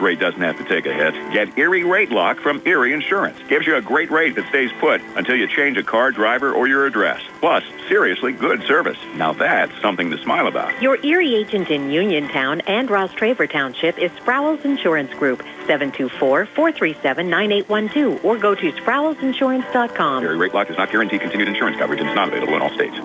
Rate doesn't have to take a hit. Get Erie Rate Lock from Erie Insurance. Gives you a great rate that stays put until you change a car, driver, or your address. Plus, seriously good service. Now that's something to smile about. Your Erie agent in Uniontown and Ross Traver Township is Sproul's Insurance Group, 724-437-9812, or go to sproulsinsurance.com. Erie Rate Lock does not guarantee continued insurance coverage and is not available in all states.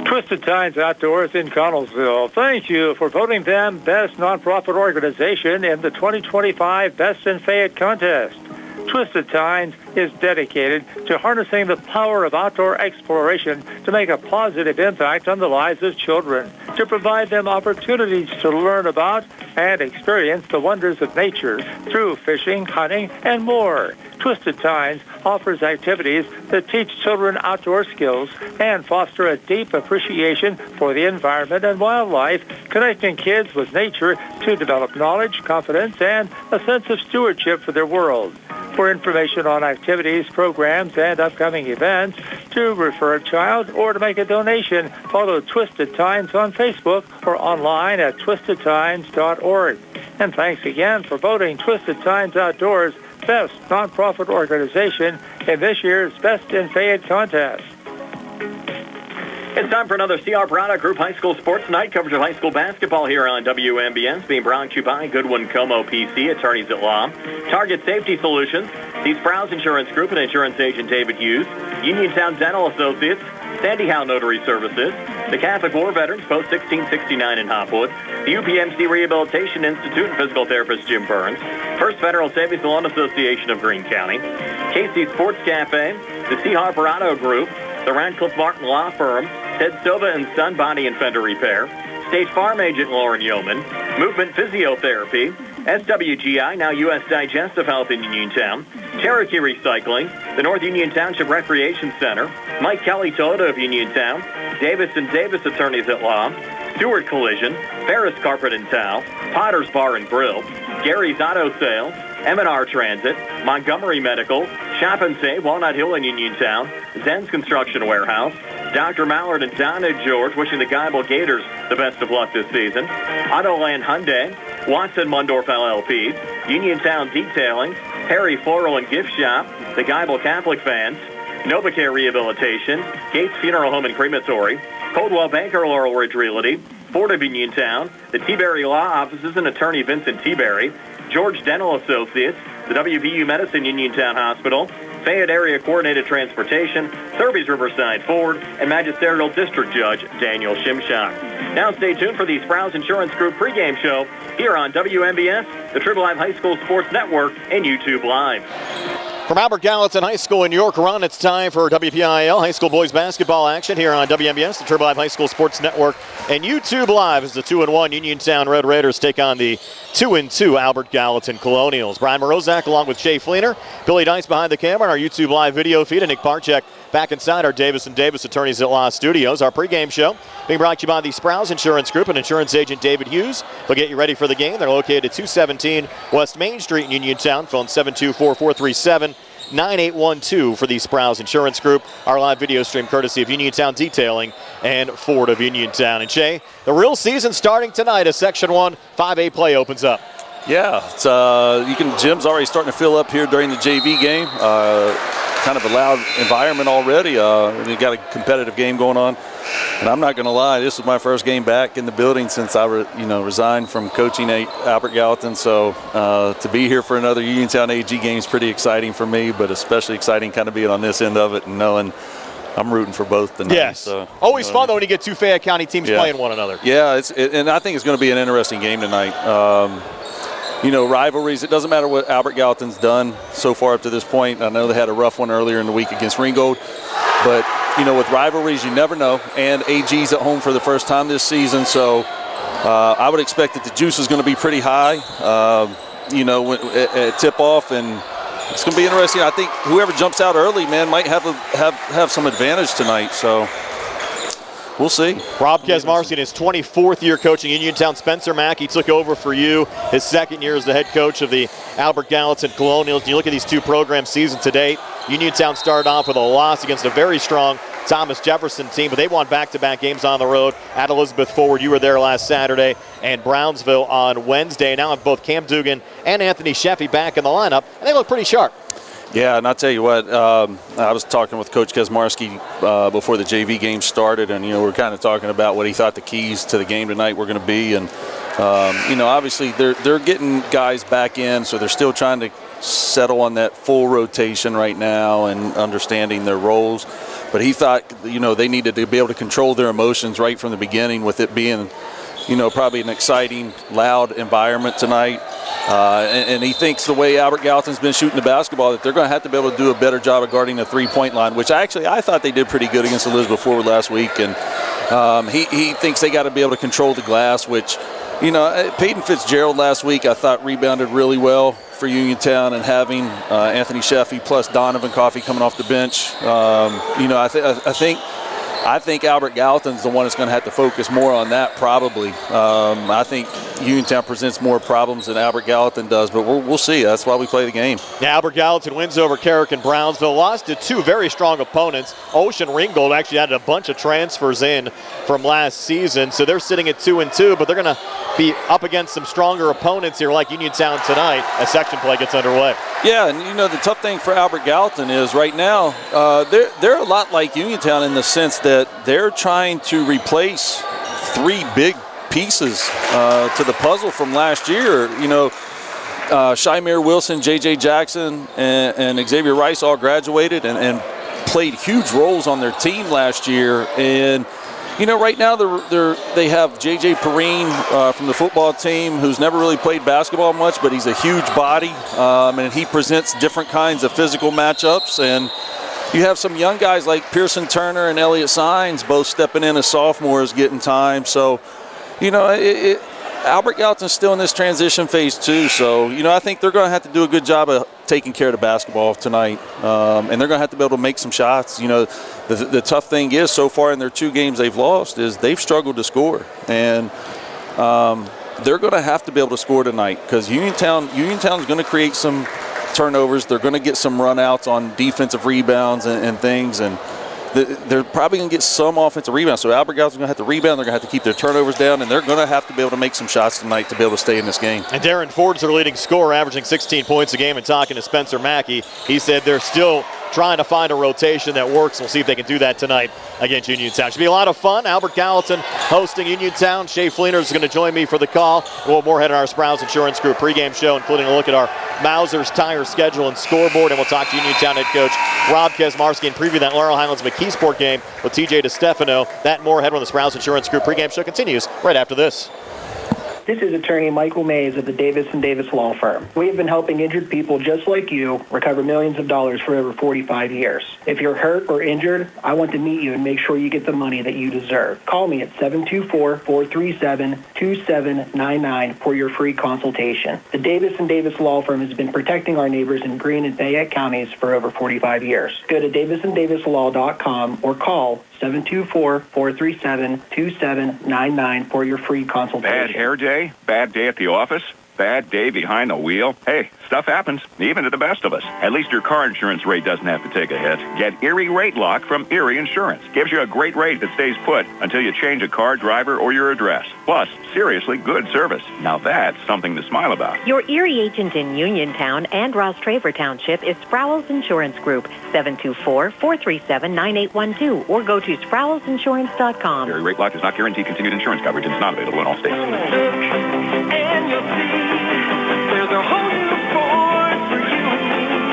Twisted Times Outdoors in Connellsville. Thank you for voting them Best Nonprofit Organization in the 2025 Best in Fayette contest. Twisted Times is dedicated to harnessing the power of outdoor exploration to make a positive impact on the lives of children, to provide them opportunities to learn about and experience the wonders of nature through fishing, hunting, and more. Twisted Times offers activities that teach children outdoor skills and foster a deep appreciation for the environment and wildlife, connecting kids with nature to develop knowledge, confidence, and a sense of stewardship for their world. For information on activities, programs, and upcoming events, to refer a child or to make a donation, follow Twisted Times on Facebook or online at twistedtimes.org. And thanks again for voting Twisted Times Outdoors Best Nonprofit Organization in this year's Best in Fayette contest. It's time for another C.R. Browder Group High School Sports Night. Coverage of high school basketball here on WMBS, being brought to you by Goodwin Como PC, attorneys at law, Target Safety Solutions, the Sproul's Insurance Group and insurance agent David Hughes, Uniontown Dental Associates, Sandy Howe Notary Services, the Catholic War Veterans, Post 1669 in Hopwood, the UPMC Rehabilitation Institute and physical therapist Jim Burns, First Federal Savings and Loan Association of Greene County, Casey Sports Cafe, the C. Harper Auto Group, the Radcliffe Martin Law Firm, Ted Silva and Son Body and Fender Repair, State Farm Agent Lauren Yeoman, Movement Physiotherapy, SWGI, now U.S. Digestive Health in Uniontown, Cherokee Recycling, the North Union Township Recreation Center, Mike Kelly Toyota of Uniontown, Davis and Davis Attorneys at Law, Stewart Collision, Ferris Carpet and Towel, Potter's Bar and Grill, Gary's Auto Sales, M&R Transit, Montgomery Medical, Shop and Save, Walnut Hill in Uniontown, Zen's Construction Warehouse, Dr. Mallard and Donna George wishing the Geibel Gators the best of luck this season, Autoland Hyundai, Watson Mundorf LLP, Uniontown Detailing, Perry Floral and Gift Shop, the Geibel Catholic Fans, NovaCare Rehabilitation, Gates Funeral Home and Crematory, Coldwell Banker Laurel Ridge Realty, Ford of Uniontown, the T-Berry Law Offices and Attorney Vincent T-Berry, George Dental Associates, the WVU Medicine Uniontown Hospital, Fayette Area Coordinated Transportation, Thurby's Riverside Ford, and Magisterial District Judge Daniel Shimshock. Now stay tuned for the Sproul's Insurance Group pregame show here on WMBS, the Triple Live High School Sports Network, and YouTube Live. From Albert Gallatin High School in York Run, it's time for WPIAL High School Boys Basketball action here on WMBS, the Triple Live High School Sports Network, and YouTube Live as the 2-1 Uniontown Red Raiders take on the 2-2 Albert Gallatin Colonials. Brian Morozak along with Jay Fleener, Billy Dice behind the camera on our YouTube Live video feed, and Nick Parchek back inside our Davis & Davis Attorneys at Law studios. Our pregame show being brought to you by the Sproul's Insurance Group and insurance agent David Hughes. They'll get you ready for the game. They're located at 217 West Main Street in Uniontown. Phone 724-437-9812 for the Sproul's Insurance Group. Our live video stream courtesy of Uniontown Detailing and Ford of Uniontown. And Jay, the real season starting tonight as Section 1 5A play opens up. Yeah, it's, gym's already starting to fill up here during the JV game. Kind of a loud environment already. We got a competitive game going on. And I'm not going to lie, this is my first game back in the building since I resigned from coaching at Albert Gallatin. So to be here for another Uniontown AG game is pretty exciting for me, but especially exciting kind of being on this end of it and knowing I'm rooting for both tonight. Yes. So, always fun, though, when you get two Fayette County teams playing one another. Yeah, and I think it's going to be an interesting game tonight. Rivalries, it doesn't matter what Albert Gallatin's done so far up to this point. I know they had a rough one earlier in the week against Ringgold. But, with rivalries, you never know. And AG's at home for the first time this season. So I would expect that the juice is going to be pretty high, at tip-off. And it's going to be interesting. I think whoever jumps out early, man, might have some advantage tonight. So we'll see. Rob Kesmarski in his 24th year coaching Uniontown. Spencer Mackey took over for you his second year as the head coach of the Albert Gallatin Colonials. And you look at these two program seasons to date, Uniontown started off with a loss against a very strong Thomas Jefferson team, but they won back-to-back games on the road at Elizabeth Forward. You were there last Saturday, and Brownsville on Wednesday. Now have both Cam Dugan and Anthony Sheffy back in the lineup, and they look pretty sharp. Yeah, and I'll tell you what, I was talking with Coach Kesmarski before the JV game started, and, we're kind of talking about what he thought the keys to the game tonight were going to be. And, obviously they're getting guys back in, so they're still trying to settle on that full rotation right now and understanding their roles. But he thought, they needed to be able to control their emotions right from the beginning with it being, probably an exciting, loud environment tonight. And he thinks the way Albert Gallatin's been shooting the basketball that they're going to have to be able to do a better job of guarding the three-point line, which I thought they did pretty good against Elizabeth Forward last week. And he thinks they got to be able to control the glass, which, Peyton Fitzgerald last week I thought rebounded really well for Uniontown, and having Anthony Sheffy plus Donovan Coffey coming off the bench. I think Albert Gallatin's the one that's going to have to focus more on that probably. I think Uniontown presents more problems than Albert Gallatin does, but we'll see. That's why we play the game. Now, Albert Gallatin wins over Carrick and Brownsville. Lost to two very strong opponents. Ocean Ringgold actually added a bunch of transfers in from last season, so they're sitting at 2-2, but they're going to be up against some stronger opponents here like Uniontown tonight as section play gets underway. Yeah, and the tough thing for Albert Gallatin is right now they're a lot like Uniontown in the sense that they're trying to replace three big pieces to the puzzle from last year. Shymere Wilson, J.J. Jackson, and Xavier Rice all graduated and played huge roles on their team last year. And right now they have J.J. Perrine from the football team, who's never really played basketball much, but he's a huge body, and he presents different kinds of physical matchups. And you have some young guys like Pearson Turner and Elliott Sines both stepping in as sophomores, getting time. So, Albert Gallatin's still in this transition phase too. So, I think they're going to have to do a good job of taking care of the basketball tonight, and they're going to have to be able to make some shots. The tough thing is, so far in their two games they've lost, is they've struggled to score, and they're going to have to be able to score tonight because Uniontown's going to create some turnovers. They're going to get some runouts on defensive rebounds and things, and they're probably going to get some offensive rebounds. So Albert Gallatin's going to have to rebound. They're going to have to keep their turnovers down, and they're going to have to be able to make some shots tonight to be able to stay in this game. And Darren Ford's their leading scorer, averaging 16 points a game. And talking to Spencer Mackey, he said they're still trying to find a rotation that works. We'll see if they can do that tonight against Uniontown. Should be a lot of fun. Albert Gallatin hosting Uniontown. Shea Fleener is going to join me for the call. We'll have more ahead on our Sprouse Insurance Group pregame show, including a look at our Mauser's Tire schedule and scoreboard. And we'll talk to Uniontown head coach Rob Kesmarski and preview that Laurel Highlands McKeesport game with TJ DeStefano. That and more ahead when the Sprouse Insurance Group pregame show continues right after this. This is attorney Michael Mays of the Davis & Davis Law Firm. We have been helping injured people just like you recover millions of dollars for over 45 years. If you're hurt or injured, I want to meet you and make sure you get the money that you deserve. Call me at 724-437-2799 for your free consultation. The Davis & Davis Law Firm has been protecting our neighbors in Greene and Fayette counties for over 45 years. Go to davisanddavislaw.com or call 724-437-2799 for your free consultation. Bad hair day? Bad day at the office? Bad day behind the wheel? Hey, stuff happens, even to the best of us. At least your car insurance rate doesn't have to take a hit. Get Erie Rate Lock from Erie Insurance. Gives you a great rate that stays put until you change a car, driver, or your address. Plus, seriously good service. Now that's something to smile about. Your Erie agent in Uniontown and Ross Traver Township is Sproul's Insurance Group, 724-437-9812, or go to SproulsInsurance.com. Erie Rate Lock does not guarantee continued insurance coverage and is not available in all states. And you'll see there's a whole new Ford for you.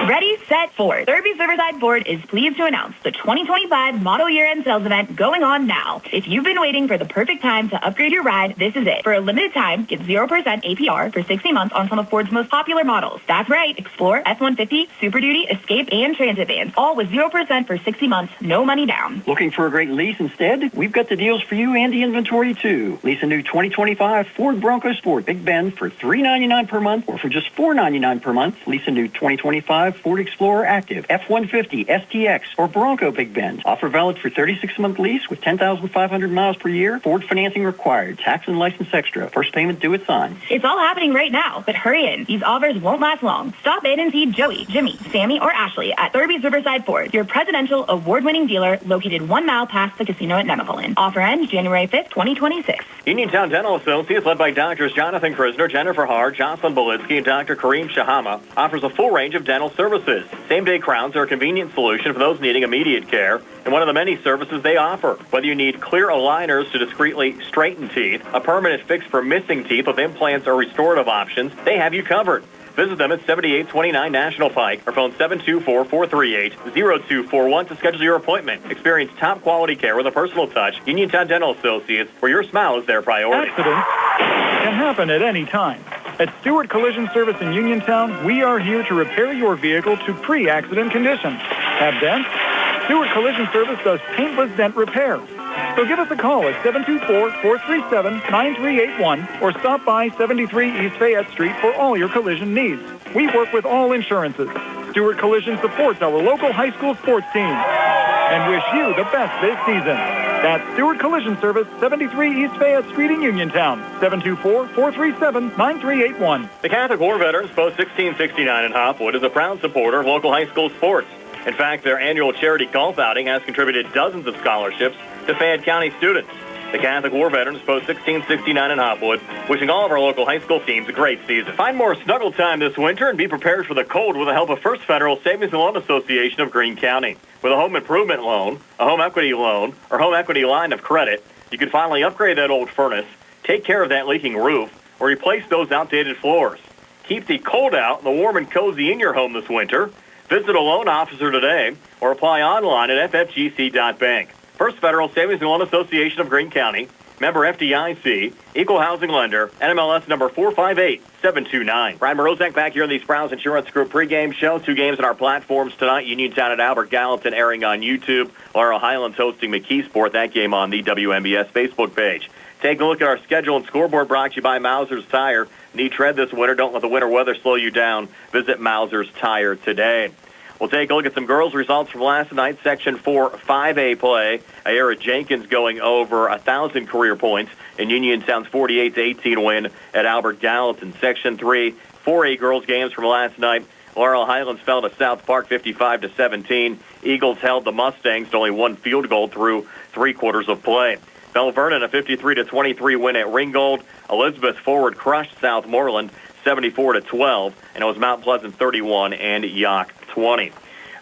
Ready, set, Ford. Derby's Riverside Ford is pleased to announce the 2025 model year-end sales event going on now. If you've been waiting for the perfect time to upgrade your ride, this is it. For a limited time, get 0% APR for 60 months on some of Ford's most popular models. That's right, Explorer, F-150, Super Duty, Escape, and Transit vans, all with 0% for 60 months, no money down. Looking for a great lease instead? We've got the deals for you and the inventory too. Lease a new 2025 Ford Bronco Sport Big Bend for $399 per month, or for just $499 per month. Lease a new 2025 Ford Explorer Explorer Active, F-150, STX, or Bronco Big Bend. Offer valid for 36-month lease with 10,500 miles per year. Ford financing required. Tax and license extra. First payment due at sign. It's all happening right now, but hurry in. These offers won't last long. Stop in and see Joey, Jimmy, Sammy, or Ashley at Thurby's Riverside Ford, your presidential award-winning dealer located 1 mile past the casino at Nemacolin. Offer ends January 5th, 2026. Uniontown Dental Associates, led by Doctors Jonathan Krisner, Jennifer Hard, Jocelyn Belitsky, and Dr. Kareem Shahama, offers a full range of dental services. Same-day crowns are a convenient solution for those needing immediate care, and one of the many services they offer. Whether you need clear aligners to discreetly straighten teeth, a permanent fix for missing teeth with implants or restorative options, they have you covered. Visit them at 7829 National Pike or phone 724-438-0241 to schedule your appointment. Experience top quality care with a personal touch. Uniontown Dental Associates, where your smile is their priority. Accidents can happen at any time. At Stewart Collision Service in Uniontown, we are here to repair your vehicle to pre-accident condition. Have dents? Stewart Collision Service does paintless dent repair. So give us a call at 724-437-9381 or stop by 73 East Fayette Street for all your collision needs. We work with all insurances. Stewart Collision supports our local high school sports team and wish you the best this season. That's Stewart Collision Service, 73 East Fayette Street in Uniontown, 724-437-9381. The Catholic War Veterans Post 1669 in Hopwood is a proud supporter of local high school sports. In fact, their annual charity golf outing has contributed dozens of scholarships to Fayette County students. The Catholic War Veterans Post 1669 in Hopwood, wishing all of our local high school teams a great season. Find more snuggle time this winter and be prepared for the cold with the help of First Federal Savings and Loan Association of Greene County. With a home improvement loan, a home equity loan, or home equity line of credit, you can finally upgrade that old furnace, take care of that leaking roof, or replace those outdated floors. Keep the cold out and the warm and cozy in your home this winter. Visit a loan officer today or apply online at ffgc.bank. First Federal Savings and Loan Association of Greene County, member FDIC, equal housing lender, NMLS number 458729. Brian Morozek back here in the Sprouse Insurance Group pregame show. 2 games on our platforms tonight. Uniontown at Albert Gallatin airing on YouTube. Laurel Highlands hosting McKeesport. That game on the WMBS Facebook page. Take a look at our schedule and scoreboard brought to you by Mauser's Tire. Need tread this winter. Don't let the winter weather slow you down. Visit Mauser's Tire today. We'll take a look at some girls' results from last night's Section 4 5A play. Ayara Jenkins going over 1,000 career points in Uniontown's 48-18 win at Albert Gallatin. Section 3 4A girls' games from last night. Laurel Highlands fell to South Park 55-17. Eagles held the Mustangs to only 1 field goal through 3 quarters of play. Bell Vernon a 53-23 win at Ringgold. Elizabeth Forward crushed Southmoreland 74-12, and it was Mount Pleasant 31 and Yock 20.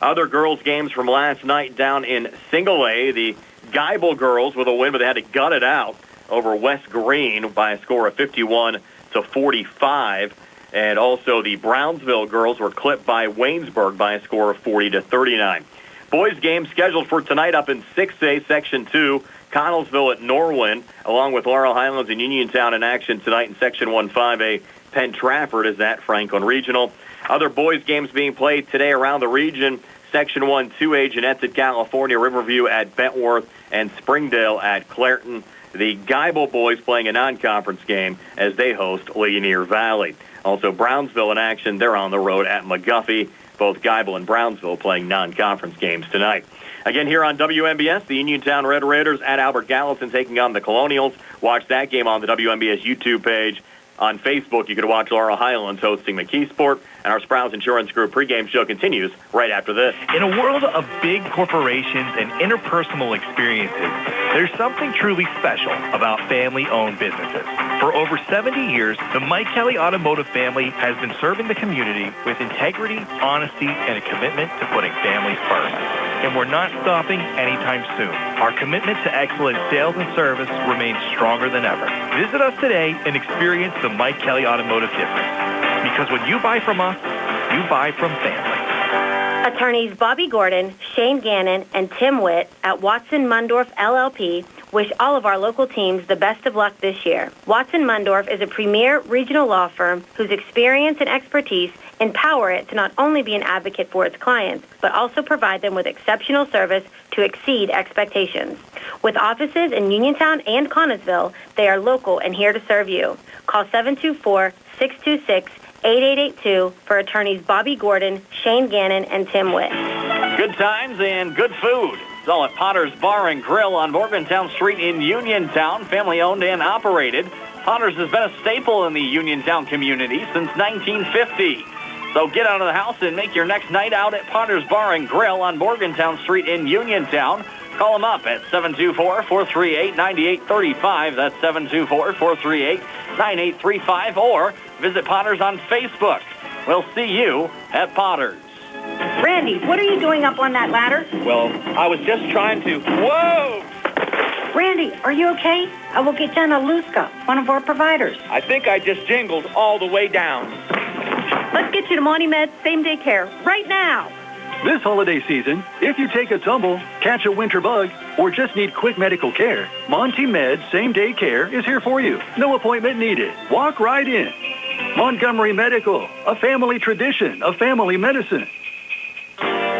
Other girls' games from last night down in Single A, the Geibel girls with a win, but they had to gut it out over West Green by a score of 51-45. And also the Brownsville girls were clipped by Waynesburg by a score of 40-39. Boys' game scheduled for tonight up in 6A, Section 2. Connellsville at Norwin, along with Laurel Highlands and Uniontown in action tonight in Section 1-5A. Penn Trafford is at Franklin Regional. Other boys' games being played today around the region. Section 1-2A, Jeanette's at California, Riverview at Bentworth, and Springdale at Clairton. The Geibel boys playing a non-conference game as they host Ligonier Valley. Also, Brownsville in action. They're on the road at McGuffey. Both Geibel and Brownsville playing non-conference games tonight. Again, here on WMBS, the Uniontown Red Raiders at Albert Gallatin taking on the Colonials. Watch that game on the WMBS YouTube page. On Facebook, you can watch Laurel Highlands hosting McKeesport, and our Sprouse Insurance Group pregame show continues right after this. In a world of big corporations and interpersonal experiences, there's something truly special about family-owned businesses. For over 70 years, the Mike Kelly Automotive family has been serving the community with integrity, honesty, and a commitment to putting families first. And we're not stopping anytime soon. Our commitment to excellent sales and service remains stronger than ever. Visit us today and experience the Mike Kelly Automotive difference. Because when you buy from us, you buy from family. Attorneys Bobby Gordon, Shane Gannon, and Tim Witt at Watson Mundorf LLP wish all of our local teams the best of luck this year. Watson Mundorf is a premier regional law firm whose experience and expertise empower it to not only be an advocate for its clients, but also provide them with exceptional service to exceed expectations. With offices in Uniontown and Connellsville, they are local and here to serve you. Call 724-626 8882 for attorneys Bobby Gordon, Shane Gannon, and Tim Witt. Good times and good food. It's all at Potter's Bar and Grill on Morgantown Street in Uniontown, family-owned and operated. Potter's has been a staple in the Uniontown community since 1950. So get out of the house and make your next night out at Potter's Bar and Grill on Morgantown Street in Uniontown. Call them up at 724-438-9835. That's 724-438-9835. Or visit Potter's on Facebook. We'll see you at Potter's. Randy, what are you doing up on that ladder? Well, I was just trying to... Whoa! Randy, are you okay? I will get Jenna Luska, one of our providers. I think I just jingled all the way down. Let's get you to Monty Med same-day care right now. This holiday season, if you take a tumble, catch a winter bug, or just need quick medical care, Monty Med same-day care is here for you. No appointment needed. Walk right in. Montgomery Medical, a family tradition of family medicine.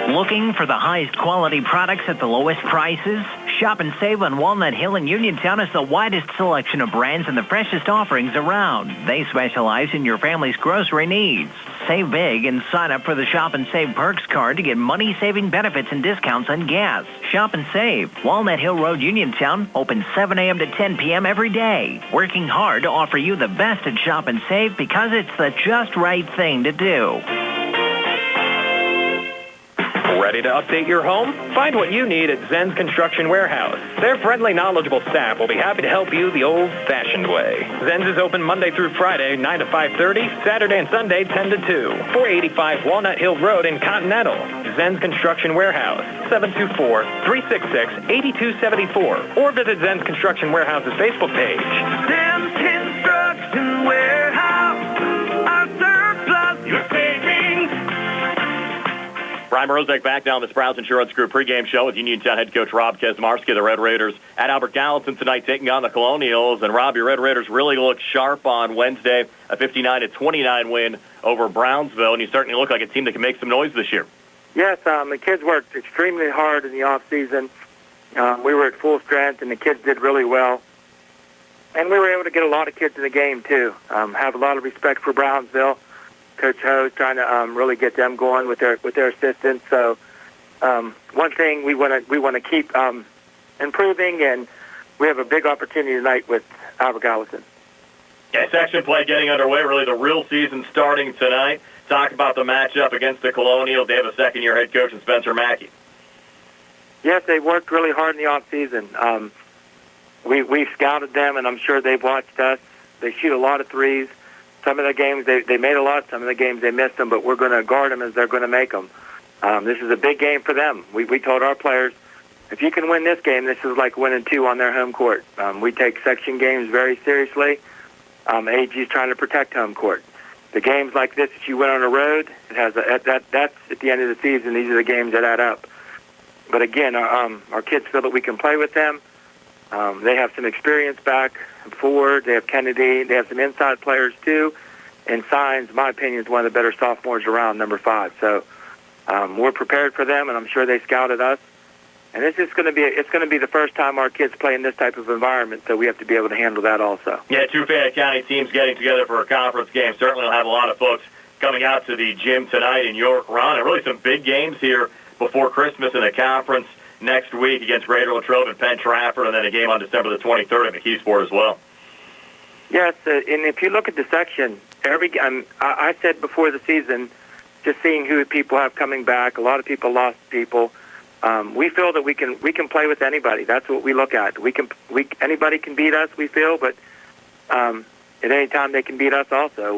Looking for the highest quality products at the lowest prices? Shop and save on Walnut Hill in Uniontown has the widest selection of brands and the freshest offerings around. They specialize in your family's grocery needs. Save big and sign up for the Shop and Save Perks card to get money-saving benefits and discounts on gas. Shop and save. Walnut Hill Road, Uniontown, open 7 a.m. to 10 p.m. every day. Working hard to offer you the best at Shop and Save because it's the just right thing to do. Ready to update your home? Find what you need at Zen's Construction Warehouse. Their friendly, knowledgeable staff will be happy to help you the old-fashioned way. Zen's is open Monday through Friday, 9 to 5:30, Saturday and Sunday, 10 to 2. 485 Walnut Hill Road in Continental. Zen's Construction Warehouse, 724-366-8274. Or visit Zen's Construction Warehouse's Facebook page. Zen's Construction Warehouse, our surplus, your savings. Brian Morozek back down the Sprouse Insurance Group pregame show with Uniontown head coach Rob Kesmarski. The Red Raiders at Albert Gallatin tonight taking on the Colonials. And, Rob, your Red Raiders really looked sharp on Wednesday, a 59-29 win over Brownsville, and you certainly look like a team that can make some noise this year. Yes, the kids worked extremely hard in the off-season. We were at full strength, and the kids did really well. And we were able to get a lot of kids in the game, too. Have a lot of respect for Brownsville. Coach Ho's trying to really get them going with their assistants. So one thing we want to keep improving, and we have a big opportunity tonight with Albert Gallatin. Yeah, section play getting underway. Really, the real season starting tonight. Talk about the matchup against the Colonials. They have a second-year head coach in Spencer Mackey. Yes, they worked really hard in the off season. We've scouted them, and I'm sure they've watched us. They shoot a lot of threes. Some of the games they made a lot. Some of the games they missed them, but we're going to guard them as they're going to make them. This is a big game for them. We told our players, if you can win this game, this is like winning 2 on their home court. We take section games very seriously. AG is trying to protect home court. The games like this that you win on the road, it has that's at the end of the season. These are the games that add up. But again, our kids feel that we can play with them. They have some experience back forward. They have Kennedy. They have some inside players too. And Signs, in my opinion, is one of the better sophomores around, number 5. So we're prepared for them, and I'm sure they scouted us. And it's going to be the first time our kids play in this type of environment, so we have to be able to handle that also. Yeah, 2 Fayette County teams getting together for a conference game. Certainly will have a lot of folks coming out to the gym tonight in York Run. And really some big games here before Christmas in the conference next week against Greater Latrobe and Penn Trafford, and then a game on December the 23rd at McKeesport as well. Yes, and if you look at the section, I said before the season, just seeing who people have coming back, a lot of people lost people. We feel that we can play with anybody. That's what we look at. Anybody can beat us, we feel, but at any time they can beat us also.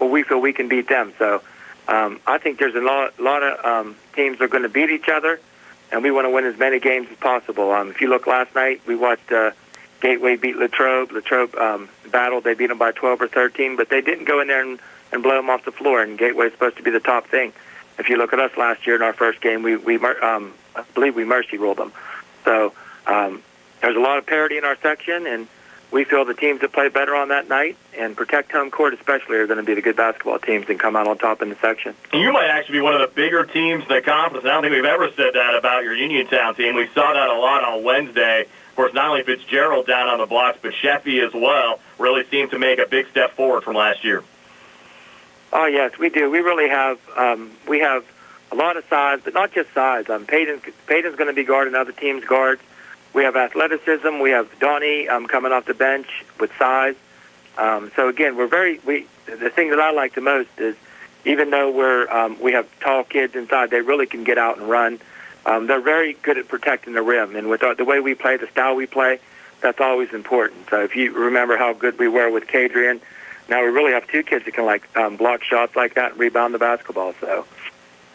We feel we can beat them. So I think there's a lot of teams that are going to beat each other, and we want to win as many games as possible. If you look last night, we watched Gateway beat Latrobe. Latrobe battled. They beat them by 12 or 13, but they didn't go in there and blow them off the floor, and Gateway is supposed to be the top thing. If you look at us last year in our first game, I believe we mercy ruled them. So there's a lot of parity in our section, and we feel the teams that play better on that night and protect home court especially are going to be the good basketball teams and come out on top in the section. You might actually be one of the bigger teams in the conference. I don't think we've ever said that about your Uniontown team. We saw that a lot on Wednesday. Of course, not only Fitzgerald down on the blocks, but Sheffy as well really seemed to make a big step forward from last year. Oh, yes, we do. We really have we have a lot of size, but not just size. Peyton's going to be guarding other teams' guards. We have athleticism. We have Donnie coming off the bench with size. So, again, the thing that I like the most is even though we have tall kids inside, they really can get out and run. They're very good at protecting the rim. And with the way we play, the style we play, that's always important. So if you remember how good we were with Kadrian, now we really have two kids that can block shots like that and rebound the basketball. So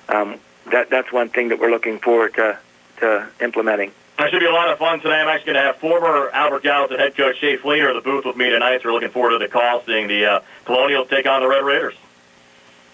that's one thing that we're looking forward to implementing. That should be a lot of fun today. I'm actually going to have former Albert Gallatin head coach Shea Fleeter in the booth with me tonight. So we're looking forward to the call, seeing the Colonials take on the Red Raiders.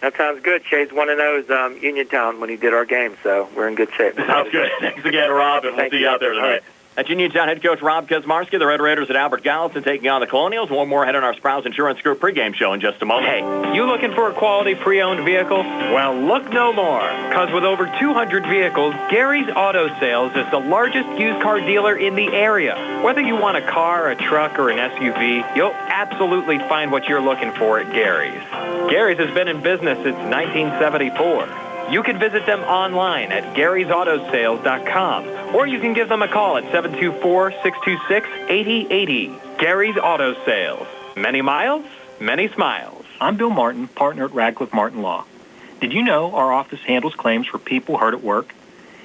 That sounds good. Shay's one of those Uniontown when he did our game, so we're in good shape. Sounds good. Thanks again, Rob, and we'll see you out there tonight. That's Uniontown head coach Rob Kaczmarski, the Red Raiders at Albert Gallatin taking on the Colonials. One more ahead on our Sprouse Insurance Group pregame show in just a moment. Hey, you looking for a quality pre-owned vehicle? Well, look no more, because with over 200 vehicles, Gary's Auto Sales is the largest used car dealer in the area. Whether you want a car, a truck, or an SUV, you'll absolutely find what you're looking for at Gary's. Gary's has been in business since 1974. You can visit them online at Gary'sAutoSales.com, or you can give them a call at 724-626-8080. Gary's Auto Sales. Many miles, many smiles. I'm Bill Martin, partner at Radcliffe Martin Law. Did you know our office handles claims for people hurt at work?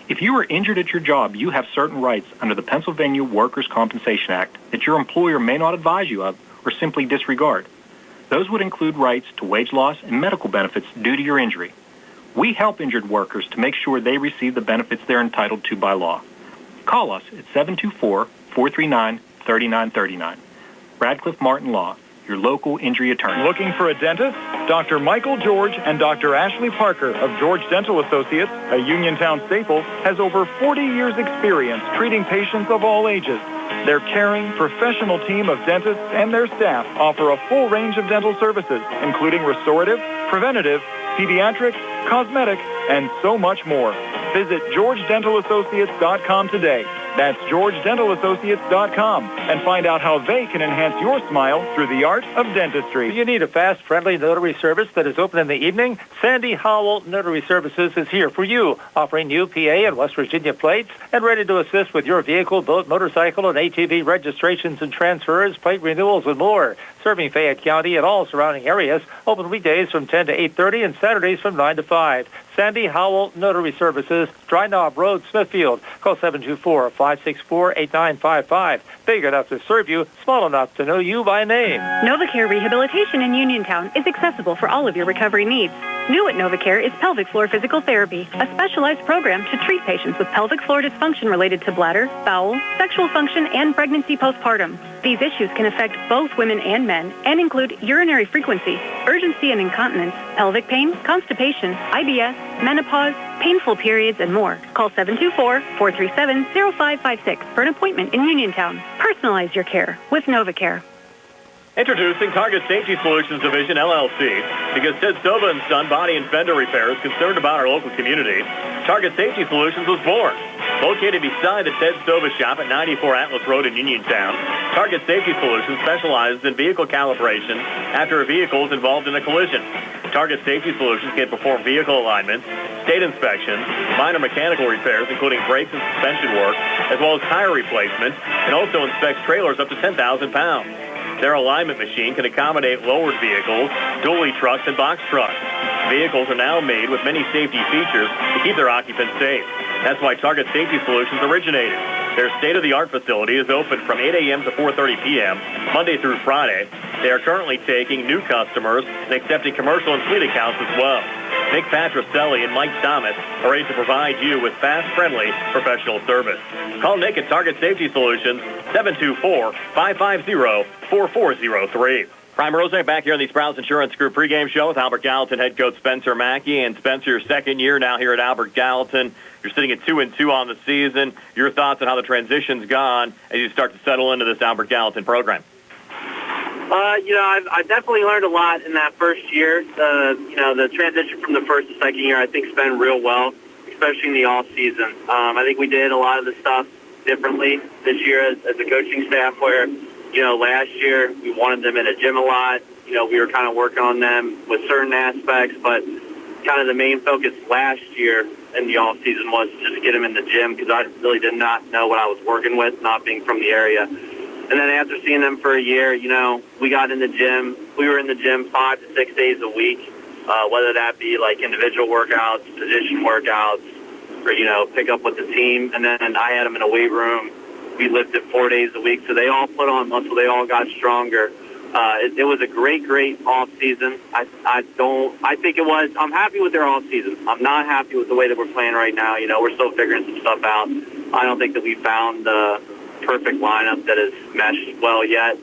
If you are injured at your job, you have certain rights under the Pennsylvania Workers' Compensation Act that your employer may not advise you of or simply disregard. Those would include rights to wage loss and medical benefits due to your injury. We help injured workers to make sure they receive the benefits they're entitled to by law. Call us at 724-439-3939. Radcliffe Martin Law, your local injury attorney. Looking for a dentist? Dr. Michael George and Dr. Ashley Parker of George Dental Associates, a Uniontown staple, has over 40 years' experience treating patients of all ages. Their caring, professional team of dentists and their staff offer a full range of dental services, including restorative, preventative, pediatric, cosmetic, and so much more. Visit GeorgeDentalAssociates.com today. That's GeorgeDentalAssociates.com, and find out how they can enhance your smile through the art of dentistry. Do you need a fast, friendly notary service that is open in the evening? Sandy Howell Notary Services is here for you, offering new PA and West Virginia plates and ready to assist with your vehicle, boat, motorcycle, and ATV registrations and transfers, plate renewals, and more. Serving Fayette County and all surrounding areas, open weekdays from 10 to 8:30 and Saturdays from 9 to 5. Sandy Howell Notary Services, Dry Knob Road, Smithfield. Call 724-564-8955. Big enough to serve you, small enough to know you by name. NovaCare Rehabilitation in Uniontown is accessible for all of your recovery needs. New at NovaCare is pelvic floor physical therapy, a specialized program to treat patients with pelvic floor dysfunction related to bladder, bowel, sexual function, and pregnancy postpartum. These issues can affect both women and men and include urinary frequency, urgency and incontinence, pelvic pain, constipation, IBS, menopause, painful periods, and more. Call 724-437-0556 for an appointment in Uniontown. Personalize your care with NovaCare. Introducing Target Safety Solutions Division, LLC. Because Ted Sova and Son Body and Fender Repair is concerned about our local community, Target Safety Solutions was born. Located beside the Ted Sova shop at 94 Atlas Road in Uniontown, Target Safety Solutions specializes in vehicle calibration after a vehicle is involved in a collision. Target Safety Solutions can perform vehicle alignments, state inspections, minor mechanical repairs, including brakes and suspension work, as well as tire replacement, and also inspects trailers up to 10,000 pounds. Their alignment machine can accommodate lowered vehicles, dually trucks, and box trucks. Vehicles are now made with many safety features to keep their occupants safe. That's why Target Safety Solutions originated. Their state-of-the-art facility is open from 8 a.m. to 4:30 p.m., Monday through Friday. They are currently taking new customers and accepting commercial and fleet accounts as well. Nick Patricelli and Mike Thomas are ready to provide you with fast, friendly, professional service. Call Nick at Target Safety Solutions, 724-550-4403. Prime Rosé back here in the Sprouse Insurance Group pregame show with Albert Gallatin head coach Spencer Mackey. And Spencer, your second year now here at Albert Gallatin. You're sitting at 2-2 on the season. Your thoughts on how the transition's gone as you start to settle into this Albert Gallatin program? I've definitely learned a lot in that first year. The transition from the first to second year, I think, has been real well, especially in the off season. I think we did a lot of the stuff differently this year as a coaching staff where, last year we wanted them in a gym a lot. we were kind of working on them with certain aspects, but kind of the main focus last year in the off season was to just get them in the gym because I really did not know what I was working with, not being from the area. And then after seeing them for a year, we got in the gym. We were in the gym 5 to 6 days a week, whether that be like individual workouts, position workouts, or, pick up with the team. And then I had them in a weight room. We lifted 4 days a week, so they all put on muscle. They all got stronger. It was a great off season. I'm happy with their off season. I'm not happy with the way that we're playing right now. We're still figuring some stuff out. I don't think that we found the perfect lineup that has meshed well yet.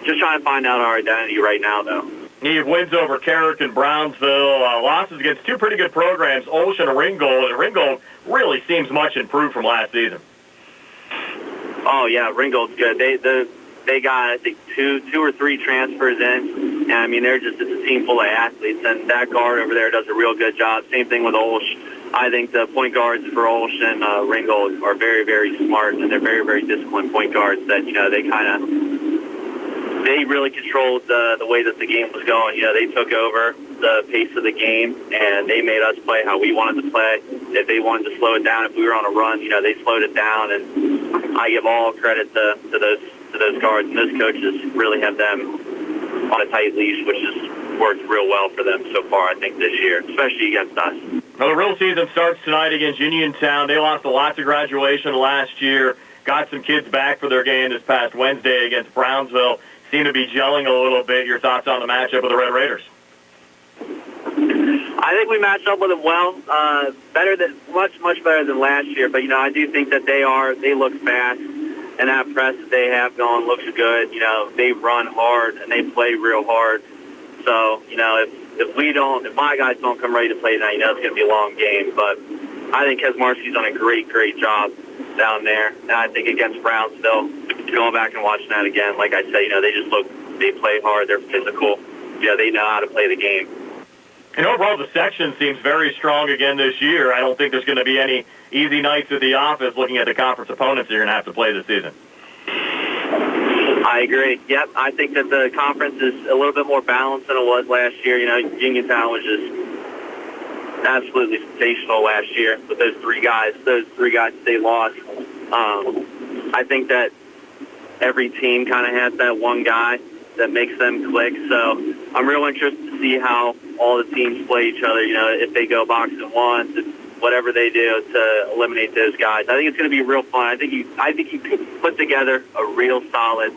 Just trying to find out our identity right now, though. You have wins over Carrick and Brownsville, losses against two pretty good programs, Ocean and Ringgold. And Ringgold really seems much improved from last season. Oh, yeah, Ringgold's good. They got, I think, two or three transfers in. And, it's a team full of athletes. And that guard over there does a real good job. Same thing with Olsh. I think the point guards for Olsh and Ringgold are very, very smart. And they're very, very disciplined point guards that, they really controlled the way that the game was going. They took over the pace of the game, and they made us play how we wanted to play. If they wanted to slow it down, if we were on a run, they slowed it down. And I give all credit to those guards. And those coaches really have them on a tight leash, which has worked real well for them so far, I think, this year, especially against us. Well, the real season starts tonight against Uniontown. They lost a lot to graduation last year. Got some kids back for their game this past Wednesday against Brownsville. Seem to be gelling a little bit. Your thoughts on the matchup with the Red Raiders? I think we matched up with them well, much better than last year. But I do think that they look fast, and that press that they have going looks good. They run hard and they play real hard. So if my guys don't come ready to play tonight, it's going to be a long game. But I think Kesmarski's done a great job down there, and I think against Brownsville, going back and watching that again, like I said, they play hard, they're physical, they know how to play the game. And overall, the section seems very strong again this year. I don't think there's going to be any easy nights at the office looking at the conference opponents you're going to have to play this season. I agree. Yep, I think that the conference is a little bit more balanced than it was last year. Uniontown was just absolutely sensational last year with those three guys they lost. I think that every team kind of has that one guy that makes them click. So I'm real interested to see how all the teams play each other, if they go boxing one, whatever they do to eliminate those guys. I think it's going to be real fun. I think you could put together a real solid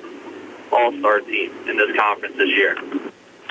all-star team in this conference this year.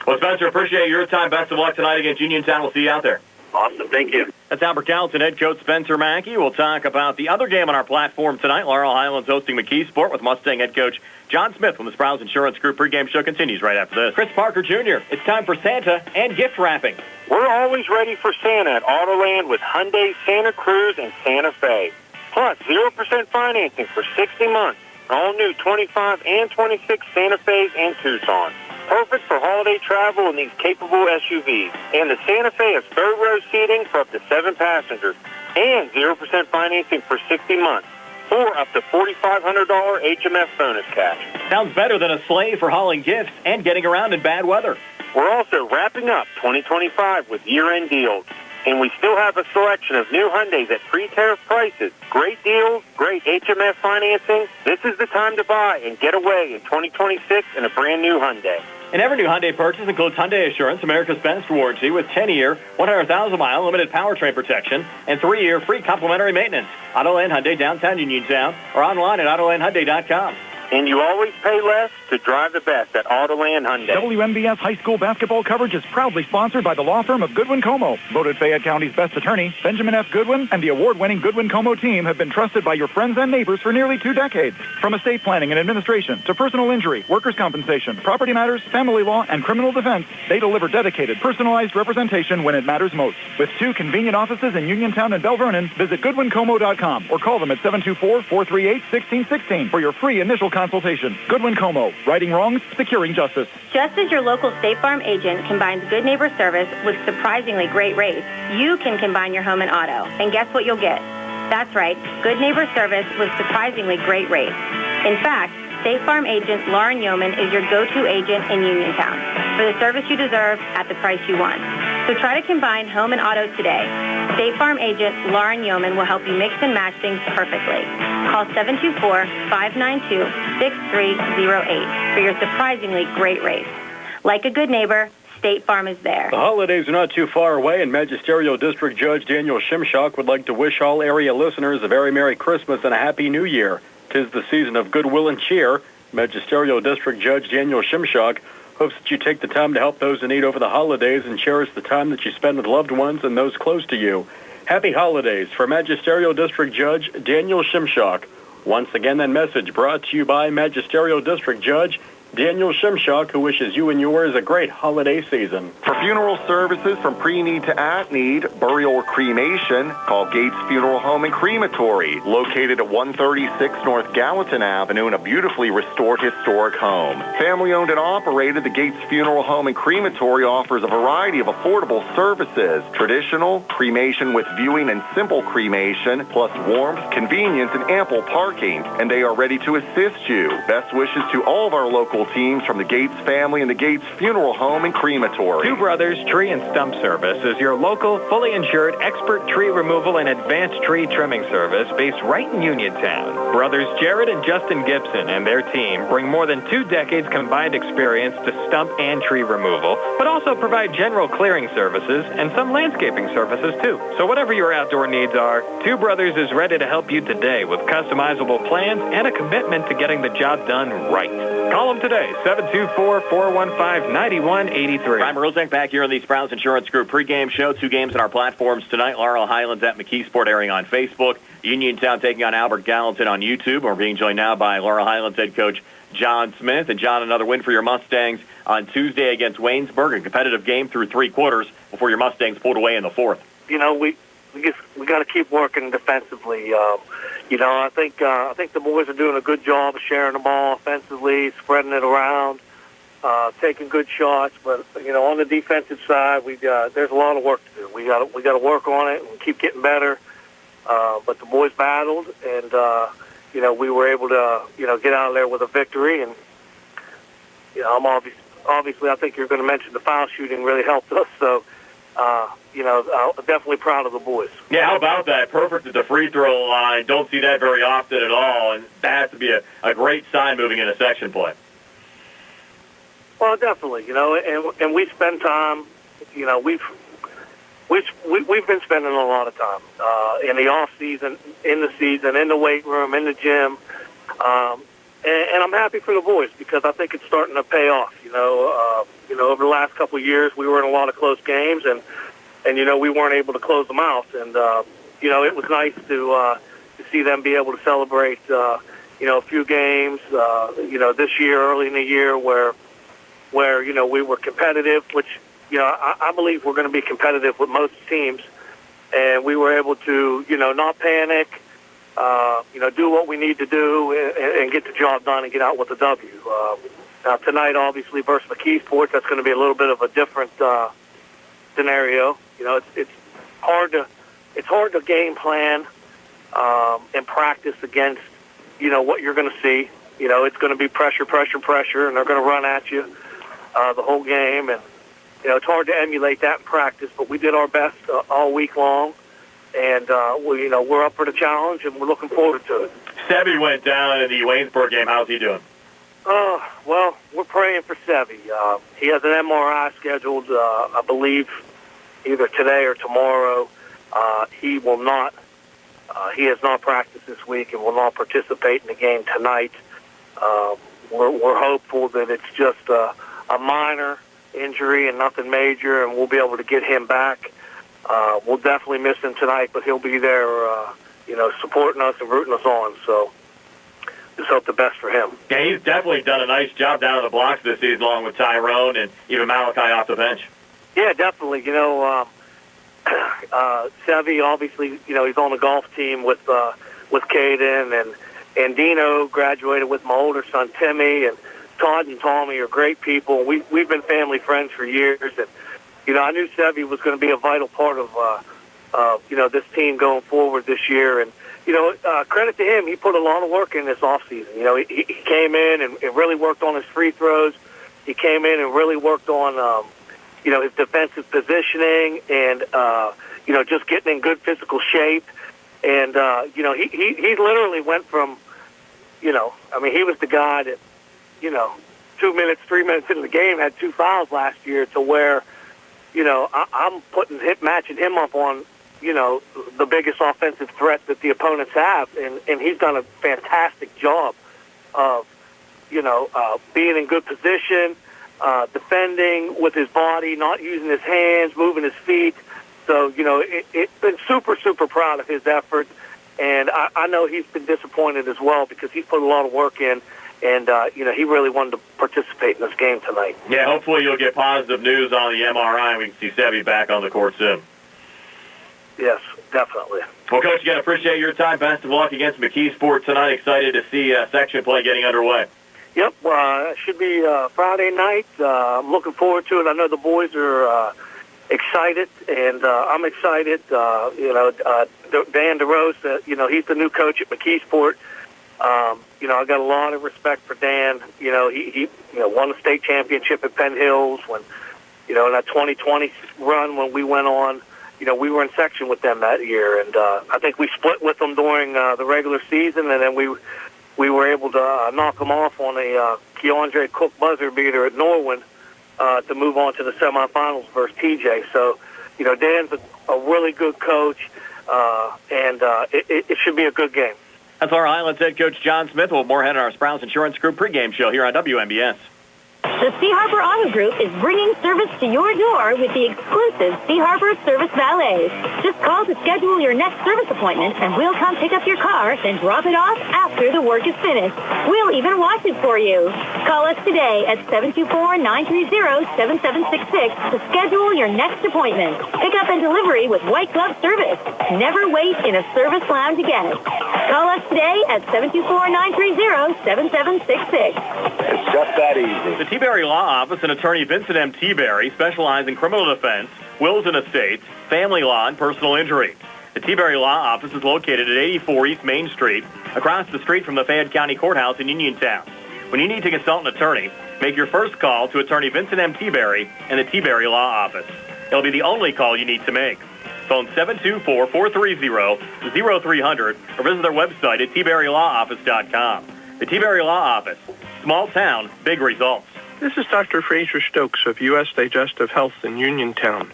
Well, Spencer, appreciate your time. Best of luck tonight against Uniontown. We'll see you out there. Awesome. Thank you. That's Albert Gallatin head coach Spencer Mackey. We'll talk about the other game on our platform tonight. Laurel Highlands hosting McKeesport with Mustang head coach John Smith when the Sprouse Insurance Group pregame show continues right after this. Chris Parker Jr., it's time for Santa and gift wrapping. We're always ready for Santa at Autoland with Hyundai Santa Cruz and Santa Fe. Plus 0% financing for 60 months. All new 25 and 26 Santa Fe's and Tucsons. Perfect for holiday travel in these capable SUVs. And the Santa Fe has third row seating for up to 7 passengers. And 0% financing for 60 months. Or up to $4,500 HMF bonus cash. Sounds better than a sleigh for hauling gifts and getting around in bad weather. We're also wrapping up 2025 with year-end deals. And we still have a selection of new Hyundais at pre-tariff prices. Great deals, great HMF financing. This is the time to buy and get away in 2026 in a brand new Hyundai. And every new Hyundai purchase includes Hyundai Assurance, America's best warranty with 10-year, 100,000-mile limited powertrain protection, and 3-year free complimentary maintenance. Autoland Hyundai, downtown Uniontown, or online at AutolandHyundai.com. And you always pay less to drive the best at Autoland Hyundai. WMBS high school basketball coverage is proudly sponsored by the law firm of Goodwin Como. Voted Fayette County's best attorney, Benjamin F. Goodwin, and the award-winning Goodwin Como team have been trusted by your friends and neighbors for nearly 2 decades. From estate planning and administration to personal injury, workers' compensation, property matters, family law, and criminal defense, they deliver dedicated, personalized representation when it matters most. With 2 convenient offices in Uniontown and Bell Vernon, visit GoodwinComo.com or call them at 724-438-1616 for your free initial consultation. Goodwin Como, righting wrongs, securing justice. Just as your local State Farm agent combines good neighbor service with surprisingly great rates, you can combine your home and auto. And guess what you'll get? That's right, good neighbor service with surprisingly great rates. In fact, State Farm agent Lauren Yeoman is your go-to agent in Uniontown for the service you deserve at the price you want. So try to combine home and auto today. State Farm agent Lauren Yeoman will help you mix and match things perfectly. Call 724-592-6308 for your surprisingly great rates. Like a good neighbor, State Farm is there. The holidays are not too far away, and Magisterial District Judge Daniel Shimshock would like to wish all area listeners a very Merry Christmas and a Happy New Year. 'Tis the season of goodwill and cheer. Magisterial District Judge Daniel Shimshock hopes that you take the time to help those in need over the holidays and cherish the time that you spend with loved ones and those close to you. Happy holidays for Magisterial District Judge Daniel Shimshock. Once again, that message brought to you by Magisterial District Judge Daniel Shimshock, who wishes you and yours a great holiday season. For funeral services from pre-need to at-need, burial or cremation, call Gates Funeral Home and Crematory, located at 136 North Gallatin Avenue in a beautifully restored historic home. Family-owned and operated, the Gates Funeral Home and Crematory offers a variety of affordable services, traditional, cremation with viewing and simple cremation, plus warmth, convenience, and ample parking. And they are ready to assist you. Best wishes to all of our local teams from the Gates family and the Gates Funeral Home and Crematory. Two Brothers Tree and Stump Service is your local, fully insured, expert tree removal and advanced tree trimming service based right in Uniontown. Brothers Jared and Justin Gibson and their team bring more than 2 decades combined experience to stump and tree removal, but also provide general clearing services and some landscaping services too. So whatever your outdoor needs are, Two Brothers is ready to help you today with customizable plans and a commitment to getting the job done right. Call them today, 724-415-9183. Brian Rozak back here on the Sprouse Insurance Group pregame show. 2 games on our platforms tonight. Laurel Highlands at McKeesport airing on Facebook. Uniontown taking on Albert Gallatin on YouTube. We're being joined now by Laurel Highlands head coach John Smith. And John, another win for your Mustangs on Tuesday against Waynesburg. A competitive game through 3 quarters before your Mustangs pulled away in the 4th. You know, we got to keep working defensively. I think the boys are doing a good job of sharing the ball offensively, spreading it around, taking good shots. But on the defensive side, there's a lot of work to do. We got to work on it and keep getting better. But the boys battled, and we were able to get out of there with a victory. And I'm obviously I think you're going to mention the foul shooting really helped us. So. Definitely proud of the boys. Yeah, how about that? Perfect at the free throw line. Don't see that very often at all, and that has to be a great sign moving into section play. Well, definitely, and we spend time, we've been spending a lot of time in the off season, in the season, in the weight room, in the gym, and I'm happy for the boys because I think it's starting to pay off. Over the last couple of years, we were in a lot of close games, and we weren't able to close them out. And it was nice to see them be able to celebrate, a few games, this year, early in the year, where we were competitive, which I believe we're going to be competitive with most teams, and we were able to not panic. Do what we need to do and get the job done and get out with a W. Now tonight, obviously, versus McKeesport, that's going to be a little bit of a different scenario. It's hard to game plan and practice against what you're going to see. It's going to be pressure, and they're going to run at you the whole game, and it's hard to emulate that in practice. But we did our best all week long. And we're up for the challenge, and we're looking forward to it. Sevi went down in the Waynesburg game. How's he doing? Well, we're praying for Sevi. He has an MRI scheduled, I believe, either today or tomorrow. He will not. He has not practiced this week and will not participate in the game tonight. We're hopeful that it's just a minor injury and nothing major, and we'll be able to get him back. We'll definitely miss him tonight, but he'll be there, supporting us and rooting us on. So just hope the best for him. Yeah, he's definitely done a nice job down in the blocks this season, along with Tyrone and even Malachi off the bench. Yeah, definitely. Sevi, obviously, he's on the golf team with Caden, and Dino graduated with my older son, Timmy, and Todd and Tommy are great people. We've been family friends for years, and I knew Sevi was going to be a vital part of this team going forward this year. And, credit to him, he put a lot of work in this offseason. He came in and really worked on his free throws. He came in and really worked on, his defensive positioning and, just getting in good physical shape. And, he literally went from, he was the guy that, 2 minutes, 3 minutes into the game had 2 fouls last year to where, I'm matching him up on, the biggest offensive threat that the opponents have. And he's done a fantastic job of, being in good position, defending with his body, not using his hands, moving his feet. So, it's been super, super proud of his effort. And I know he's been disappointed as well because he's put a lot of work in. And, he really wanted to participate in this game tonight. Yeah, hopefully you'll get positive news on the MRI and we can see Sevy back on the court soon. Yes, definitely. Well, Coach, again, appreciate your time. Best of luck against McKeesport tonight. Excited to see section play getting underway. Yep, it should be Friday night. I'm looking forward to it. I know the boys are excited, and I'm excited. Dan DeRose, he's the new coach at McKeesport. I got a lot of respect for Dan. He won the state championship at Penn Hills when, in that 2020 run when we went on. We were in section with them that year, and I think we split with them during the regular season, and then we were able to knock them off on a Keandre Cook buzzer beater at Norwin to move on to the semifinals versus TJ. So, Dan's a really good coach, and it should be a good game. That's our Highlands head coach John Smith. We'll more ahead on our Sprouse Insurance Group pregame show here on WMBS. The Sea Harbor Auto Group is bringing service to your door with the exclusive Sea Harbor Service Valet. Just call to schedule your next service appointment, and we'll come pick up your car, then drop it off after the work is finished. We'll even wash it for you. Call us today at 724-930-7766 to schedule your next appointment. Pickup and delivery with white glove service. Never wait in a service lounge again. Call us today at 724-930-7766. It's just that easy. The T-Berry Law Office and attorney Vincent M. T-Berry specialize in criminal defense, wills and estates, family law, and personal injury. The T-Berry Law Office is located at 84 East Main Street, across the street from the Fayette County Courthouse in Uniontown. When you need to consult an attorney, make your first call to attorney Vincent M. T-Berry and the T-Berry Law Office. It'll be the only call you need to make. Phone 724-430-0300 or visit their website at tberrylawoffice.com. The T-Berry Law Office. Small town, big results. This is Dr. Fraser Stokes of U.S. Digestive Health in Uniontown.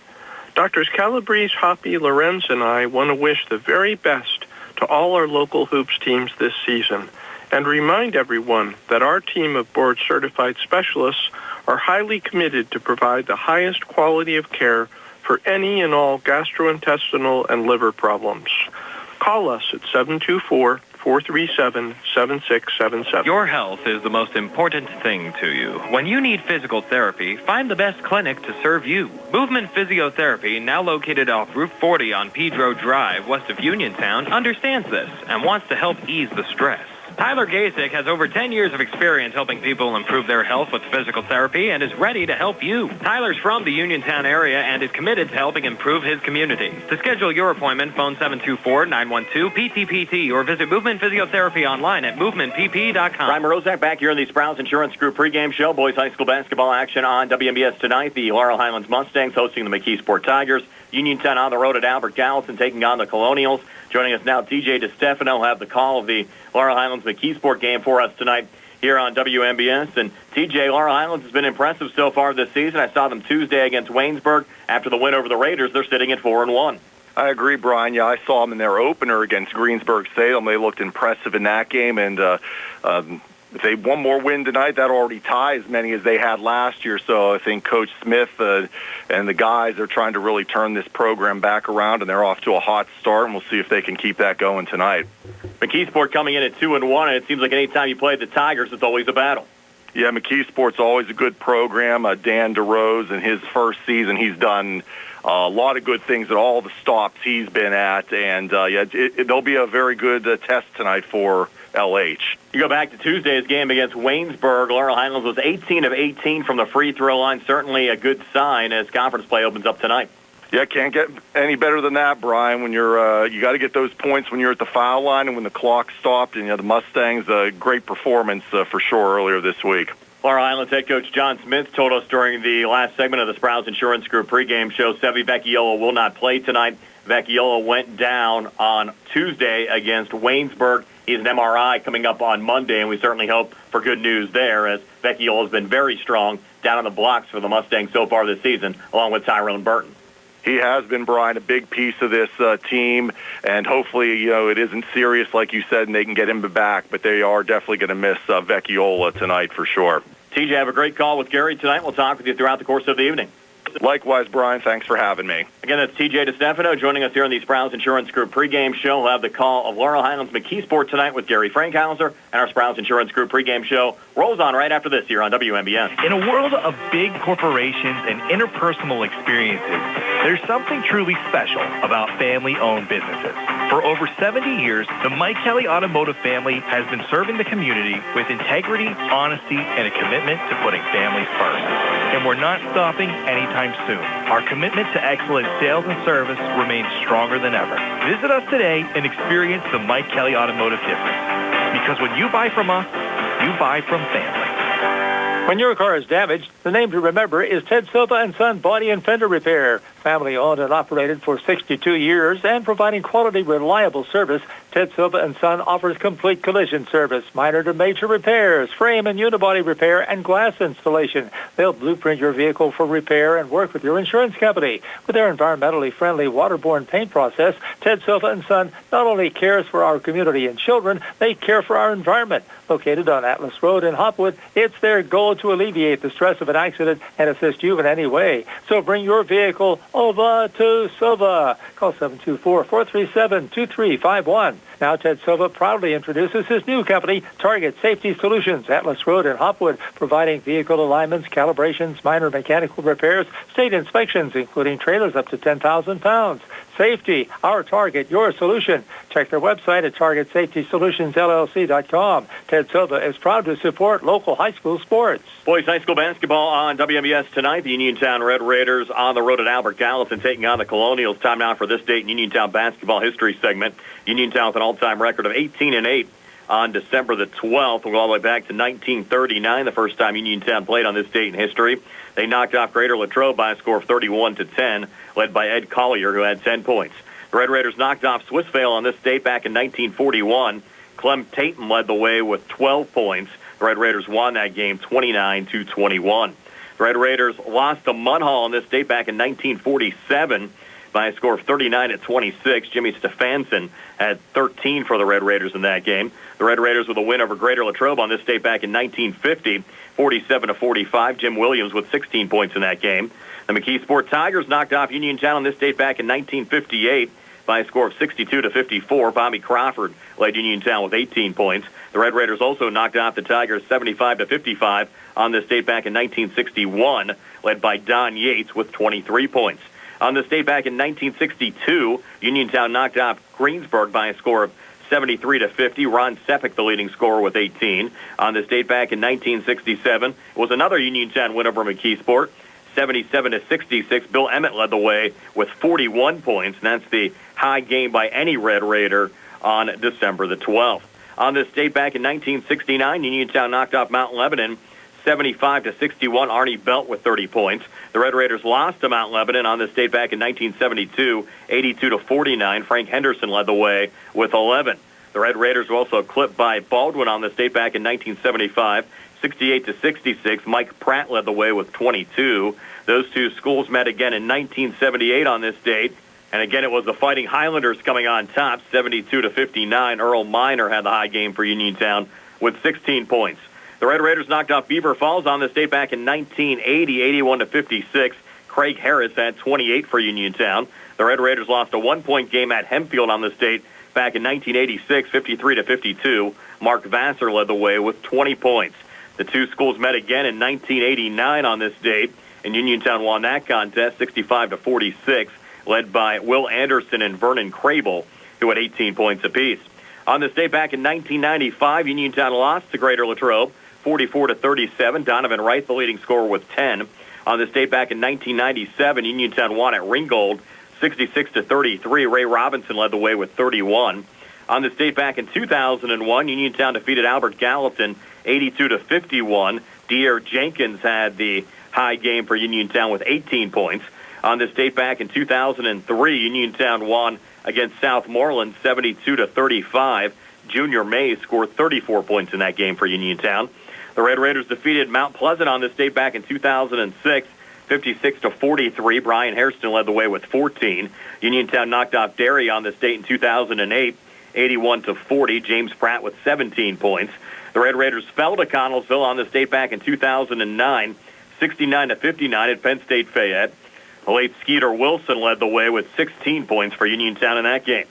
Doctors Calabrese, Hoppy, Lorenz, and I want to wish the very best to all our local hoops teams this season and remind everyone that our team of board-certified specialists are highly committed to provide the highest quality of care for any and all gastrointestinal and liver problems. Call us at 724-437-7677. Your health is the most important thing to you. When you need physical therapy, find the best clinic to serve you. Movement Physiotherapy, now located off Route 40 on Pedro Drive, west of Uniontown, understands this and wants to help ease the stress. Tyler Gasick has over 10 years of experience helping people improve their health with physical therapy and is ready to help you. Tyler's from the Uniontown area and is committed to helping improve his community. To schedule your appointment, phone 724-912-PTPT or visit Movement Physiotherapy online at movementpp.com. Ryan Morozak back here in the Sprouse Insurance Group pregame show. Boys high school basketball action on WMBS tonight. The Laurel Highlands Mustangs hosting the McKeesport Tigers. Uniontown on the road at Albert Gallatin taking on the Colonials. Joining us now, TJ DeStefano will have the call of the Laurel Highlands McKeesport game for us tonight here on WMBS. And TJ, Laurel Highlands has been impressive so far this season. I saw them Tuesday against Waynesburg. After the win over the Raiders, they're sitting at 4-1. I agree, Brian. Yeah, I saw them in their opener against Greensburg-Salem. They looked impressive in that game, and if they one more win tonight, that'll already tie as many as they had last year. So I think Coach Smith and the guys are trying to really turn this program back around, and they're off to a hot start, and we'll see if they can keep that going tonight. McKeesport coming in at 2-1, and it seems like any time you play the Tigers, it's always a battle. Yeah, McKeesport's always a good program. Dan DeRose, in his first season, he's done a lot of good things at all the stops he's been at, and it'll be a very good test tonight for LH. You go back to Tuesday's game against Waynesburg. Laurel Highlands was 18 of 18 from the free throw line. Certainly a good sign as conference play opens up tonight. Yeah, can't get any better than that, Brian. When you're, you got to get those points when you're at the foul line and when the clock stopped. And the Mustangs, a great performance for sure earlier this week. Florida Islands head coach John Smith told us during the last segment of the Sprouse Insurance Group pregame show, Sevi Vecchiola will not play tonight. Vecchiola went down on Tuesday against Waynesburg. He's an MRI coming up on Monday, and we certainly hope for good news there, as Vecchiola has been very strong down on the blocks for the Mustangs so far this season, along with Tyrone Burton. He has been, Brian, a big piece of this team, and hopefully, it isn't serious like you said, and they can get him back, but they are definitely going to miss Vecchiola tonight for sure. TJ, have a great call with Gary tonight. We'll talk with you throughout the course of the evening. Likewise, Brian. Thanks for having me. Again, that's TJ DeStefano joining us here on the Sprouse Insurance Group pregame show. We'll have the call of Laurel Highlands McKeesport tonight with Gary Frankhauser, and our Sprouse Insurance Group pregame show rolls on right after this here on WMBN. In a world of big corporations and interpersonal experiences, there's something truly special about family-owned businesses. For over 70 years, the Mike Kelly Automotive family has been serving the community with integrity, honesty, and a commitment to putting families first. And we're not stopping anytime soon. Our commitment to excellent sales and service remains stronger than ever. Visit us today and experience the Mike Kelly Automotive difference. Because when you buy from us, you buy from family. When your car is damaged, the name to remember is Ted Silva & Son Body and Fender Repair. Family owned and operated for 62 years and providing quality, reliable service, Ted Silva & Son offers complete collision service, minor to major repairs, frame and unibody repair, and glass installation. They'll blueprint your vehicle for repair and work with your insurance company. With their environmentally friendly waterborne paint process, Ted Silva & Son not only cares for our community and children, they care for our environment. Located on Atlas Road in Hopwood, it's their goal to alleviate the stress of an accident and assist you in any way. So bring your vehicle over to Silva. Call 724-437-2351. Now Ted Silva proudly introduces his new company, Target Safety Solutions, Atlas Road in Hopwood, providing vehicle alignments, calibrations, minor mechanical repairs, state inspections, including trailers up to 10,000 pounds. Safety, our target, your solution. Check their website at targetsafetysolutionsllc.com. Ted Silva is proud to support local high school sports. Boys high school basketball on WMBS tonight. The Uniontown Red Raiders on the road at Albert Gallatin taking on the Colonials. Time now for this date in Uniontown basketball history segment. Uniontown with an all-time record of 18-8 on December the 12th. We'll go all the way back to 1939, the first time Uniontown played on this date in history. They knocked off Greater Latrobe by a score of 31-10, led by Ed Collier, who had 10 points. The Red Raiders knocked off Swissvale on this date back in 1941. Clem Tatum led the way with 12 points. The Red Raiders won that game 29-21. The Red Raiders lost to Munhall on this date back in 1947 by a score of 39-26. Jimmy Stefanson had 13 for the Red Raiders in that game. The Red Raiders with a win over Greater Latrobe on this date back in 1950, 47-45. Jim Williams with 16 points in that game. The McKeesport Tigers knocked off Uniontown on this date back in 1958 by a score of 62-54. Bobby Crawford led Uniontown with 18 points. The Red Raiders also knocked off the Tigers 75-55 on this date back in 1961, led by Don Yates with 23 points. On this date back in 1962, Uniontown knocked off Greensburg by a score of 73-50. Ron Sepik, the leading scorer, with 18. On this date back in 1967, it was another Uniontown win over McKeesport, 77-66. Bill Emmett led the way with 41 points, and that's the high game by any Red Raider on December the 12th. On this date back in 1969, Uniontown knocked off Mount Lebanon 75-61. Arnie Belt with 30 points. The Red Raiders lost to Mount Lebanon on this date back in 1972, 82-49. Frank Henderson led the way with 11. The Red Raiders were also clipped by Baldwin on this date back in 1975, 68-66. Mike Pratt led the way with 22. Those two schools met again in 1978 on this date. And again, it was the Fighting Highlanders coming on top, 72-59. Earl Miner had the high game for Uniontown with 16 points. The Red Raiders knocked off Beaver Falls on this date back in 1980, 81-56. Craig Harris had 28 for Uniontown. The Red Raiders lost a one-point game at Hempfield on this date back in 1986, 53-52. Mark Vassar led the way with 20 points. The two schools met again in 1989 on this date, and Uniontown won that contest 65-46, led by Will Anderson and Vernon Crable, who had 18 points apiece. On this date back in 1995, Uniontown lost to Greater Latrobe 44-37. Donovan Wright, the leading scorer, with 10. On this date back in 1997, Uniontown won at Ringgold 66-33. Ray Robinson led the way with 31. On this date back in 2001, Uniontown defeated Albert Gallatin 82-51. Deere Jenkins had the high game for Uniontown with 18 points. On this date back in 2003, Uniontown won against Southmoreland 72-35. Junior Mays scored 34 points in that game for Uniontown. The Red Raiders defeated Mount Pleasant on this date back in 2006, 56-43. Brian Hairston led the way with 14. Uniontown knocked off Derry on this date in 2008, 81-40. James Pratt with 17 points. The Red Raiders fell to Connellsville on this date back in 2009, 69-59 at Penn State Fayette. The late Skeeter Wilson led the way with 16 points for Uniontown in that game.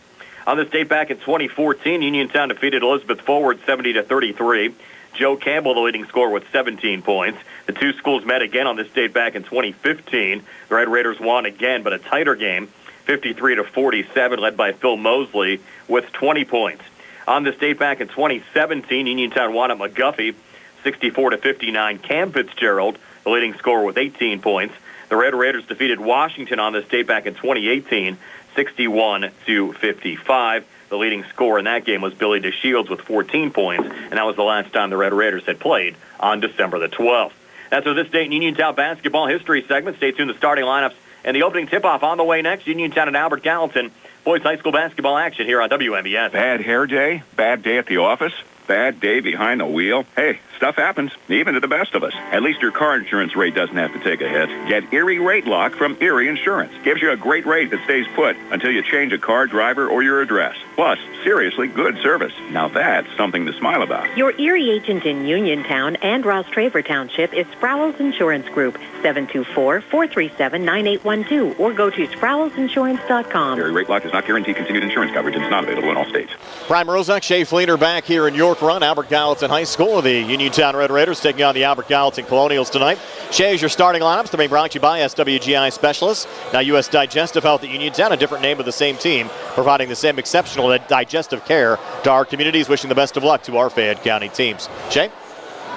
On this date back in 2014, Uniontown defeated Elizabeth Forward 70-33. Joe Campbell, the leading scorer, with 17 points. The two schools met again on this date back in 2015. The Red Raiders won again, but a tighter game, 53-47, led by Phil Mosley with 20 points. On this date back in 2017, Uniontown won at McGuffey, 64-59. Cam Fitzgerald, the leading scorer, with 18 points. The Red Raiders defeated Washington on this date back in 2018, 61-55. The leading scorer in that game was Billy DeShields with 14 points, and that was the last time the Red Raiders had played on December the 12th. That's for this date in Uniontown basketball history segment. Stay tuned to the starting lineups and the opening tip-off on the way next. Uniontown and Albert Gallatin. Boys high school basketball action here on WMBS. Bad hair day? Bad day at the office? Bad day behind the wheel? Hey, stuff happens, even to the best of us. At least your car insurance rate doesn't have to take a hit. Get Erie Rate Lock from Erie Insurance. Gives you a great rate that stays put until you change a car, driver, or your address. Plus, seriously good service. Now that's something to smile about. Your Erie agent in Uniontown and Ross Traver Township is Sproul's Insurance Group, 724-437-9812, or go to SproulsInsurance.com. Erie Rate Lock does not guarantee continued insurance coverage and is not available in all states. Brian Rozak, Shea Fleener back here in York Run. Albert Gallatin High School. The Uniontown Red Raiders taking on the Albert Gallatin Colonials tonight. Shea, your starting lineups. They're being brought to you by SWGI Specialists. Now U.S. Digestive Health at Uniontown, a different name of the same team, providing the same exceptional digestive care to our communities. Wishing the best of luck to our Fayette County teams. Shea?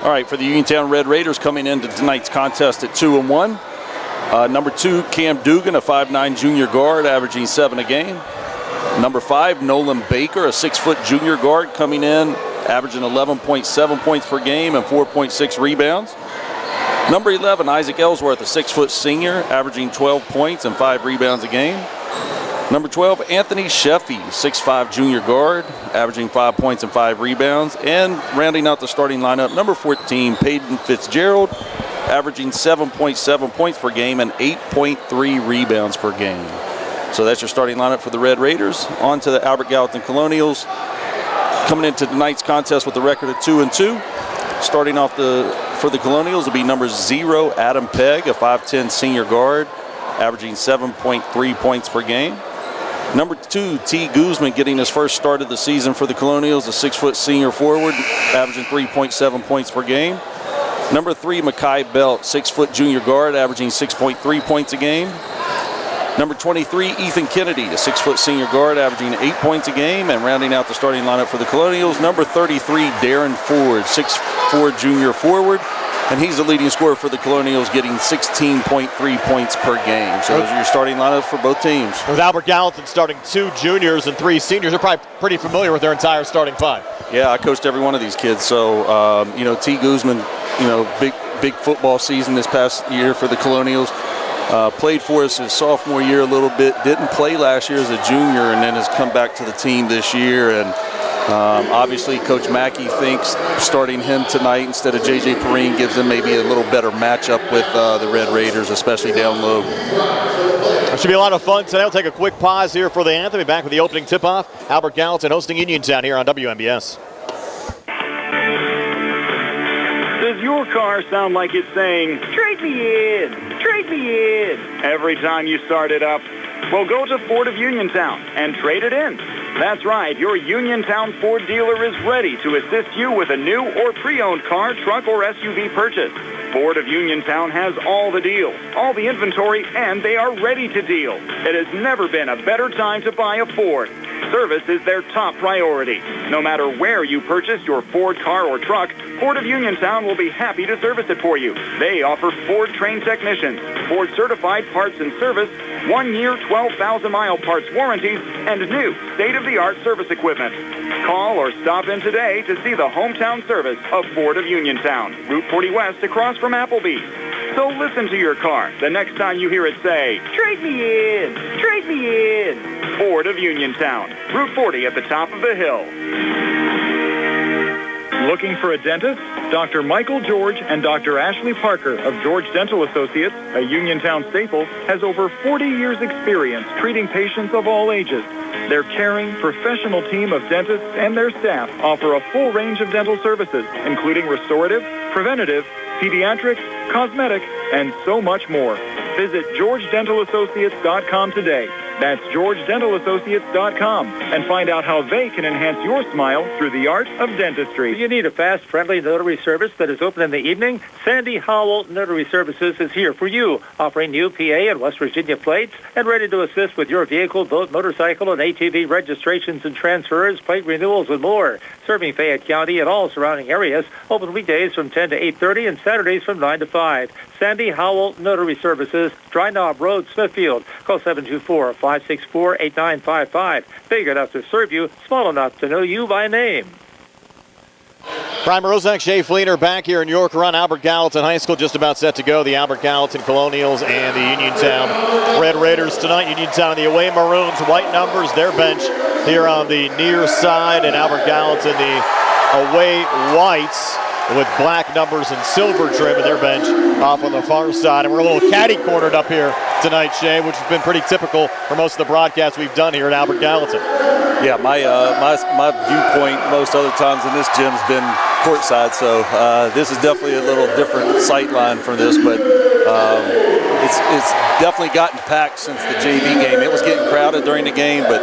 All right, for the Uniontown Red Raiders coming into tonight's contest at 2-1. Number 2, Cam Dugan, a 5'9" junior guard, averaging 7 a game. Number 5, Nolan Baker, a 6-foot junior guard, coming in, averaging 11.7 points per game and 4.6 rebounds. Number 11, Isaac Ellsworth, a 6-foot senior, averaging 12 points and 5 rebounds a game. Number 12, Anthony Sheffy, 6'5" junior guard, averaging 5 points and 5 rebounds. And rounding out the starting lineup, number 14, Peyton Fitzgerald, averaging 7.7 points per game and 8.3 rebounds per game. So that's your starting lineup for the Red Raiders. On to the Albert Gallatin Colonials, coming into tonight's contest with a record of 2-2. Starting off for the Colonials will be number 0, Adam Pegg, a 5'10" senior guard, averaging 7.3 points per game. Number 2, T. Guzman, getting his first start of the season for the Colonials, a 6-foot senior forward, averaging 3.7 points per game. Number 3, Makai Belt, 6-foot junior guard, averaging 6.3 points a game. Number 23, Ethan Kennedy, a 6-foot senior guard, averaging 8 points a game. And rounding out the starting lineup for the Colonials, number 33, Darren Ford, 6'4" junior forward. And he's the leading scorer for the Colonials, getting 16.3 points per game. So those are your starting lineups for both teams. With Albert Gallatin starting 2 juniors and 3 seniors, they're probably pretty familiar with their entire starting 5. Yeah, I coached every one of these kids. So, T. Guzman, big football season this past year for the Colonials. Played for us his sophomore year a little bit. Didn't play last year as a junior, and then has come back to the team this year. And obviously, Coach Mackey thinks starting him tonight instead of J.J. Perrine gives them maybe a little better matchup with the Red Raiders, especially down low. It should be a lot of fun today. We'll take a quick pause here for the anthem. Be back with the opening tip-off. Albert Gallatin hosting Uniontown here on WMBS. Does your car sound like it's saying, "Trade me in, trade me in," every time you start it up? Well, go to Ford of Uniontown and trade it in. That's right, your Uniontown Ford dealer is ready to assist you with a new or pre-owned car, truck, or SUV purchase. Ford of Uniontown has all the deals, all the inventory, and they are ready to deal. It has never been a better time to buy a Ford. Service is their top priority. No matter where you purchase your Ford car or truck, Ford of Uniontown will be happy to service it for you. They offer Ford-trained technicians, Ford-certified parts and service, 1-year, 12,000-mile parts warranties, and new state-of-the-art service equipment. Call or stop in today to see the hometown service of Ford of Uniontown, Route 40 West across from Applebee's. So listen to your car the next time you hear it say, "Trade me in, trade me in." Ford of Uniontown, Route 40 at the top of the hill. Looking for a dentist? Dr. Michael George and Dr. Ashley Parker of George Dental Associates, a Uniontown staple, has over 40 years' experience treating patients of all ages. Their caring, professional team of dentists and their staff offer a full range of dental services, including restorative, preventative, pediatrics, cosmetic, and so much more. Visit GeorgeDentalAssociates.com today. That's GeorgeDentalAssociates.com and find out how they can enhance your smile through the art of dentistry. Do you need a fast, friendly notary service that is open in the evening? Sandy Howell Notary Services is here for you, offering new PA and West Virginia plates and ready to assist with your vehicle, boat, motorcycle, and ATV registrations and transfers, plate renewals, and more. Serving Fayette County and all surrounding areas, open weekdays from 10 to 8:30 and Saturdays from 9 to 5. Sandy Howell Notary Services, Dry Knob Road, Smithfield. Call 724-564-8955. Big enough to serve you, small enough to know you by name. Brian Mrozak, Shea Fleener back here in York Run. Albert Gallatin High School just about set to go. The Albert Gallatin Colonials and the Uniontown Red Raiders tonight. Uniontown in the away maroons, white numbers, their bench here on the near side, and Albert Gallatin the away whites with black numbers and silver trim in their bench off on the far side. And we're a little catty-cornered up here tonight, Shea, which has been pretty typical for most of the broadcasts we've done here at Albert Gallatin. Yeah, my viewpoint most other times in this gym's been courtside, so this is definitely a little different sight line for this, but it's definitely gotten packed since the JV game. It was getting crowded during the game, but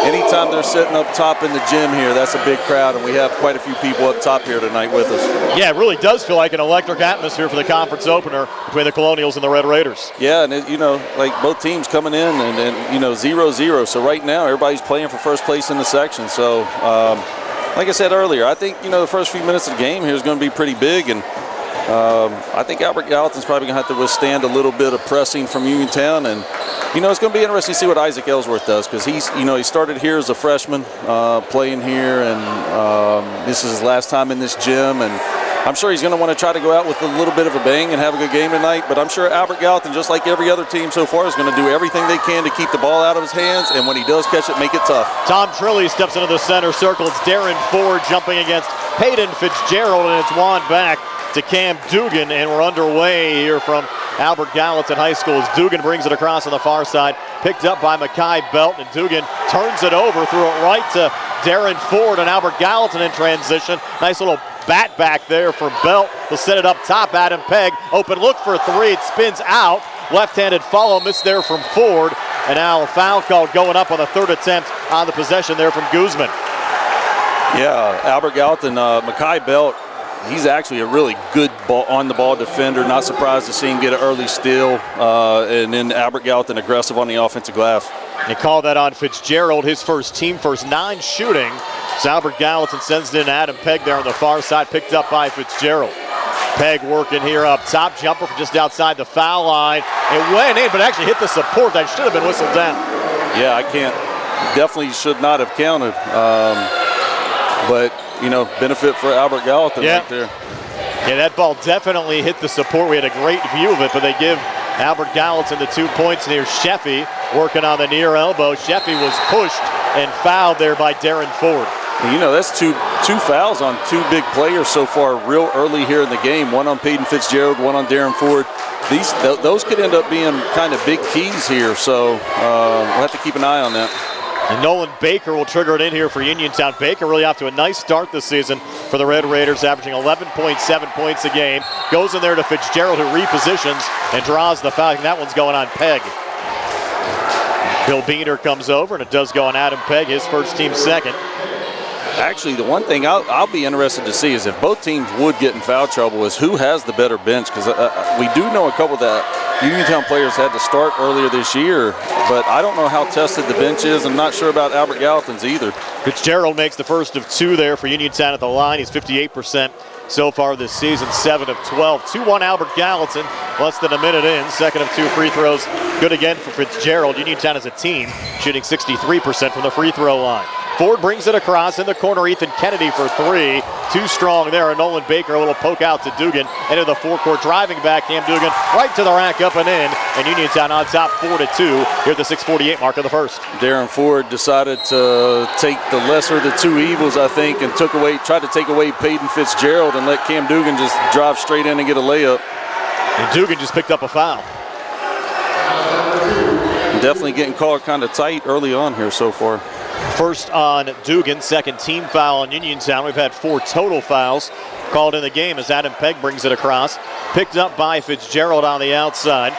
anytime they're sitting up top in the gym here, that's a big crowd, and we have quite a few people up top here tonight with us. Yeah, it really does feel like an electric atmosphere for the conference opener between the Colonials and the Red Raiders. Yeah, and like both teams coming in and 0-0. So right now everybody's playing for first place in the section. So like I said earlier, I think the first few minutes of the game here is going to be pretty big, and I think Albert Gallatin's probably going to have to withstand a little bit of pressing from Uniontown, and it's going to be interesting to see what Isaac Ellsworth does, because he started here as a freshman, playing here, and this is his last time in this gym, and I'm sure he's going to want to try to go out with a little bit of a bang and have a good game tonight, but I'm sure Albert Gallatin, just like every other team so far, is going to do everything they can to keep the ball out of his hands, and when he does catch it, make it tough. Tom Trilly steps into the center circle. It's Darren Ford jumping against Hayden Fitzgerald, and it's wound back to Cam Dugan, and we're underway here from Albert Gallatin High School as Dugan brings it across on the far side, picked up by Mackay Belt, and Dugan turns it over, threw it right to Darren Ford, and Albert Gallatin in transition. Nice little bat back there from Belt. He'll set it up top. Adam Pegg, open look for three. It spins out. Left-handed follow, miss there from Ford, and now a foul call going up on the third attempt on the possession there from Guzman. Yeah, Albert Gallatin, Mackay Belt, he's actually a really good on-the-ball defender. Not surprised to see him get an early steal, and then Albert Gallatin aggressive on the offensive glass. They call that on Fitzgerald, his team first 9 shooting. So Albert Gallatin sends it in Adam Pegg there on the far side, picked up by Fitzgerald. Pegg working here up top, jumper from just outside the foul line. It went in, but actually hit the support. That should have been whistled down. Yeah, definitely should not have counted. But benefit for Albert Gallatin right there. Yeah, that ball definitely hit the support. We had a great view of it, but they give Albert Gallatin the 2 points near Sheffy, working on the near elbow. Sheffy was pushed and fouled there by Darren Ford. That's two fouls on 2 big players so far real early here in the game. One on Peyton Fitzgerald, one on Darren Ford. Those could end up being kind of big keys here, so we'll have to keep an eye on that. And Nolan Baker will trigger it in here for Uniontown. Baker really off to a nice start this season for the Red Raiders, averaging 11.7 points a game. Goes in there to Fitzgerald, who repositions and draws the foul. And that one's going on Pegg. Bill Beener comes over, and it does go on Adam Pegg, his first team second. Actually, the one thing I'll be interested to see is if both teams would get in foul trouble is who has the better bench, because we do know a couple that Uniontown players had to start earlier this year, but I don't know how tested the bench is. I'm not sure about Albert Gallatin's either. Fitzgerald makes the first of 2 there for Uniontown at the line. He's 58% so far this season, 7 of 12. 2-1 Albert Gallatin, less than a minute in. Second of 2 free throws, good again for Fitzgerald. Uniontown as a team shooting 63% from the free throw line. Ford brings it across in the corner. Ethan Kennedy for 3. Too strong there. And Nolan Baker, a little poke out to Dugan. Into the forecourt, driving back. Cam Dugan right to the rack, up and in. And Uniontown on top 4-2 here at the 6:48 mark of the first. Darren Ford decided to take the lesser of the two evils, I think, and tried to take away Peyton Fitzgerald and let Cam Dugan just drive straight in and get a layup. And Dugan just picked up a foul. Definitely getting called kind of tight early on here so far. First on Dugan, second team foul on Uniontown. We've had 4 total fouls called in the game as Adam Pegg brings it across. Picked up by Fitzgerald on the outside.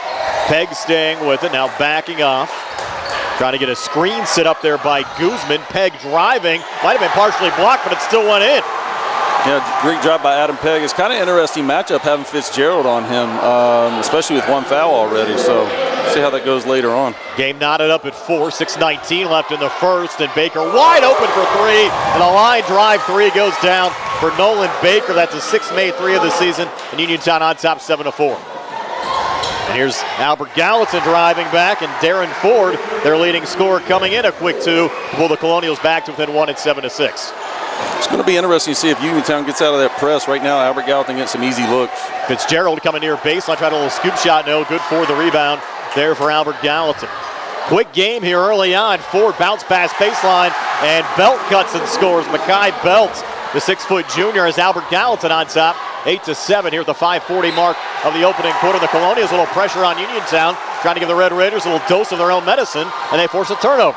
Pegg staying with it, now backing off. Trying to get a screen set up there by Guzman. Pegg driving, might have been partially blocked, but it still went in. Yeah, great job by Adam Pegg. It's kind of interesting matchup having Fitzgerald on him, especially with 1 foul already. So see how that goes later on. Game knotted up at 4, 6:19 left in the first, and Baker wide open for 3, and a line drive 3 goes down for Nolan Baker. That's a 6th made 3 of the season, and Uniontown on top 7-4. And here's Albert Gallatin driving back, and Darren Ford, their leading scorer, coming in a quick 2 to pull the Colonials back to within 1 at 7-6. It's going to be interesting to see if Uniontown gets out of that press. Right now, Albert Gallatin gets some easy looks. Fitzgerald coming near baseline, tried a little scoop shot, no good for the rebound there for Albert Gallatin. Quick game here early on. Ford bounce pass baseline, and Belt cuts and scores. Mekhi Belt, the 6-foot junior, has Albert Gallatin on top. 8-7 here at the 5:40 mark of the opening quarter. The Colonials, a little pressure on Uniontown, trying to give the Red Raiders a little dose of their own medicine, and they force a turnover.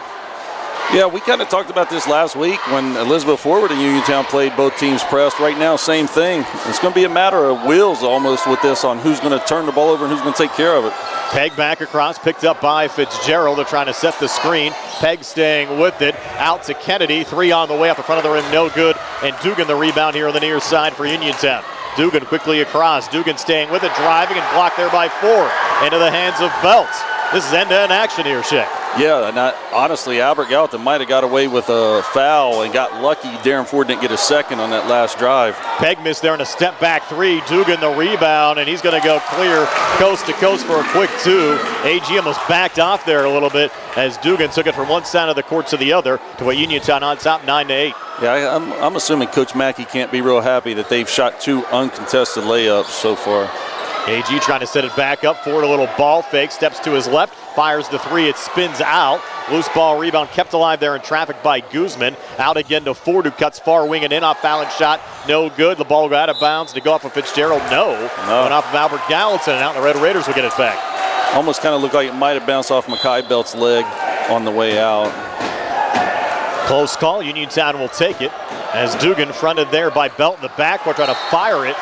Yeah, we kind of talked about this last week when Elizabeth Forward and Uniontown played both teams pressed. Right now, same thing. It's going to be a matter of wills almost with this on who's going to turn the ball over and who's going to take care of it. Pegg back across, picked up by Fitzgerald. They're trying to set the screen. Pegg staying with it. Out to Kennedy. 3 on the way off the front of the rim, no good. And Dugan the rebound here on the near side for Uniontown. Dugan quickly across. Dugan staying with it, driving, and blocked there by Ford. Into the hands of Belt. This is end-to-end action here, Shea. Yeah, and honestly, Albert Gallatin might have got away with a foul and got lucky. Darren Ford didn't get a second on that last drive. Pegg missed there in a step-back 3. Dugan the rebound, and he's going to go clear coast to coast for a quick 2. AG almost backed off there a little bit as Dugan took it from one side of the court to the other to what Uniontown on top 9-8. Yeah, I'm assuming Coach Mackey can't be real happy that they've shot 2 uncontested layups so far. AG trying to set it back up. Ford a little ball fake, steps to his left, fires the 3, it spins out. Loose ball rebound kept alive there in traffic by Guzman. Out again to Ford, who cuts far wing and in off Fallon's shot. No good. The ball got out of bounds to go off of Fitzgerald. No. Went off of Albert Gallatin, and out the Red Raiders will get it back. Almost kind of looked like it might have bounced off Mekhi Belt's leg on the way out. Close call. Uniontown will take it as Dugan fronted there by Belt in the backcourt, trying to fire it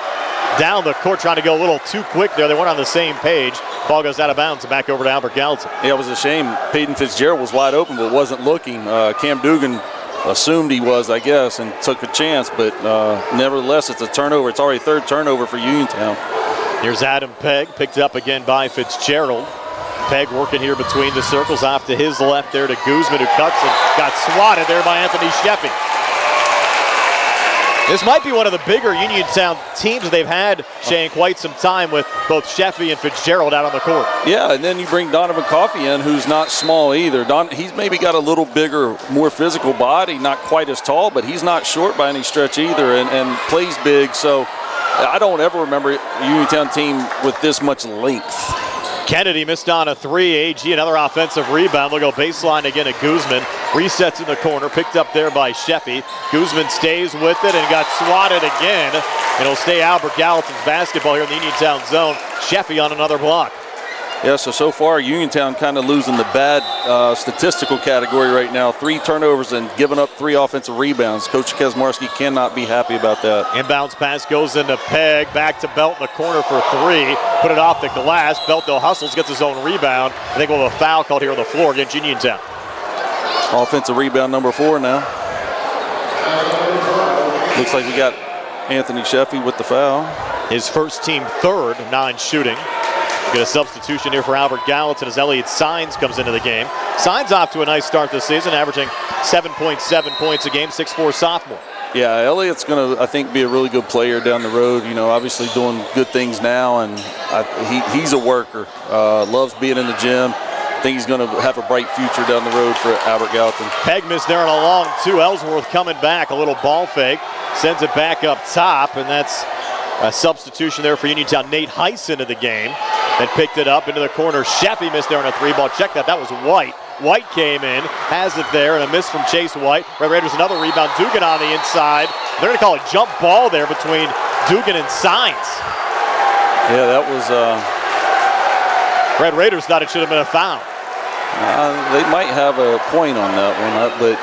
down the court, trying to go a little too quick there. They weren't on the same page. Ball goes out of bounds and back over to Albert Gallatin. Yeah, it was a shame. Peyton Fitzgerald was wide open but wasn't looking. Cam Dugan assumed he was, I guess, and took a chance, but nevertheless, it's a turnover. It's already 3rd turnover for Uniontown. Here's Adam Pegg, picked up again by Fitzgerald. Pegg working here between the circles, off to his left there to Guzman, who cuts and got swatted there by Anthony Sheffy. This might be one of the bigger Uniontown teams they've had, Shea, in quite some time, with both Sheffy and Fitzgerald out on the court. Yeah, and then you bring Donovan Coffey in, who's not small either. He's maybe got a little bigger, more physical body, not quite as tall, but he's not short by any stretch either, and plays big. So I don't ever remember a Uniontown team with this much length. Kennedy missed on a 3. AG, another offensive rebound. They'll go baseline again at Guzman. Resets in the corner, picked up there by Sheffy. Guzman stays with it and got swatted again. It'll stay Albert Gallatin's basketball here in the Uniontown zone. Sheffy on another block. Yeah, so far Uniontown kind of losing the bad statistical category right now. 3 turnovers and giving up 3 offensive rebounds. Coach Kazmarski cannot be happy about that. Inbounds pass goes into Pegg. Back to Belt in the corner for 3. Put it off the glass. Belt though hustles, gets his own rebound. I think we'll have a foul called here on the floor against Uniontown. Offensive rebound number 4 now. Looks like we got Anthony Sheffy with the foul. His first team third non-shooting. Get a substitution here for Albert Gallatin as Elliott Sines comes into the game. Sines off to a nice start this season, averaging 7.7 points a game, 6'4" sophomore. Yeah, Elliott's going to, I think, be a really good player down the road. You know, obviously doing good things now, and he's a worker. Loves being in the gym. I think he's going to have a bright future down the road for Albert Gallatin. Peg missed there on a long two. Ellsworth coming back, a little ball fake, sends it back up top, and that's a substitution there for Uniontown. Nate Heiss into the game, then picked it up into the corner. Sheffy missed there on a three ball. Check that. That was White. White came in, has it there, and a miss from Chase White. Red Raiders another rebound. Dugan on the inside. They're going to call a jump ball there between Dugan and Sines. Yeah, that was... Red Raiders thought it should have been a foul. They might have a point on that one, but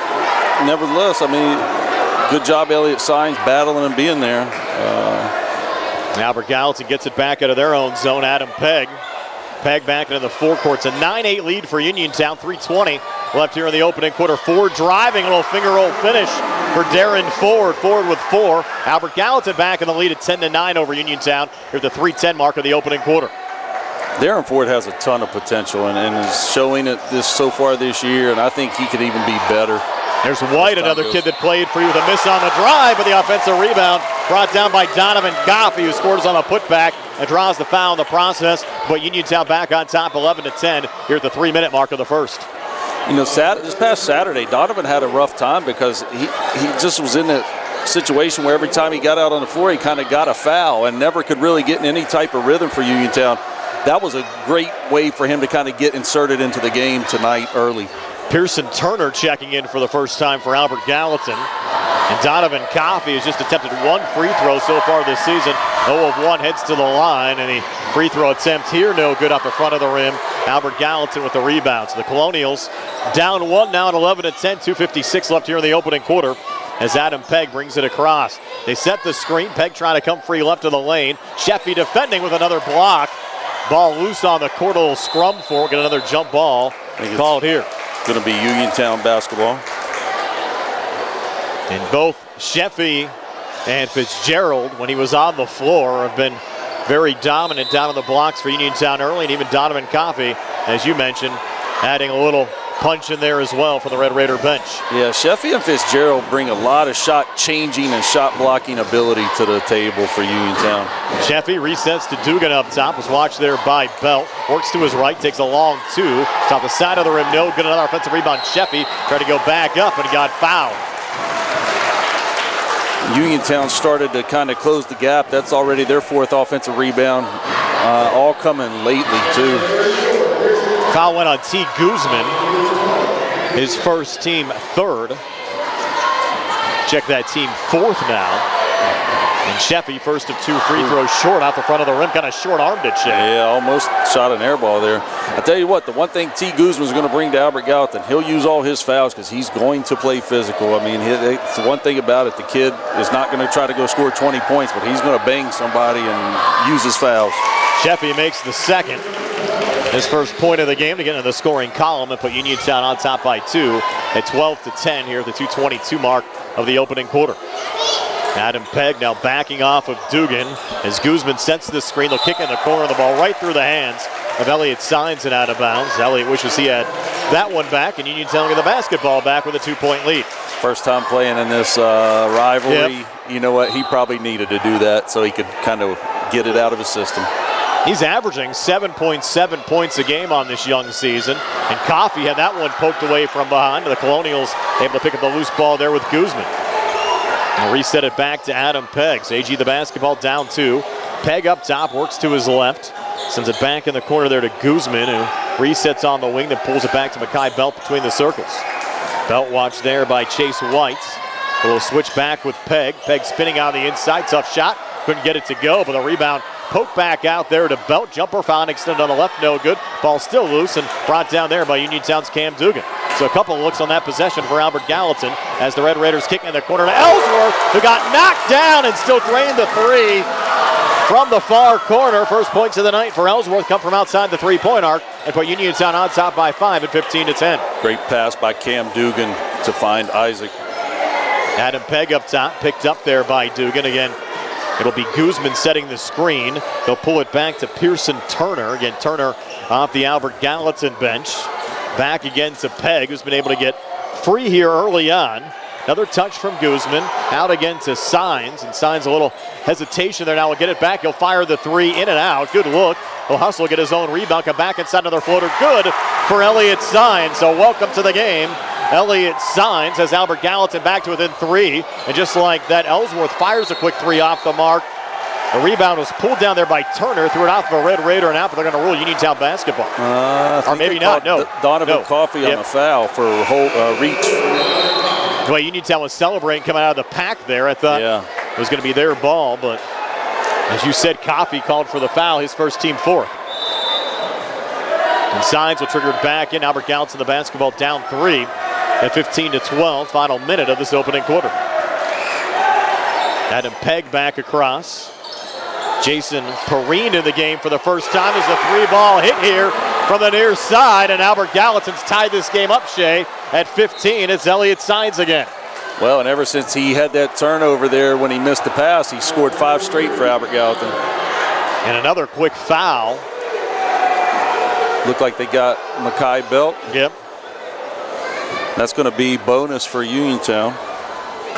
nevertheless, I mean, good job, Elliott Sines, battling and being there. Albert Gallatin gets it back out of their own zone. Adam Pegg. Pegg back into the forecourt. It's a 9-8 lead for Uniontown. 3:20 left here in the opening quarter. Ford driving, a little finger roll finish for Darren Ford. Ford with 4. Albert Gallatin back in the lead at 10-9 over Uniontown here at the 3:10 mark of the opening quarter. Darren Ford has a ton of potential and is showing it so far this year, and I think he could even be better. There's White, another kid that played for you with a miss on the drive, but the offensive rebound brought down by Donovan Coffey, who scores on a putback and draws the foul in the process. But Uniontown back on top 11-10 here at the 3-minute mark of the first. You know, this past Saturday, Donovan had a rough time because he just was in that situation where every time he got out on the floor, he kind of got a foul and never could really get in any type of rhythm for Uniontown. That was a great way for him to kind of get inserted into the game tonight early. Pearson Turner checking in for the first time for Albert Gallatin. And Donovan Coffey has just attempted one free throw so far this season. 0 of 1, heads to the line, and the free throw attempt here no good up the front of the rim. Albert Gallatin with the rebound. So the Colonials down 1 now at 11-10, 2:56 left here in the opening quarter as Adam Pegg brings it across. They set the screen. Pegg trying to come free left of the lane. Sheffy defending with another block. Ball loose on the court, a little scrum for. Get another jump ball called here. Going to be Uniontown basketball. And both Sheffy and Fitzgerald, when he was on the floor, have been very dominant down on the blocks for Uniontown early, and even Donovan Coffey, as you mentioned, adding a little punch in there as well for the Red Raider bench. Yeah, Sheffy and Fitzgerald bring a lot of shot changing and shot blocking ability to the table for Uniontown. Sheffy resets to Dugan up top, was watched there by Belt. Works to his right, takes a long two. It's off the side of the rim, no good. Another offensive rebound. Sheffy tried to go back up and got fouled. Uniontown started to kind of close the gap. That's already their 4th offensive rebound. All coming lately, too. Foul went on T. Guzman, his first team 3rd. Check that, team 4th now. And Sheffy, first of 2 free throws short out the front of the rim, kind of short-armed it, Shea. Yeah, almost shot an air ball there. I tell you what, the one thing T. Guzman's going to bring to Albert Gallatin, he'll use all his fouls because he's going to play physical. I mean, it's the one thing about it, the kid is not going to try to go score 20 points, but he's going to bang somebody and use his fouls. Sheffy makes the second. His first point of the game to get into the scoring column and put Uniontown on top by 2 at 12-10 here at the 2:22 mark of the opening quarter. Adam Pegg now backing off of Dugan as Guzman sets the screen. They'll kick in the corner, the ball right through the hands of Elliott Sines and out of bounds. Elliott wishes he had that one back, and Uniontown get the basketball back with a 2-point lead. First time playing in this rivalry. Yep. You know what? He probably needed to do that so he could kind of get it out of his system. He's averaging 7.7 points a game on this young season, and Coffey had that one poked away from behind. The Colonials able to pick up the loose ball there with Guzman. And reset it back to Adam Pegg. So AG the basketball down 2. Pegg up top, works to his left. Sends it back in the corner there to Guzman, who resets on the wing, then pulls it back to Mekhi Belt between the circles. Belt watched there by Chase White. A little switch back with Pegg. Pegg spinning on the inside, tough shot. Couldn't get it to go, but the rebound poked back out there to Belt. Jumper foul extended on the left, no good. Ball still loose and brought down there by Uniontown's Cam Dugan. So a couple of looks on that possession for Albert Gallatin as the Red Raiders kick in the corner to Ellsworth, who got knocked down and still drained the 3 from the far corner. First points of the night for Ellsworth come from outside the 3-point arc and put Uniontown on top by 5 at 15-10. Great pass by Cam Dugan to find Isaac. Adam Pegg up top, picked up there by Dugan. Again, it'll be Guzman setting the screen. They'll pull it back to Pearson Turner. Again, Turner off the Albert Gallatin bench. Back again to Pegg, who's been able to get free here early on. Another touch from Guzman. Out again to Signs, and Signs a little hesitation there now. Will get it back. He'll fire the three in and out. Good look. He'll hustle, get his own rebound, come back inside another floater. Good for Elliott Signs. So welcome to the game. Elliott Signs has Albert Gallatin back to within 3. And just like that, Ellsworth fires a quick 3 off the mark. The rebound was pulled down there by Turner, threw it off of a Red Raider, and out, but they're going to rule Uniontown basketball. Or maybe not, no. Donovan Coffey on a foul for reach. The way Uniontown was celebrating coming out of the pack there, I thought it was going to be their ball, but as you said, Coffey called for the foul, his first team 4th. And Signs will trigger it back in. Albert Gallatin the basketball down 3 at 15-12, final minute of this opening quarter. Adam Pegg back across. Jason Perrine in the game for the first time as a 3-ball hit here from the near side, and Albert Gallatin's tied this game up, Shea, at 15. It's Elliott Signs again. Well, and ever since he had that turnover there when he missed the pass, he scored 5 straight for Albert Gallatin. And another quick foul. Looked like they got Makai Belt. Yep. That's going to be bonus for Uniontown.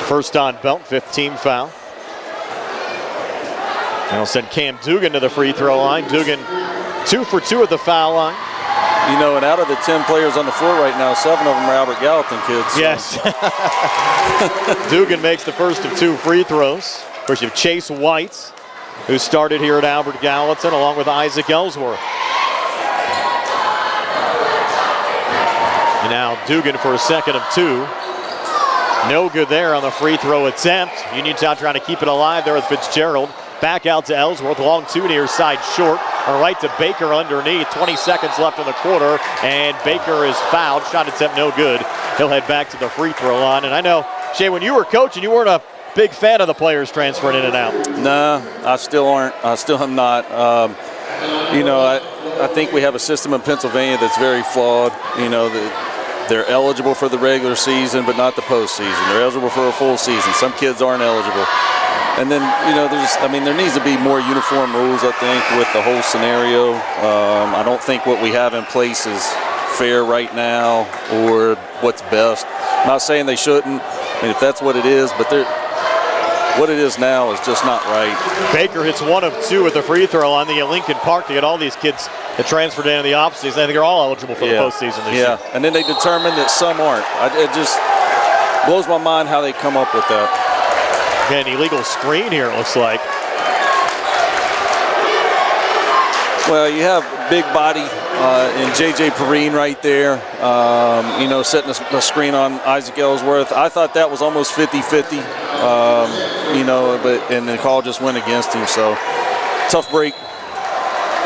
First on Belt, 5th team foul. They'll send Cam Dugan to the free throw line. Dugan 2 for 2 at the foul line. You know, and out of the 10 players on the floor right now, 7 of them are Albert Gallatin kids. So. Yes. Dugan makes the first of 2 free throws. Of course, you have Chase White, who started here at Albert Gallatin, along with Isaac Ellsworth. And now Dugan for a second of 2. No good there on the free throw attempt. Uniontown trying to keep it alive there with Fitzgerald. Back out to Ellsworth, long 2 near side short. Or right to Baker underneath. 20 seconds left in the quarter, and Baker is fouled. Shot attempt no good. He'll head back to the free throw line. And I know, Shea, when you were coaching, you weren't a big fan of the players transferring in and out. Nah, I still aren't. I still am not. You know, I think we have a system in Pennsylvania that's very flawed. You know, they're eligible for the regular season, but not the postseason. They're eligible for a full season. Some kids aren't eligible. And then, you know, there needs to be more uniform rules, I think, with the whole scenario. I don't think what we have in place is fair right now or what's best. I'm not saying they shouldn't. I mean, if that's what it is, but what it is now is just not right. Baker hits 1 of 2 at the free throw line. They get Lincoln Park. They get all these kids that transferred in the offseason. I think they're all eligible for the postseason this year. And then they determined that some aren't. It just blows my mind how they come up with that. Again, illegal screen here, it looks like. Well, you have big body in J.J. Perrine right there, you know, setting the screen on Isaac Ellsworth. I thought that was almost 50-50, you know, and the call just went against him, so tough break.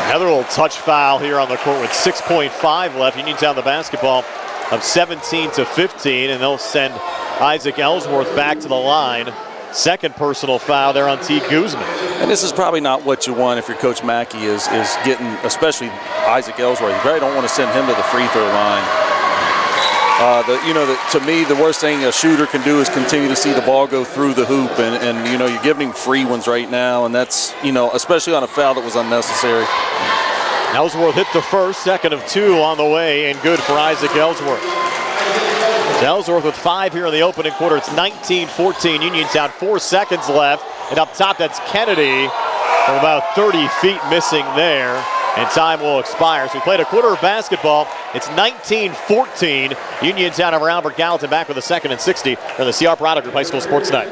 Another little touch foul here on the court with 6.5 left. Uniontown the basketball of 17-15, and they'll send Isaac Ellsworth back to the line. Second personal foul there on T. Guzman. And this is probably not what you want if your Coach Mackey is getting, especially Isaac Ellsworth. You probably don't want to send him to the free throw line. To me, the worst thing a shooter can do is continue to see the ball go through the hoop. And you know, you're giving him free ones right now. And that's, you know, especially on a foul that was unnecessary. Ellsworth hit the first, second of 2 on the way, and good for Isaac Ellsworth. Ellsworth with 5 here in the opening quarter. It's 19-14 Uniontown, 4 seconds left. And up top, that's Kennedy from about 30 feet missing there. And time will expire. So we played a quarter of basketball. It's 19-14. Uniontown over Albert Gallatin back with a 2nd and 60 for the C.R. Auto Group High School Sports Night.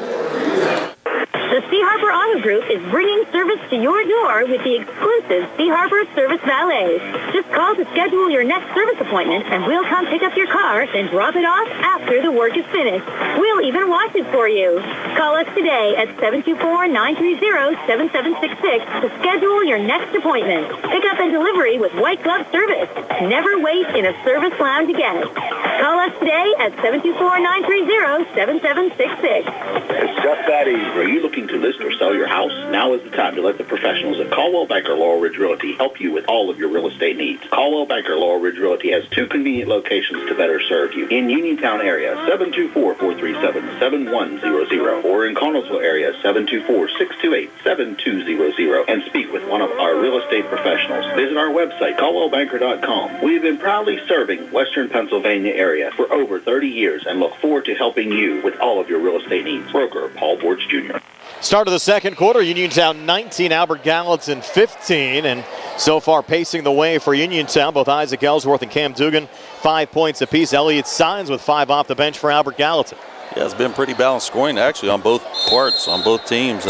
The C. Harbor Auto Group is bringing service to your door with the exclusive C. Harbor Service Valets. Just call to schedule your next service appointment, and we'll come pick up your car, then drop it off after the work is finished. We'll even wash it for you. Call us today at 724-930-7766 to schedule your next appointment. Pick up and delivery with white glove service. Never wait in a service lounge again. Call us today at 724-930-7766. It's just that easy. Are you looking to list or sell your house? Now is the time to let the professionals at Caldwell Banker Laurel Ridge Realty help you with all of your real estate needs. Caldwell Banker Laurel Ridge Realty has 2 convenient locations to better serve you. In Uniontown area, 724-437-7100, or in Connellsville area, 724-628-7200, and speak with one of our real estate professionals. Visit our website, caldwellbanker.com. We've been proudly serving Western Pennsylvania area for over 30 years and look forward to helping you with all of your real estate needs. Broker Paul Borge Jr. Start of the second quarter, Uniontown 19, Albert Gallatin 15, and so far pacing the way for Uniontown, both Isaac Ellsworth and Cam Dugan, 5 points apiece. Elliott Signs with 5 off the bench for Albert Gallatin. Yeah, it's been pretty balanced scoring actually on both parts, on both teams.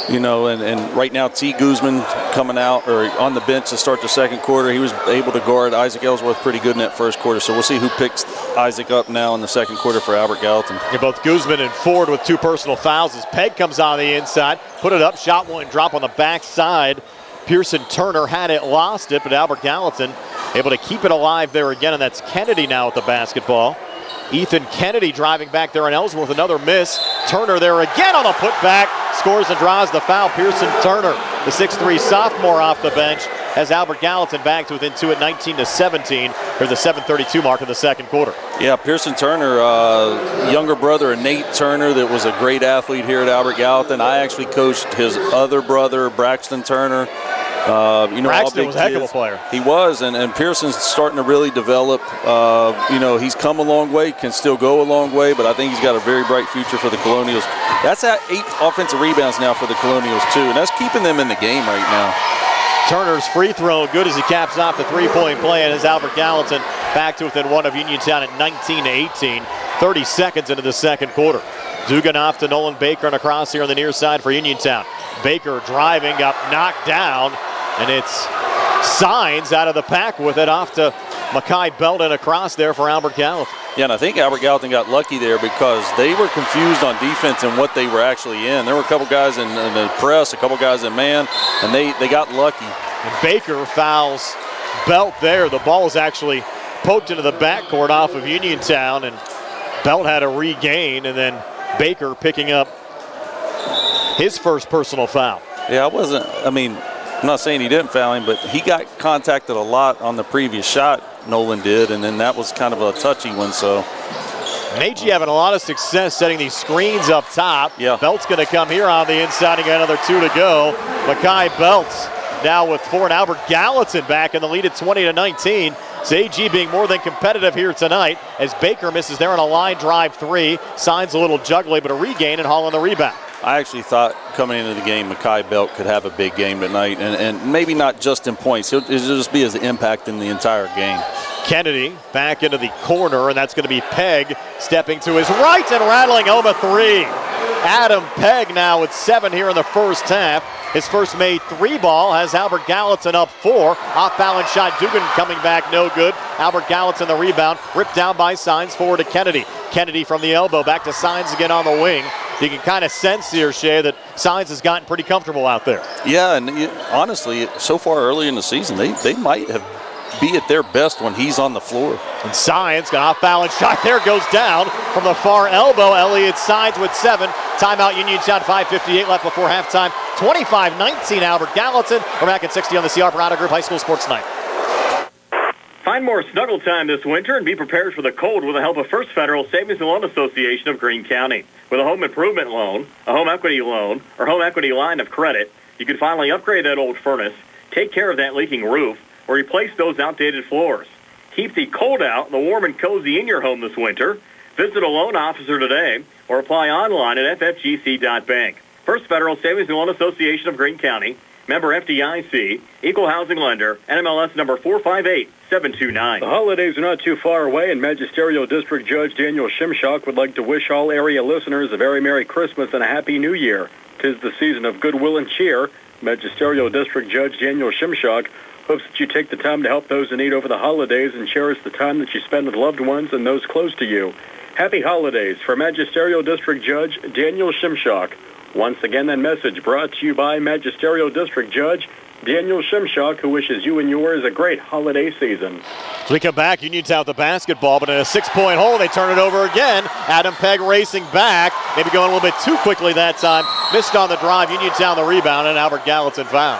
And right now T. Guzman coming out or on the bench to start the second quarter. He was able to guard Isaac Ellsworth pretty good in that first quarter. So we'll see who picks Isaac up now in the second quarter for Albert Gallatin. Yeah, both Guzman and Ford with 2 personal fouls as Pegg comes on the inside, put it up, shot one, drop on the backside. Pearson Turner had it, lost it, but Albert Gallatin able to keep it alive there again, and that's Kennedy now with the basketball. Ethan Kennedy driving back there, and Ellsworth another miss. Turner there again on the putback, scores and draws the foul. Pearson Turner, the 6'3 sophomore off the bench, has Albert Gallatin back to within 2 at 19-17. There's the 7:32 mark of the second quarter. Yeah, Pearson Turner, younger brother of Nate Turner that was a great athlete here at Albert Gallatin. I actually coached his other brother, Braxton Turner. Braxton was a heck of a player. He was, and Pearson's starting to really develop. He's come a long way, can still go a long way, but I think he's got a very bright future for the Colonials. That's at 8 offensive rebounds now for the Colonials, too, and that's keeping them in the game right now. Turner's free throw good as he caps off the three-point play, and as Albert Gallatin back to within 1 of Uniontown at 19-18, 30 seconds into the second quarter. Dugan off to Nolan Baker and across here on the near side for Uniontown. Baker driving, got knocked down, and it's Signs out of the pack with it off to Makai Belton across there for Albert Gallatin. Yeah, and I think Albert Gallatin got lucky there because they were confused on defense and what they were actually in. There were a couple guys in the press, a couple guys in man, and they got lucky. And Baker fouls Belt there. The ball is actually poked into the backcourt off of Uniontown, and Belt had a regain, and then Baker picking up his first personal foul. Yeah, I'm not saying he didn't foul him, but he got contacted a lot on the previous shot, Nolan did, and then that was kind of a touchy one, so. Nagy having a lot of success setting these screens up top. Yeah. Belt's going to come here on the inside and get another 2 to go. Makai Belt now with 4, and Albert Gallatin back in the lead at 20-19. AG being more than competitive here tonight as Baker misses there on a line drive 3. Signs a little juggly, but a regain and Hall on the rebound. I actually thought coming into the game, Makai Belt could have a big game tonight, and maybe not just in points. It'll just be his impact in the entire game. Kennedy back into the corner, and that's going to be Pegg stepping to his right and rattling home a 3. Adam Pegg now with 7 here in the first half. His first made 3 ball has Albert Gallatin up 4. Off balance shot, Dugan coming back, no good. Albert Gallatin the rebound, ripped down by Signs, forward to Kennedy. Kennedy from the elbow, back to Signs again on the wing. You can kind of sense here, Shea, that Signs has gotten pretty comfortable out there. Yeah, and honestly, so far early in the season, they might be at their best when he's on the floor. And Signs got off balance shot there, goes down from the far elbow. Elliott Signs with 7. Timeout Uniontown, 5:58 left before halftime. 25-19 Albert Gallatin. We're back at 60 on the C. Harper Auto Group High School Sports Night. Find more snuggle time this winter and be prepared for the cold with the help of First Federal Savings and Loan Association of Greene County. With a home improvement loan, a home equity loan, or home equity line of credit, you can finally upgrade that old furnace, take care of that leaking roof, or replace those outdated floors. Keep the cold out and the warm and cozy in your home this winter. Visit a loan officer today or apply online at ffgc.bank. First Federal Savings and Loan Association of Greene County, member FDIC, equal housing lender, NMLS number 458729. The holidays are not too far away, and Magisterial District Judge Daniel Shimshock would like to wish all area listeners a very Merry Christmas and a Happy New Year. 'Tis the season of goodwill and cheer. Magisterial District Judge Daniel Shimshock hopes that you take the time to help those in need over the holidays and cherish the time that you spend with loved ones and those close to you. Happy holidays for Magisterial District Judge Daniel Shimshock. Once again, that message brought to you by Magisterial District Judge Daniel Shimshock, who wishes you and yours a great holiday season. We come back, Uniontown with the basketball, but in a 6-point hole, they turn it over again. Adam Pegg racing back, maybe going a little bit too quickly that time. Missed on the drive, Uniontown the rebound, and Albert Gallatin foul.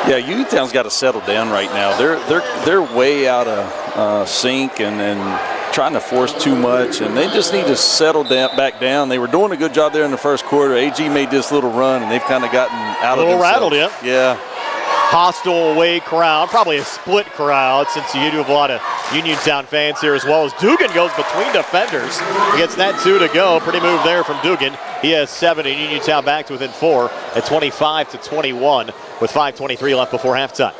Yeah, Uniontown's got to settle down right now. They're way out of sync and trying to force too much, and they just need to settle back down. They were doing a good job there in the first quarter. AG made this little run, and they've kind of gotten out of themselves. A little rattled, yeah. Hostile away crowd, probably a split crowd since you do have a lot of Uniontown fans here as well as Dugan goes between defenders. He gets that 2 to go. Pretty move there from Dugan. He has 7 and Uniontown back to within 4 at 25-21 with 5:23 left before halftime.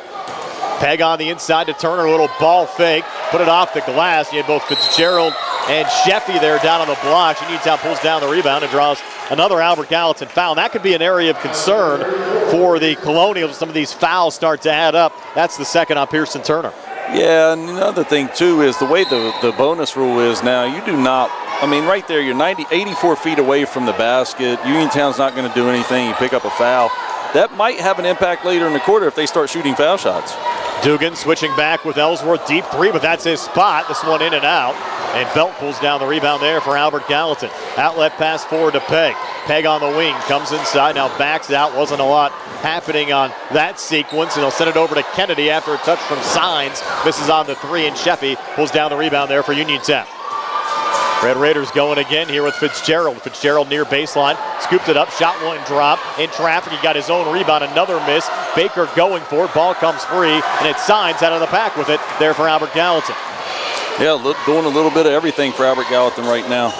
Pegg on the inside to Turner, a little ball fake, put it off the glass. You had both Fitzgerald and Sheffy there down on the blocks. Uniontown pulls down the rebound and draws another Albert Gallatin foul. And that could be an area of concern for the Colonials. Some of these fouls start to add up. That's the second on Pearson Turner. Yeah, and another thing, too, is the way the bonus rule is now, you do not, I mean, right there, you're 84 feet away from the basket. Uniontown's not going to do anything. You pick up a foul. That might have an impact later in the quarter if they start shooting foul shots. Dugan switching back with Ellsworth, deep 3, but that's his spot. This one in and out. And Belt pulls down the rebound there for Albert Gallatin. Outlet pass forward to Pegg. Pegg on the wing, comes inside, now backs out. Wasn't a lot happening on that sequence, and he'll send it over to Kennedy after a touch from Signs. Misses on the 3, and Sheffy pulls down the rebound there for Uniontown. Red Raiders going again here with Fitzgerald. Fitzgerald near baseline, scooped it up, shot one drop, in traffic, he got his own rebound, another miss. Baker going for it, ball comes free, and it's Signs out of the pack with it there for Albert Gallatin. Yeah, doing a little bit of everything for Albert Gallatin right now.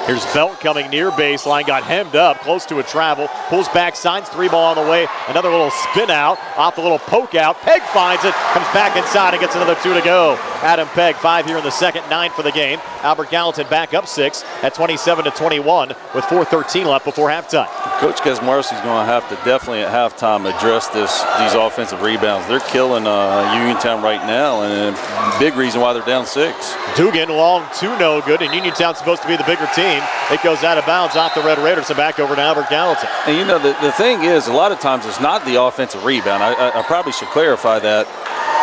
Here's Belt coming near baseline, got hemmed up, close to a travel, pulls back, Signs 3-ball on the way, another little spin out, off the little poke out, Pegg finds it, comes back inside and gets another 2 to go. Adam Pegg, 5 here in the second, 9 for the game. Albert Gallatin back up 6 at 27-21 with 4:13 left before halftime. Coach Kesmarski's going to have to definitely at halftime address these offensive rebounds. They're killing Uniontown right now, and a big reason why they're down 6. Dugan long 2 no good, and Uniontown's supposed to be the bigger team. It goes out of bounds off the Red Raiders and back over to Albert Gallatin. And you know, the thing is, a lot of times it's not the offensive rebound. I probably should clarify that.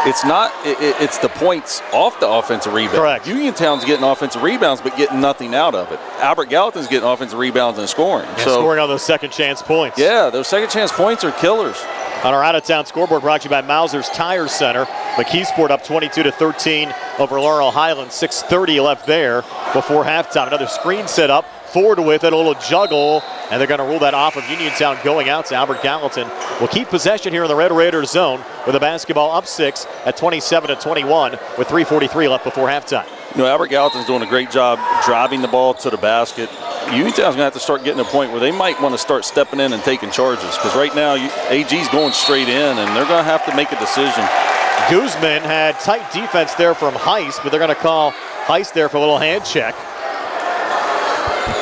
It's not, it's the points off the offensive rebound. Correct. Uniontown's getting offensive rebounds but getting nothing out of it. Albert Gallatin's getting offensive rebounds and scoring. And scoring on those second chance points. Yeah, those second chance points are killers. On our out-of-town scoreboard brought to you by Mauser's Tire Center. McKeesport up 22-13 over Laurel Highlands. 6:30 left there before halftime. Another screen set up. Ford with it, a little juggle, and they're going to rule that off of Uniontown going out. So Albert Gallatin will keep possession here in the Red Raiders zone with the basketball up 6 at 27-21 with 3:43 left before halftime. You know, Albert Gallatin's doing a great job driving the ball to the basket. Uniontown's going to have to start getting to a point where they might want to start stepping in and taking charges, because right now AG's going straight in, and they're going to have to make a decision. Guzman had tight defense there from Heist, but they're going to call Heist there for a little hand check.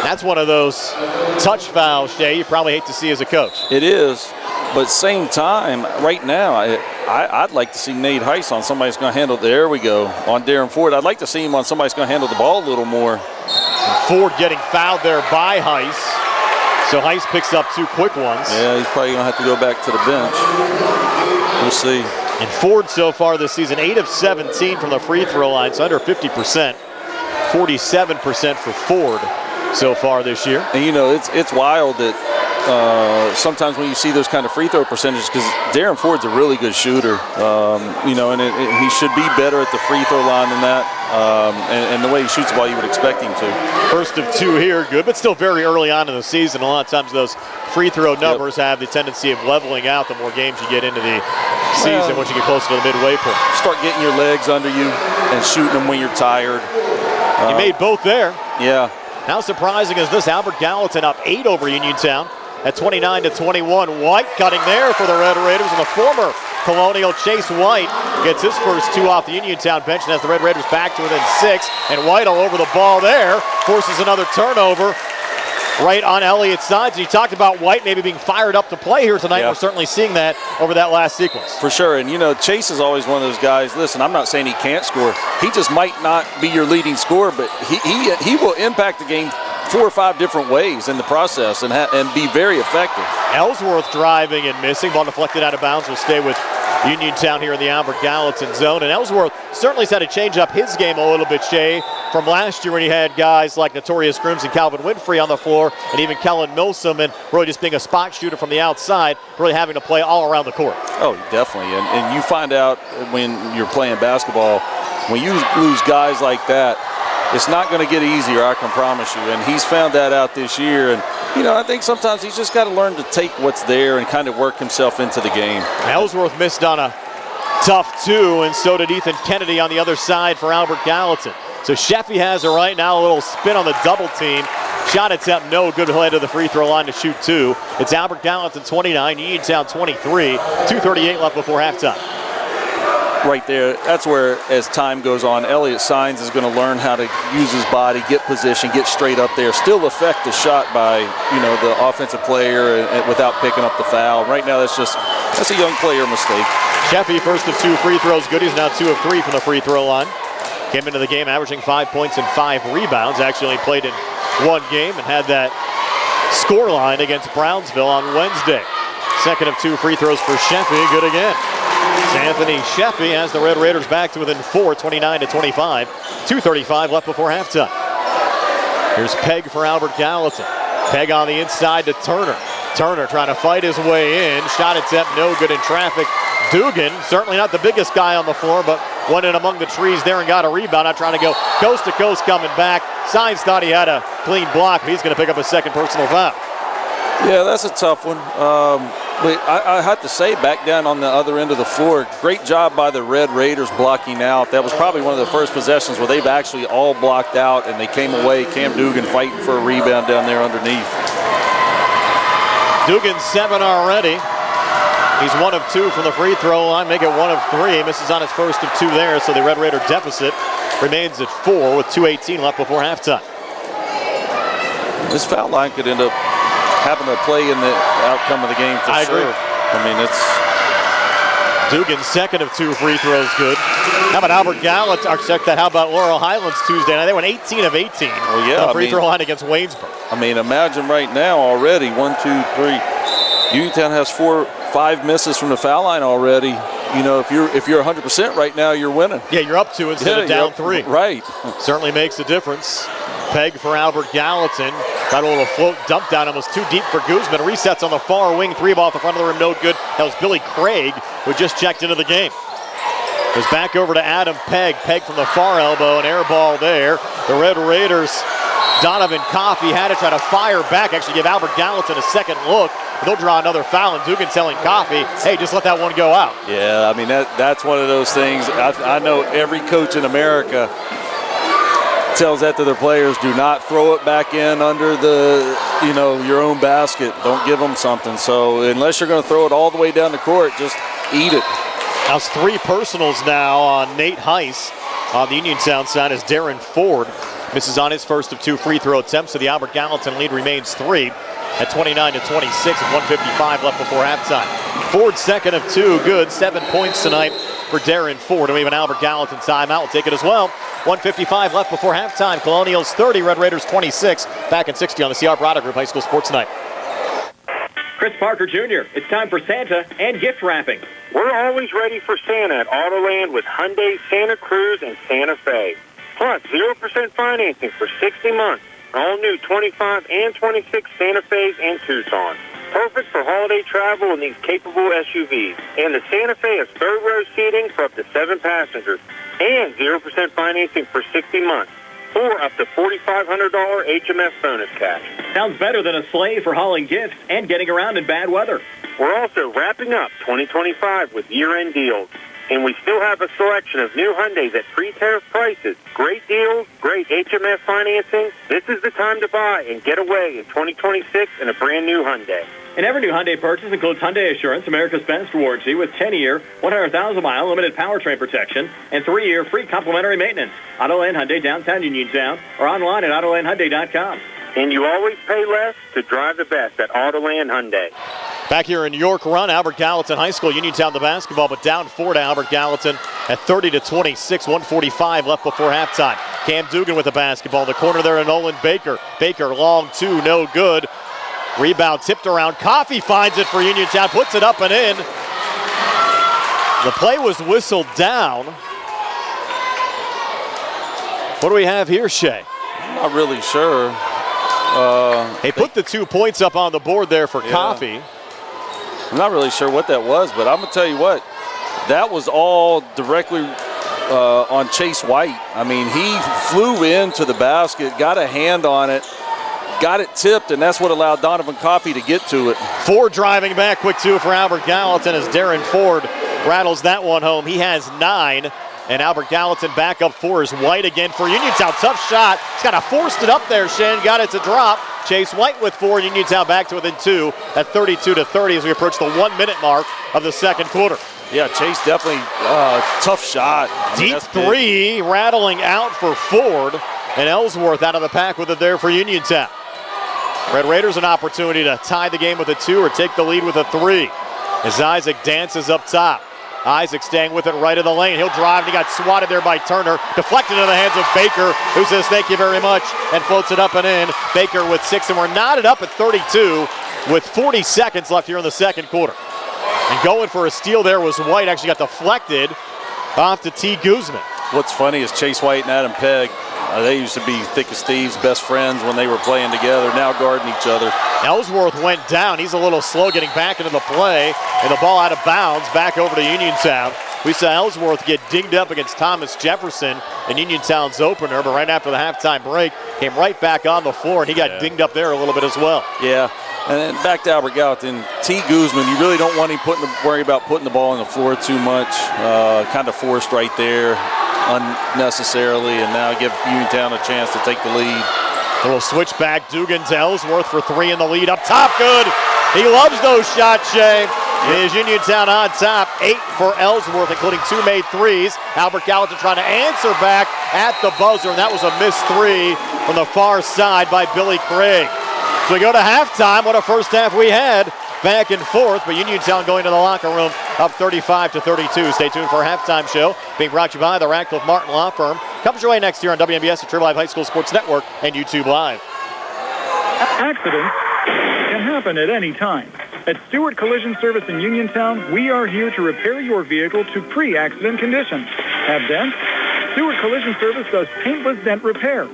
That's one of those touch fouls, Shay, you probably hate to see as a coach. It is, but same time, right now, I'd like to see Nate Heist on somebody that's going to handle, there we go, on Darren Ford. I'd like to see him on somebody that's going to handle the ball a little more. And Ford getting fouled there by Heist. So Heist picks up 2 quick ones. Yeah, he's probably going to have to go back to the bench. We'll see. And Ford so far this season, 8 of 17 from the free throw line, so under 50%. 47% for Ford so far this year. And you know, it's wild that sometimes when you see those kind of free throw percentages, because Darren Ford's a really good shooter, you know, and he should be better at the free throw line than that. And the way he shoots the ball, you would expect him to. First of 2 here, good, but still very early on in the season. A lot of times those free throw numbers have the tendency of leveling out the more games you get into the season once you get closer to the midway point. Start getting your legs under you and shooting them when you're tired. He made both there. Yeah. How surprising is this? Albert Gallatin up 8 over Uniontown at 29-21. White cutting there for the Red Raiders, and the former Colonial Chase White gets his first 2 off the Uniontown bench and has the Red Raiders back to within 6. And White all over the ball there, forces another turnover right on Elliott's side. So you talked about White maybe being fired up to play here tonight. Yeah. We're certainly seeing that over that last sequence. For sure, and you know, Chase is always one of those guys, listen, I'm not saying he can't score. He just might not be your leading scorer, but he will impact the game 4 or 5 different ways in the process and be very effective. Ellsworth driving and missing. Ball deflected out of bounds. Will stay with Uniontown here in the Albert Gallatin zone. And Ellsworth certainly has had to change up his game a little bit, Shay, from last year when he had guys like Notorious Grooms and Calvin Winfrey on the floor, and even Kellen Milsom, and really just being a spot shooter from the outside, really having to play all around the court. Oh, definitely. And you find out when you're playing basketball, when you lose guys like that, it's not going to get easier, I can promise you. And he's found that out this year. And, I think sometimes he's just got to learn to take what's there and kind of work himself into the game. Ellsworth missed on a tough two, and so did Ethan Kennedy on the other side for Albert Gallatin. So Sheffy has it right now, a little spin on the double team. Shot attempt, no good. Head to the free throw line to shoot two. It's Albert Gallatin 29, Uniontown 23, 2:38 left before halftime. Right there, that's where, as time goes on, Elliott Sines is going to learn how to use his body, get position, get straight up there, still affect the shot by, the offensive player without picking up the foul. Right now, that's a young player mistake. Sheffy, first of two free throws good. He's now 2 of 3 from the free throw line. Came into the game averaging 5 points and 5 rebounds. Actually only played in one game and had that score line against Brownsville on Wednesday. Second of 2 free throws for Sheffy, good again. Anthony Sheffy has the Red Raiders back to within 4, 29-25. 2:35 left before halftime. Here's Pegg for Albert Gallatin. Pegg on the inside to Turner. Turner trying to fight his way in. Shot attempt no good in traffic. Dugan, certainly not the biggest guy on the floor, but went in among the trees there and got a rebound. Not trying to go coast to coast coming back. Sines thought he had a clean block, but he's going to pick up a second personal foul. Yeah, that's a tough one. But I have to say, back down on the other end of the floor, great job by the Red Raiders blocking out. That was probably one of the first possessions where they've actually all blocked out and they came away. Cam Dugan fighting for a rebound down there underneath. Dugan 7 already. He's 1 of 2 from the free throw line, make it 1 of 3. Misses on his first of 2 there, so the Red Raider deficit remains at 4 with 2:18 left before halftime. This foul line could end up having to play in the outcome of the game for sure. Agree. I mean, it's Dugan's second of 2 free throws good. How about Albert Gallatin? How about Laurel Highlands Tuesday night? They went 18 of 18 on the free throw line against Waynesburg. I mean, imagine right now already 1, 2, 3. Uniontown has 5 misses from the foul line already. If you're 100% right now, you're winning. Yeah, you're up 2 instead of down 3. Right. Certainly makes a difference. Pegg for Albert Gallatin. Got a little float dump down, almost too deep for Guzman. Resets on the far wing, 3 ball at the front of the rim, no good. That was Billy Craig, who just checked into the game. Goes back over to Adam Pegg. Pegg from the far elbow, an air ball there. The Red Raiders, Donovan Coffey had to try to fire back, actually give Albert Gallatin a second look. They'll draw another foul, and Dugan telling Coffey, hey, just let that one go out. Yeah, I mean, that's one of those things. I know every coach in America tells that to their players, do not throw it back in under the, your own basket. Don't give them something. So unless you're going to throw it all the way down the court, just eat it. That's 3 personals now on Nate Heiss on the Uniontown side as Darren Ford misses on his first of 2 free throw attempts. So the Albert Gallatin lead remains 3 at 29-26 with 1:55 left before halftime. Ford's second of 2, good. 7 points tonight for Darren Ford. And we have an Albert Gallatin timeout. We'll take it as well. 1:55 left before halftime. Colonials 30, Red Raiders 26. Back in 60 on the CR Brada Group High School Sports Night. Chris Parker Jr., it's time for Santa and gift wrapping. We're always ready for Santa at Autoland with Hyundai Santa Cruz and Santa Fe. Plus 0% financing for 60 months. All new 25 and 26 Santa Fe's and Tucsons. Perfect for holiday travel in these capable SUVs. And the Santa Fe has third row seating for up to 7 passengers. And 0% financing for 60 months. Or up to $4,500 HMS bonus cash. Sounds better than a sleigh for hauling gifts and getting around in bad weather. We're also wrapping up 2025 with year-end deals. And we still have a selection of new Hyundais at pre-tariff prices. Great deals, great HMS financing. This is the time to buy and get away in 2026 in a brand new Hyundai. And every new Hyundai purchase includes Hyundai Assurance, America's best warranty with 10-year, 100,000-mile limited powertrain protection and 3-year free complimentary maintenance. Autoland Hyundai, downtown Uniontown, or online at AutolandHyundai.com. And you always pay less to drive the best at Autoland Hyundai. Back here in York Run, Albert Gallatin High School, Uniontown the basketball, but down 4 to Albert Gallatin at 30-26, 1:45 left before halftime. Cam Dugan with the basketball in the corner there to Nolan Baker. Baker long 2, no good. Rebound tipped around. Coffey finds it for Uniontown, puts it up and in. The play was whistled down. What do we have here, Shay? I'm not really sure. They put the 2 points up on the board there for Coffee. I'm not really sure what that was, but I'm going to tell you what. That was all directly on Chase White. I mean, he flew into the basket, got a hand on it, got it tipped, and that's what allowed Donovan Coffey to get to it. Ford driving back, quick 2 for Albert Gallatin as Darren Ford rattles that one home. He has 9, and Albert Gallatin back up 4 is White again for Uniontown. Tough shot. He's kind of forced it up there, Shane. Got it to drop. Chase White with 4, Uniontown back to within 2 at 32-30 as we approach the 1-minute mark of the second quarter. Yeah, Chase definitely tough shot. Deep 3 rattling out for Ford, and Ellsworth out of the pack with it there for Uniontown. Red Raiders an opportunity to tie the game with a 2 or take the lead with a 3 as Isaac dances up top. Isaac staying with it right in the lane. He'll drive, and he got swatted there by Turner. Deflected into the hands of Baker, who says thank you very much, and floats it up and in. Baker with 6, and we're knotted up at 32 with 40 seconds left here in the second quarter. And going for a steal there was White. Actually got deflected off to T. Guzman. What's funny is Chase White and Adam Pegg, they used to be thick as thieves, best friends when they were playing together, now guarding each other. Ellsworth went down. He's a little slow getting back into the play, and the ball out of bounds back over to Uniontown. We saw Ellsworth get dinged up against Thomas Jefferson in Uniontown's opener, but right after the halftime break, came right back on the floor, and he got dinged up there a little bit as well. Yeah, and then back to Albert Gallatin. T. Guzman, you really don't want him worry about putting the ball on the floor too much. Kind of forced right there unnecessarily, and now give Uniontown a chance to take the lead. Little switchback, Dugan to Ellsworth for 3 in the lead. Up top, good. He loves those shots, Shay. Is Uniontown on top, 8 for Ellsworth, including 2 made threes. Albert Gallatin trying to answer back at the buzzer, and that was a missed 3 from the far side by Billy Craig. So we go to halftime. What a first half we had. Back and forth, but Uniontown going to the locker room up 35-32. Stay tuned for a halftime show being brought to you by the Radcliffe Martin Law Firm. Comes your way next year on WMBS, the True Live High School Sports Network, and YouTube Live. Accidents can happen at any time. At Stewart Collision Service in Uniontown, we are here to repair your vehicle to pre-accident condition. Have dents? Stewart Collision Service does paintless dent repair.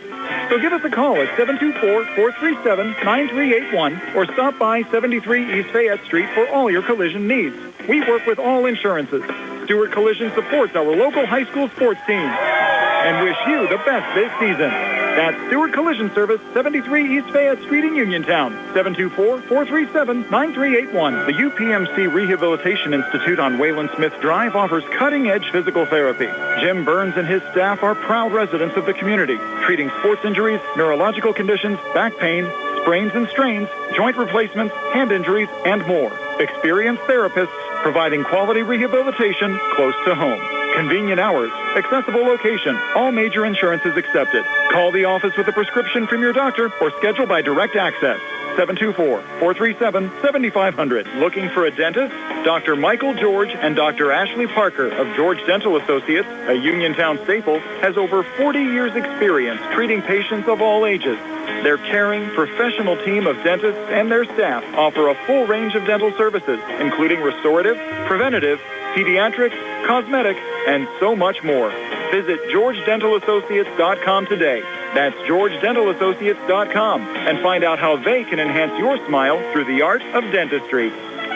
So give us a call at 724-437-9381 or stop by 73 East Fayette Street for all your collision needs. We work with all insurances. Stewart Collision supports our local high school sports teams and wish you the best this season. That's Stewart Collision Service, 73 East Fayette Street in Uniontown, 724-437-9381. The UPMC Rehabilitation Institute on Wayland Smith Drive offers cutting-edge physical therapy. Jim Burns and his staff are proud residents of the community, treating sports injuries, neurological conditions, back pain, sprains and strains, joint replacements, hand injuries, and more. Experienced therapists providing quality rehabilitation close to home. Convenient hours, accessible location, all major insurances accepted. Call the office with a prescription from your doctor or schedule by direct access. 724-437-7500. Looking for a dentist? Dr. Michael George and Dr. Ashley Parker of George Dental Associates, a Uniontown staple, has over 40 years experience treating patients of all ages. Their caring, professional team of dentists and their staff offer a full range of dental services, including restorative, preventative, pediatric, cosmetic, and so much more. Visit GeorgeDentalAssociates.com today. That's GeorgeDentalAssociates.com and find out how they can enhance your smile through the art of dentistry.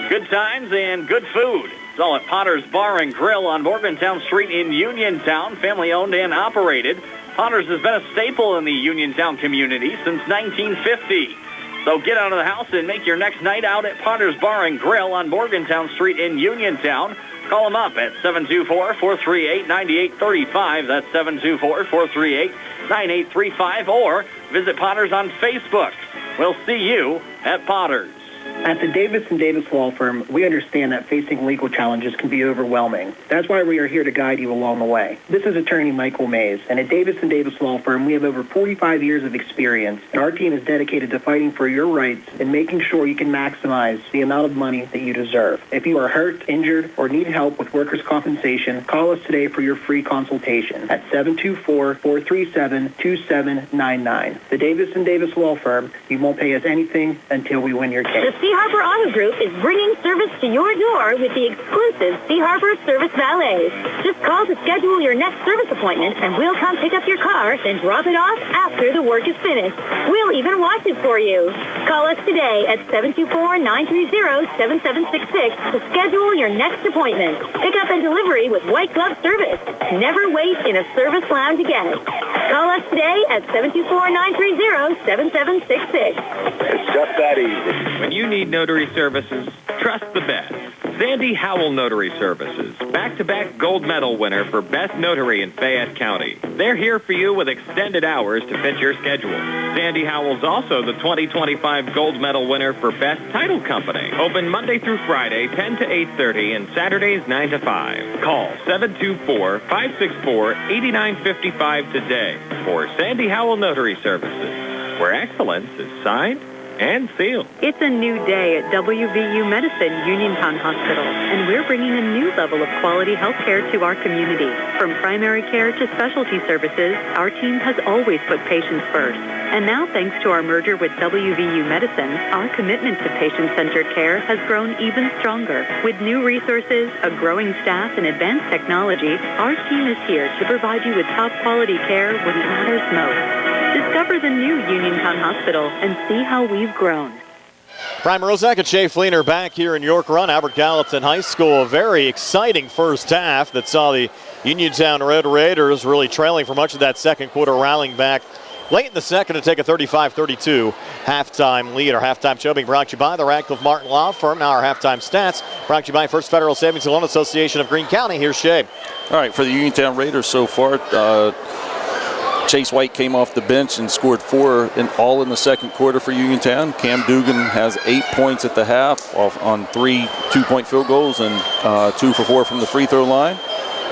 Good times and good food. It's all at Potter's Bar and Grill on Morgantown Street in Uniontown, family owned and operated. Potter's has been a staple in the Uniontown community since 1950. So get out of the house and make your next night out at Potter's Bar and Grill on Morgantown Street in Uniontown. Call them up at 724-438-9835. That's 724-438-9835. Or visit Potter's on Facebook. We'll see you at Potter's. At the Davis & Davis Law Firm, we understand that facing legal challenges can be overwhelming. That's why we are here to guide you along the way. This is attorney Michael Mays, and at Davis & Davis Law Firm, we have over 45 years of experience, and our team is dedicated to fighting for your rights and making sure you can maximize the amount of money that you deserve. If you are hurt, injured, or need help with workers' compensation, call us today for your free consultation at 724-437-2799. The Davis & Davis Law Firm, you won't pay us anything until we win your case. The Sea Harbor Auto Group is bringing service to your door with the exclusive Sea Harbor Service Valets. Just call to schedule your next service appointment, and we'll come pick up your car, then drop it off after the work is finished. We'll even wash it for you. Call us today at 724-930-7766 to schedule your next appointment. Pickup and delivery with white glove service. Never wait in a service lounge again. Call us today at 724-930-7766. It's just that easy. When you need notary services, trust the best. Sandy Howell Notary Services, back-to-back gold medal winner for Best Notary in Fayette County. They're here for you with extended hours to fit your schedule. Sandy Howell's also the 2025 gold medal winner for Best Title Company. Open Monday through Friday, 10 to 8:30, and Saturdays, 9 to 5. Call 724-564-8955 today for Sandy Howell Notary Services, where excellence is signed and sealed. It's a new day at WVU Medicine Uniontown Hospital, and we're bringing a new level of quality health care to our community. From primary care to specialty services, our team has always put patients first. And now, thanks to our merger with WVU Medicine, our commitment to patient-centered care has grown even stronger. With new resources, a growing staff, and advanced technology, our team is here to provide you with top-quality care when it matters most. Discover the new Uniontown Hospital and see how we've grown. Brian Rozak and Shay Fleener back here in York Run, Albert Gallatin High School. A very exciting first half that saw the Uniontown Red Raiders really trailing for much of that second quarter, rallying back late in the second to take a 35-32 halftime lead. Our halftime show being brought to you by the Radcliffe Martin Law Firm. Now our halftime stats brought to you by First Federal Savings and Loan Association of Greene County. Here's Shay. All right, for the Uniontown Raiders so far, Chase White came off the bench and scored 4 all in the second quarter for Uniontown. Cam Dugan has 8 points at the half on 3 two-point field goals and 2 for 4 from the free throw line.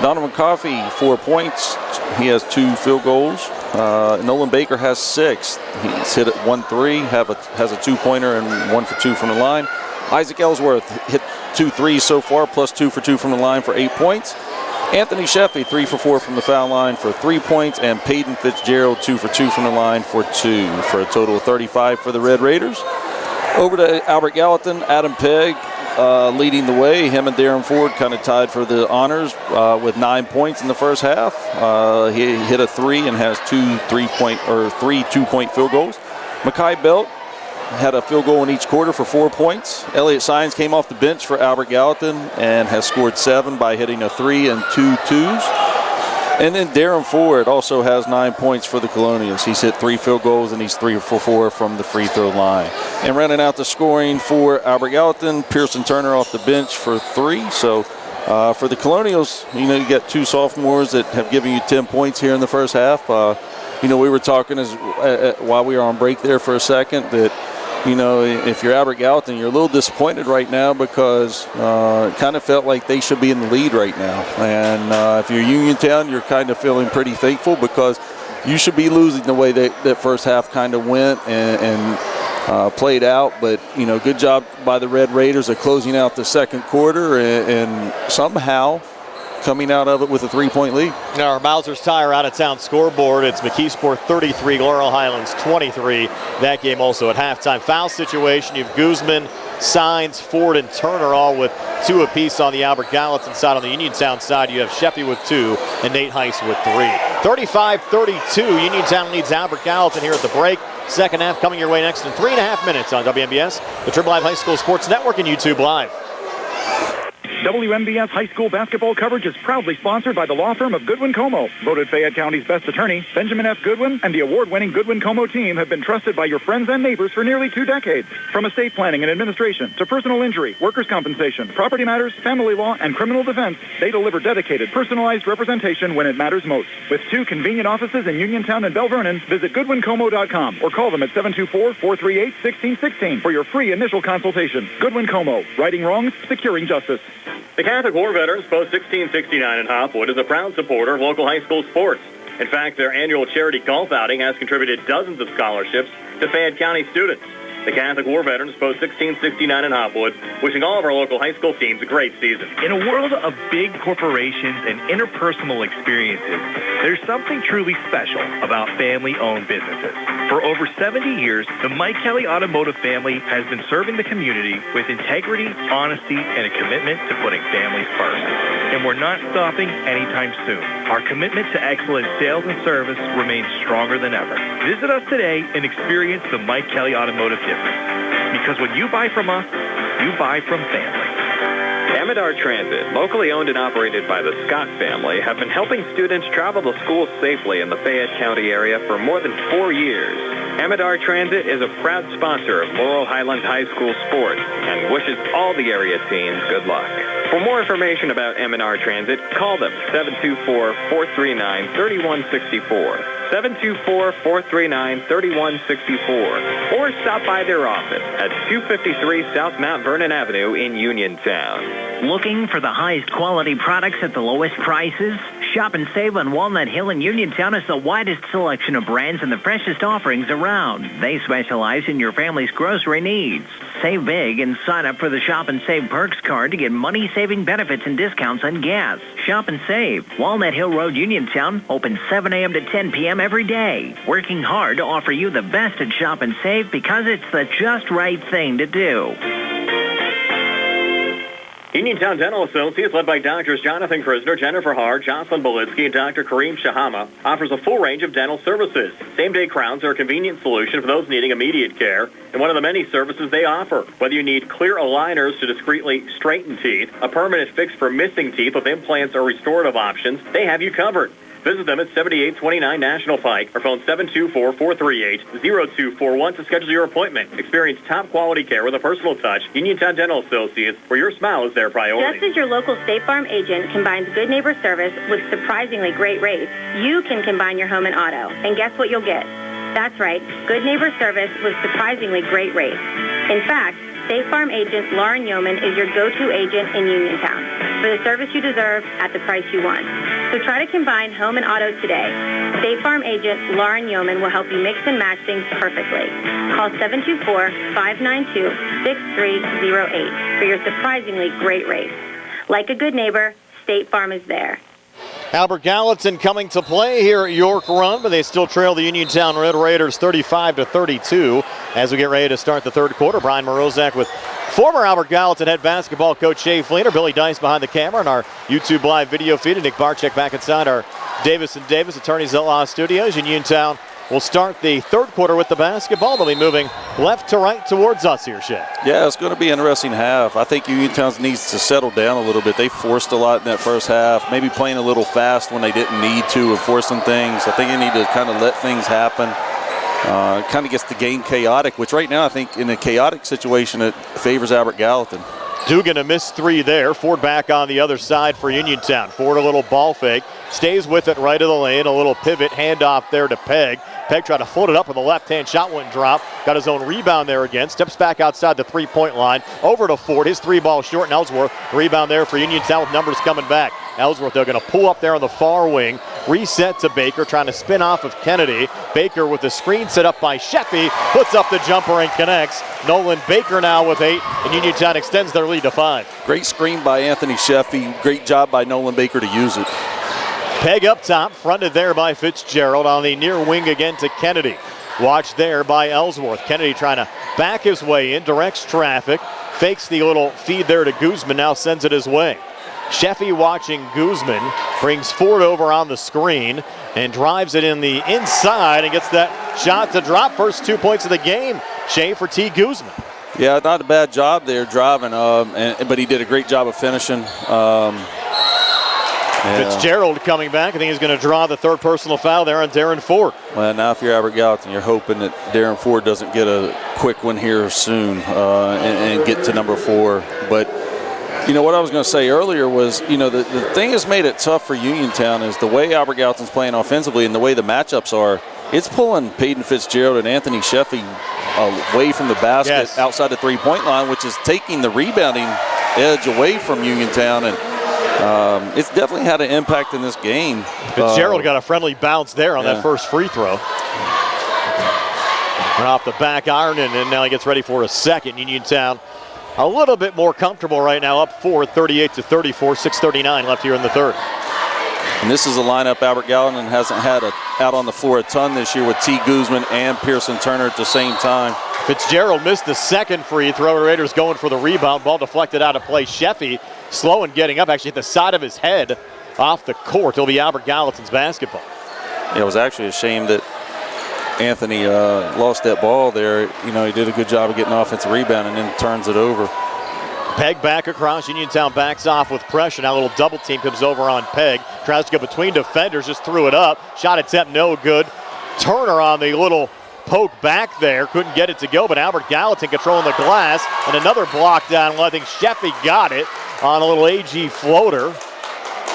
Donovan Coffey, 4 points. He has 2 field goals. Nolan Baker has 6. He's hit at 1-3, has a 2-pointer and 1 for 2 from the line. Isaac Ellsworth hit 2 threes so far, plus 2 for 2 from the line for 8 points. Anthony Sheffy, 3 for 4 from the foul line for 3 points, and Peyton Fitzgerald, 2 for 2 from the line for 2, for a total of 35 for the Red Raiders. Over to Albert Gallatin, Adam Pegg leading the way. Him and Darren Ford kind of tied for the honors with 9 points in the first half. He hit a 3 and has 3 two-point field goals. Makai Belt had a field goal in each quarter for 4 points. Elliott Sines came off the bench for Albert Gallatin and has scored 7 by hitting a 3 and 2 twos. And then Darren Ford also has 9 points for the Colonials. He's hit 3 field goals and he's 3 for 4 from the free throw line. And running out the scoring for Albert Gallatin, Pearson Turner off the bench for 3. So for the Colonials, you got 2 sophomores that have given you 10 points here in the first half. We were talking while we were on break there for a second that, if you're Albert Gallatin, you're a little disappointed right now because it kind of felt like they should be in the lead right now. And if you're Uniontown, you're kind of feeling pretty thankful because you should be losing the way that first half kind of went and played out. But, good job by the Red Raiders of closing out the second quarter and somehow coming out of it with a 3-point lead. Now our Mausers Tire out-of-town scoreboard. It's McKeesport 33, Laurel Highlands 23. That game also at halftime. Foul situation. You have Guzman, Sines, Ford, and Turner all with 2 apiece on the Albert Gallatin side. On the Uniontown side, you have Sheffy with 2 and Nate Heiss with 3. 35-32. Uniontown leads Albert Gallatin here at the break. Second half coming your way next in 3.5 minutes on WMBS, the Triple Live High School Sports Network, and YouTube Live. WMBS high school basketball coverage is proudly sponsored by the law firm of Goodwin Como. Voted Fayette County's best attorney, Benjamin F. Goodwin and the award-winning Goodwin Como team have been trusted by your friends and neighbors for nearly 2 decades. From estate planning and administration to personal injury, workers' compensation, property matters, family law, and criminal defense, they deliver dedicated, personalized representation when it matters most. With 2 convenient offices in Uniontown and Bell Vernon, visit GoodwinComo.com or call them at 724-438-1616 for your free initial consultation. Goodwin Como, righting wrongs, securing justice. The Catholic War Veterans Post 1669 in Hopwood is a proud supporter of local high school sports. In fact, their annual charity golf outing has contributed dozens of scholarships to Fayette County students. The Catholic War Veterans, Post 1669 in Hopwood, wishing all of our local high school teams a great season. In a world of big corporations and interpersonal experiences, there's something truly special about family-owned businesses. For over 70 years, the Mike Kelly Automotive family has been serving the community with integrity, honesty, and a commitment to putting families first. And we're not stopping anytime soon. Our commitment to excellent sales and service remains stronger than ever. Visit us today and experience the Mike Kelly Automotive difference. Because when you buy from us, you buy from family. Amador Transit, locally owned and operated by the Scott family, have been helping students travel to school safely in the Fayette County area for more than 4 years. Amador Transit is a proud sponsor of Laurel Highlands High School sports and wishes all the area teams good luck. For more information about Amador Transit, call them 724-439-3164. 724-439-3164, or stop by their office at 253 South Mount Vernon Avenue in Uniontown. Looking for the highest quality products at the lowest prices? Shop and save on Walnut Hill in Uniontown has the widest selection of brands and the freshest offerings around. They specialize in your family's grocery needs. Save big and sign up for the Shop and Save Perks card to get money-saving benefits and discounts on gas. Shop and save. Walnut Hill Road, Uniontown, open 7 a.m. to 10 p.m. every day. Working hard to offer you the best at Shop and Save because it's the just right thing to do. Uniontown Dental Associates, led by Doctors Jonathan Krisner, Jennifer Hart, Jocelyn Belitsky, and Dr. Kareem Shahama, offers a full range of dental services. Same-day crowns are a convenient solution for those needing immediate care, and one of the many services they offer. Whether you need clear aligners to discreetly straighten teeth, a permanent fix for missing teeth with implants or restorative options, they have you covered. Visit them at 7829 National Pike or phone 724-438-0241 to schedule your appointment. Experience top quality care with a personal touch. Uniontown Dental Associates, where your smile is their priority. Just as your local State Farm agent combines good neighbor service with surprisingly great rates, you can combine your home and auto. And guess what you'll get? That's right, good neighbor service with surprisingly great rates. In fact, State Farm agent Lauren Yeoman is your go-to agent in Uniontown for the service you deserve at the price you want. So try to combine home and auto today. State Farm agent Lauren Yeoman will help you mix and match things perfectly. Call 724-592-6308 for your surprisingly great rates. Like a good neighbor, State Farm is there. Albert Gallatin coming to play here at York Run, but they still trail the Uniontown Red Raiders 35-32 as we get ready to start the third quarter. Brian Morozak with former Albert Gallatin head basketball coach Shea Fleener, Billy Dice behind the camera in our YouTube live video feed, and Nick Barczyk back inside our Davis & Davis Attorneys at Law Studios. Uniontown will start the third quarter with the basketball. They'll be moving left to right towards us here, Shea. Yeah, it's going to be an interesting half. I think Uniontown needs to settle down a little bit. They forced a lot in that first half, maybe playing a little fast when they didn't need to and forcing things. I think they need to kind of let things happen. Kind of gets the game chaotic, which right now I think in a chaotic situation it favors Albert Gallatin. Dugan a missed three there. Ford back on the other side for Uniontown. Ford a little ball fake. Stays with it right of the lane. A little pivot handoff there to Pegg. Pegg tried to float it up with the left-hand shot, wouldn't drop. Got his own rebound there again. Steps back outside the three-point line. Over to Ford. His three ball short, and Ellsworth. Rebound there for Uniontown with numbers coming back. Ellsworth, they're going to pull up there on the far wing. Reset to Baker, trying to spin off of Kennedy. Baker with the screen set up by Sheffy. Puts up the jumper and connects. Nolan Baker now with 8, and Uniontown extends their lead to 5. Great screen by Anthony Sheffy. Great job by Nolan Baker to use it. Pegg up top, fronted there by Fitzgerald on the near wing again to Kennedy. Watched there by Ellsworth. Kennedy trying to back his way in, directs traffic, fakes the little feed there to Guzman, now sends it his way. Sheffy watching Guzman, brings Ford over on the screen and drives it in the inside and gets that shot to drop. First 2 points of the game, Shea, for T. Guzman. Yeah, not a bad job there driving, but he did a great job of finishing. Fitzgerald coming back. I think he's going to draw the third personal foul there on Darren Ford. Well, now if you're Albert Gallatin, you're hoping that Darren Ford doesn't get a quick one here soon and get to number 4. But, you know, what I was going to say earlier was, you know, the thing that's made it tough for Uniontown is the way Albert Gallatin's playing offensively and the way the matchups are. It's pulling Peyton Fitzgerald and Anthony Sheffy away from the basket outside the three-point line, which is taking the rebounding edge away from Uniontown. And it's definitely had an impact in this game. Fitzgerald got a friendly bounce there on that first free throw. Went off the back iron, and now he gets ready for a second. Uniontown a little bit more comfortable right now, up 4, 38-34, 6:39 left here in the third. And this is a lineup Albert Gallatin hasn't had out on the floor a ton this year with T. Guzman and Pearson Turner at the same time. Fitzgerald missed the second free throw. Raiders going for the rebound. Ball deflected out of play. Sheffy slow and getting up. Actually hit the side of his head off the court. It'll be Albert Gallatin's basketball. Yeah, it was actually a shame that Anthony lost that ball there. You know, he did a good job of getting offensive rebound and then turns it over. Peg back across. Uniontown backs off with pressure. Now a little double team comes over on Peg. Tries to go between defenders, just threw it up. Shot attempt no good. Turner on the little poke back there. Couldn't get it to go, but Albert Gallatin controlling the glass. And another block down low. I think Sheffy got it on a little AG floater.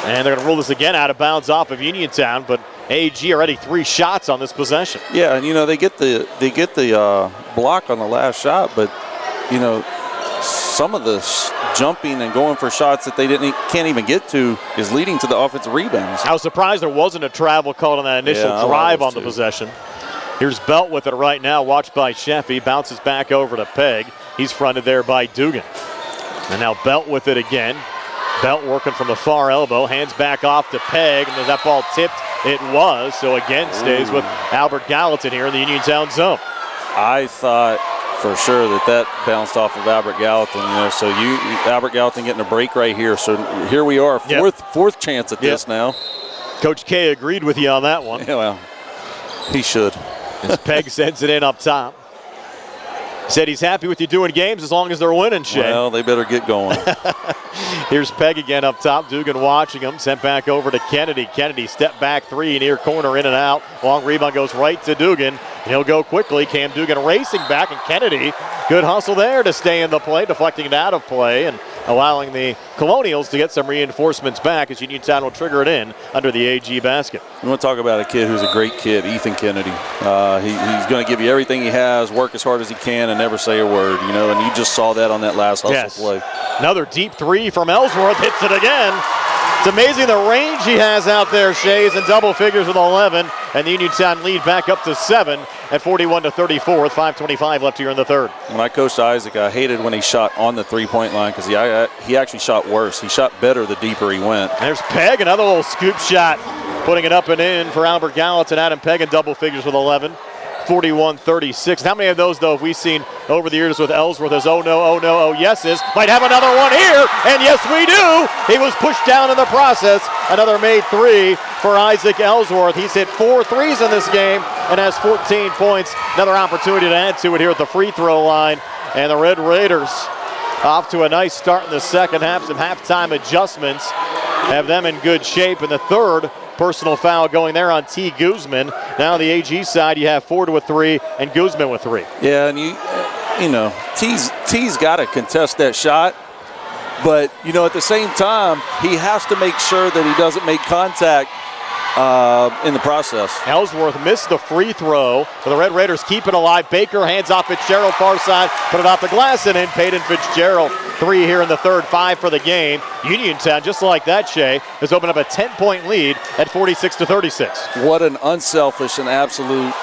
And they're going to rule this again out of bounds off of Uniontown, but AG already 3 shots on this possession. Yeah, and you know they get the block on the last shot, but you know some of the jumping and going for shots that they can't even get to is leading to the offensive rebounds. I was surprised there wasn't a travel called on that initial drive on the possession. Here's Belt with it right now, watched by Sheffy. Bounces back over to Peg. He's fronted there by Dugan. And now Belt with it again. Belt working from the far elbow, hands back off to Peg, and as that ball tipped, it was. So again, stays with Albert Gallatin here in the Uniontown zone. I thought for sure that bounced off of Albert Gallatin. You know, so Albert Gallatin getting a break right here. So here we are, fourth chance at this now. Coach K agreed with you on that one. Yeah, well, he should. As Peg sends it in up top. Said he's happy with you doing games as long as they're winning, Shea. Well, they better get going. Here's Peg again up top. Dugan watching him. Sent back over to Kennedy. Kennedy step back 3, near corner, in and out. Long rebound goes right to Dugan. He'll go quickly. Cam Dugan racing back, and Kennedy, good hustle there to stay in the play, deflecting it out of play and allowing the Colonials to get some reinforcements back as Uniontown will trigger it in under the AG basket. You want to talk about a kid who's a great kid, Ethan Kennedy. He's going to give you everything he has, work as hard as he can, and never say a word, you know, and you just saw that on that last hustle play. Another deep 3 from Ellsworth, hits it again. It's amazing the range he has out there, Shays, in double figures with 11, and the Uniontown lead back up to 7 at 41-34 with 5:25 left here in the third. When I coached Isaac, I hated when he shot on the three-point line because he actually shot worse. He shot better the deeper he went. There's Peg, another little scoop shot, putting it up and in for Albert Gallatin. Adam Peg in double figures with 11. 41-36. How many of those, though, have we seen over the years with Ellsworth as oh no, oh yeses? Might have another one here, and yes we do! He was pushed down in the process. Another made 3 for Isaac Ellsworth. He's hit 4 threes in this game and has 14 points. Another opportunity to add to it here at the free throw line. And the Red Raiders off to a nice start in the second half. Some halftime adjustments have them in good shape. In the third, personal foul going there on T. Guzman. Now on the AG side, you have Ford with 3 and Guzman with 3. Yeah, and you know, T's got to contest that shot. But, you know, at the same time, he has to make sure that he doesn't make contact in the process. Ellsworth missed the free throw, but the Red Raiders keep it alive. Baker hands off Fitzgerald, far side, put it off the glass and in. Peyton Fitzgerald, 3 here in the third, 5 for the game. Uniontown, just like that, Shea, has opened up a 10-point lead at 46-36. What an unselfish and absolute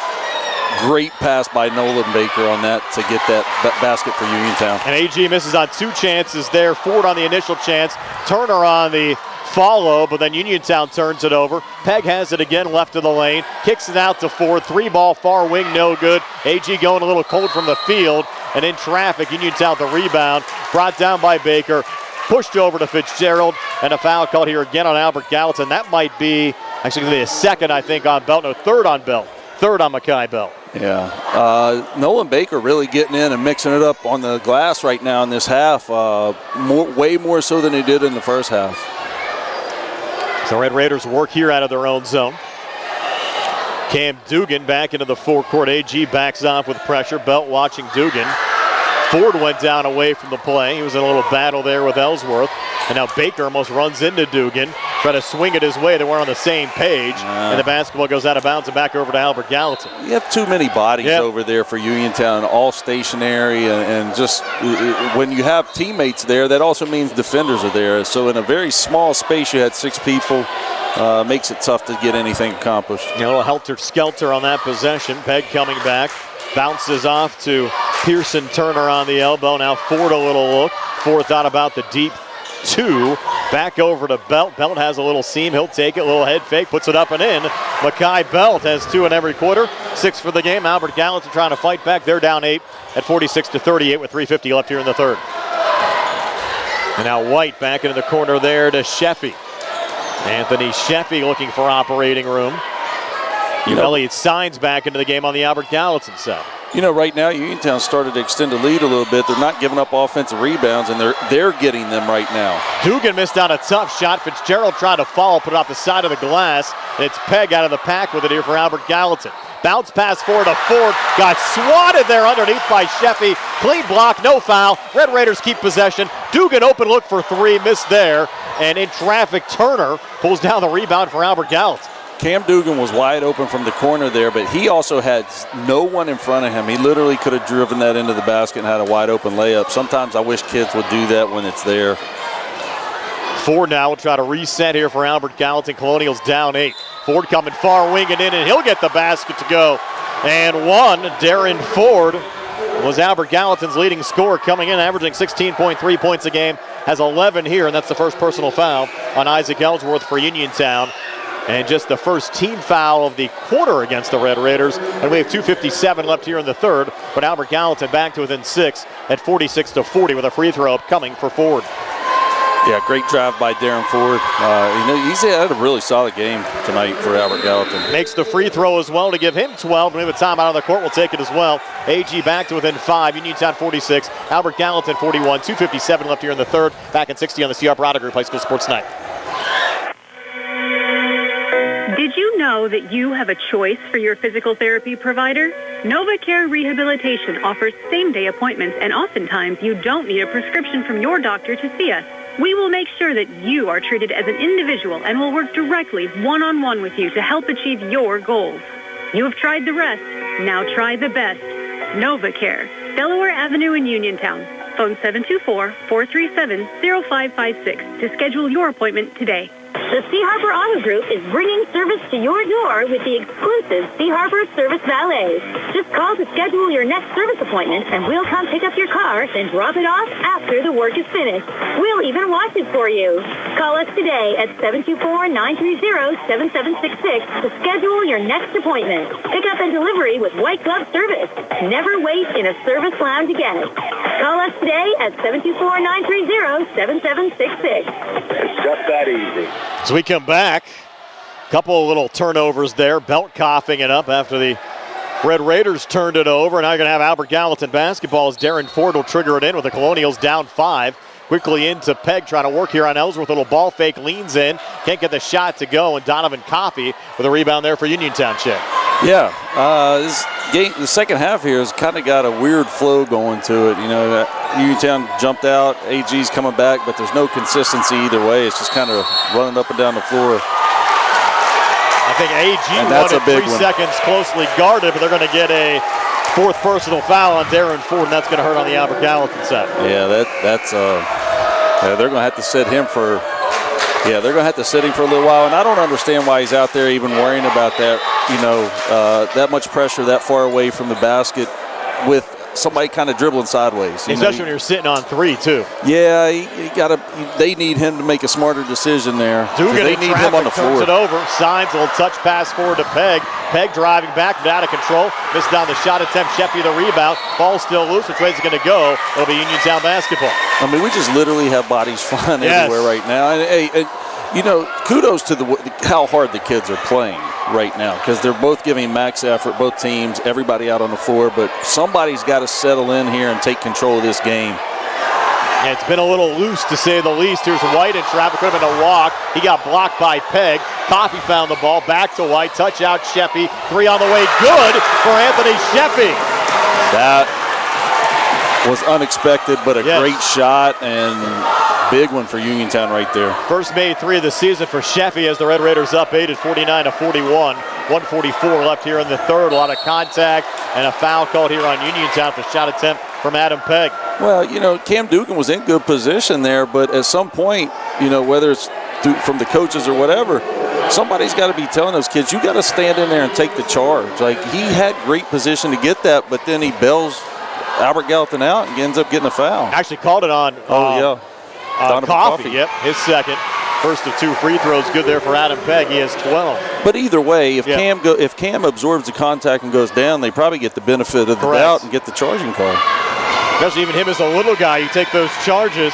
great pass by Nolan Baker on that to get that basket for Uniontown. And AG misses on 2 chances there. Ford on the initial chance, Turner on the follow, but then Uniontown turns it over. Peg has it again left of the lane, kicks it out to Ford. 3-ball far wing, no good. AG going a little cold from the field, and in traffic, Uniontown the rebound, brought down by Baker, pushed over to Fitzgerald, and a foul called here again on Albert Gallatin. That might be actually going to be a second, I think, on Belt. No, third on Belt. Third on Mackay Belt. Yeah. Nolan Baker really getting in and mixing it up on the glass right now in this half, way more so than he did in the first half. So Red Raiders work here out of their own zone. Cam Dugan back into the forecourt. AG backs off with pressure. Belt watching Dugan. Ford went down away from the play. He was in a little battle there with Ellsworth. And now Baker almost runs into Dugan. Try to swing it his way. They weren't on the same page. And the basketball goes out of bounds and back over to Albert Gallatin. You have too many bodies over there for Uniontown, all stationary. And just when you have teammates there, that also means defenders are there. So in a very small space, you had 6 people. Makes it tough to get anything accomplished. You know, a helter-skelter on that possession. Peg coming back. Bounces off to Pearson Turner on the elbow. Now Ford a little look. Ford thought about the deep 2. Back over to Belt. Belt has a little seam. He'll take it. Little head fake. Puts it up and in. Makai Belt has 2 in every quarter. 6 for the game. Albert Gallatin trying to fight back. They're down 8 at 46-38 with 3:50 left here in the third. And now White back into the corner there to Sheffy. Anthony Sheffy looking for operating room. Elliott Signs back into the game on the Albert Gallatin side. You know, right now, Uniontown started to extend the lead a little bit. They're not giving up offensive rebounds, and they're getting them right now. Dugan missed on a tough shot. Fitzgerald tried to follow, put it off the side of the glass. And it's Pegg out of the pack with it here for Albert Gallatin. Bounce pass forward to Ford. Got swatted there underneath by Sheffy. Clean block, no foul. Red Raiders keep possession. Dugan open look for 3, missed there. And in traffic, Turner pulls down the rebound for Albert Gallatin. Cam Dugan was wide open from the corner there, but he also had no one in front of him. He literally could have driven that into the basket and had a wide open layup. Sometimes I wish kids would do that when it's there. Ford now will try to reset here for Albert Gallatin. Colonials down 8. Ford coming far, winging in, and he'll get the basket to go. And one, Darren Ford was Albert Gallatin's leading scorer coming in, averaging 16.3 points a game. Has 11 here, and that's the first personal foul on Isaac Ellsworth for Uniontown. And just the first team foul of the quarter against the Red Raiders. And we have 2:57 left here in the third. But Albert Gallatin back to within 6 at 46-40 with a free throw upcoming for Ford. Yeah, great drive by Darren Ford. He's had a really solid game tonight for Albert Gallatin. Makes the free throw as well to give him 12. We have a timeout on the court. We'll take it as well. AG back to within 5. Uniontown 46. Albert Gallatin 41. 2:57 left here in the third. Back in 60 on the CR Prada Group High School Sports Night. Did you know that you have a choice for your physical therapy provider? NovaCare Rehabilitation offers same-day appointments, and oftentimes you don't need a prescription from your doctor to see us. We will make sure that you are treated as an individual and will work directly one-on-one with you to help achieve your goals. You have tried the rest. Now try the best. NovaCare, Delaware Avenue in Uniontown. Phone 724-437-0556 to schedule your appointment today. The Sea Harbor Auto Group is bringing service to your door with the exclusive Sea Harbor Service Valets. Just call to schedule your next service appointment, and we'll come pick up your car, then drop it off after the work is finished. We'll even wash it for you. Call us today at 724-930-7766 to schedule your next appointment. Pickup and delivery with white glove service. Never wait in a service lounge again. Call us today at 724-930-7766. It's just that easy. As we come back, a couple of little turnovers there. Belt coughing it up after the Red Raiders turned it over. Now you're going to have Albert Gallatin basketball as Darren Ford will trigger it in with the Colonials down 5. Quickly into Pegg, trying to work here on Ellsworth. Little ball fake, leans in. Can't get the shot to go, and Donovan Coffey with a rebound there for Uniontown. Check. Yeah, this game, the second half here has kind of got a weird flow going to it. You know, Uniontown jumped out, AG's coming back, but there's no consistency either way. It's just kind of running up and down the floor. I think AG wanted 3 seconds closely guarded, but they're going to get a fourth personal foul on Darren Ford, and that's going to hurt on the Albert Gallatin side. Yeah, they're going to have to sit him for. Yeah, they're going to have to sit him for a little while, and I don't understand why he's out there even worrying about that. You know, that much pressure that far away from the basket with somebody kind of dribbling sideways. Especially when you're sitting on 3 too. Yeah, they need him to make a smarter decision there. They need him on the floor. Turns it over. Signs a little touch pass forward to Pegg. Pegg driving back, but out of control. Missed down the shot attempt. Sheffy the rebound. Ball still loose. Which way is it going to go? It'll be Uniontown basketball. I mean, we just literally have bodies flying everywhere right now. And you know, kudos to how hard the kids are playing right now, because they're both giving max effort, both teams, everybody out on the floor, but somebody's got to settle in here and take control of this game. Yeah, it's been a little loose to say the least. Here's White in traffic. Could have been a walk. He got blocked by Pegg. Coffey found the ball. Back to White. Touch out Sheffy. 3 on the way. Good for Anthony Sheffy. That was unexpected, but a great shot, and big one for Uniontown right there. First made 3 of the season for Sheffy as the Red Raiders up 8 at 49-41. 1:44 left here in the third. A lot of contact and a foul called here on Uniontown for shot attempt from Adam Pegg. Well, you know, Cam Dugan was in good position there, but at some point, you know, whether it's from the coaches or whatever, somebody's got to be telling those kids, you got to stand in there and take the charge. Like, he had great position to get that, but then he bails Albert Gallatin out and ends up getting a foul. Actually called it on Coffee. Yep, his second. First of 2 free throws, good there for Adam Pegg. He has 12. But either way, if Cam absorbs the contact and goes down, they probably get the benefit of the doubt and get the charging call. Especially even him as a little guy, you take those charges,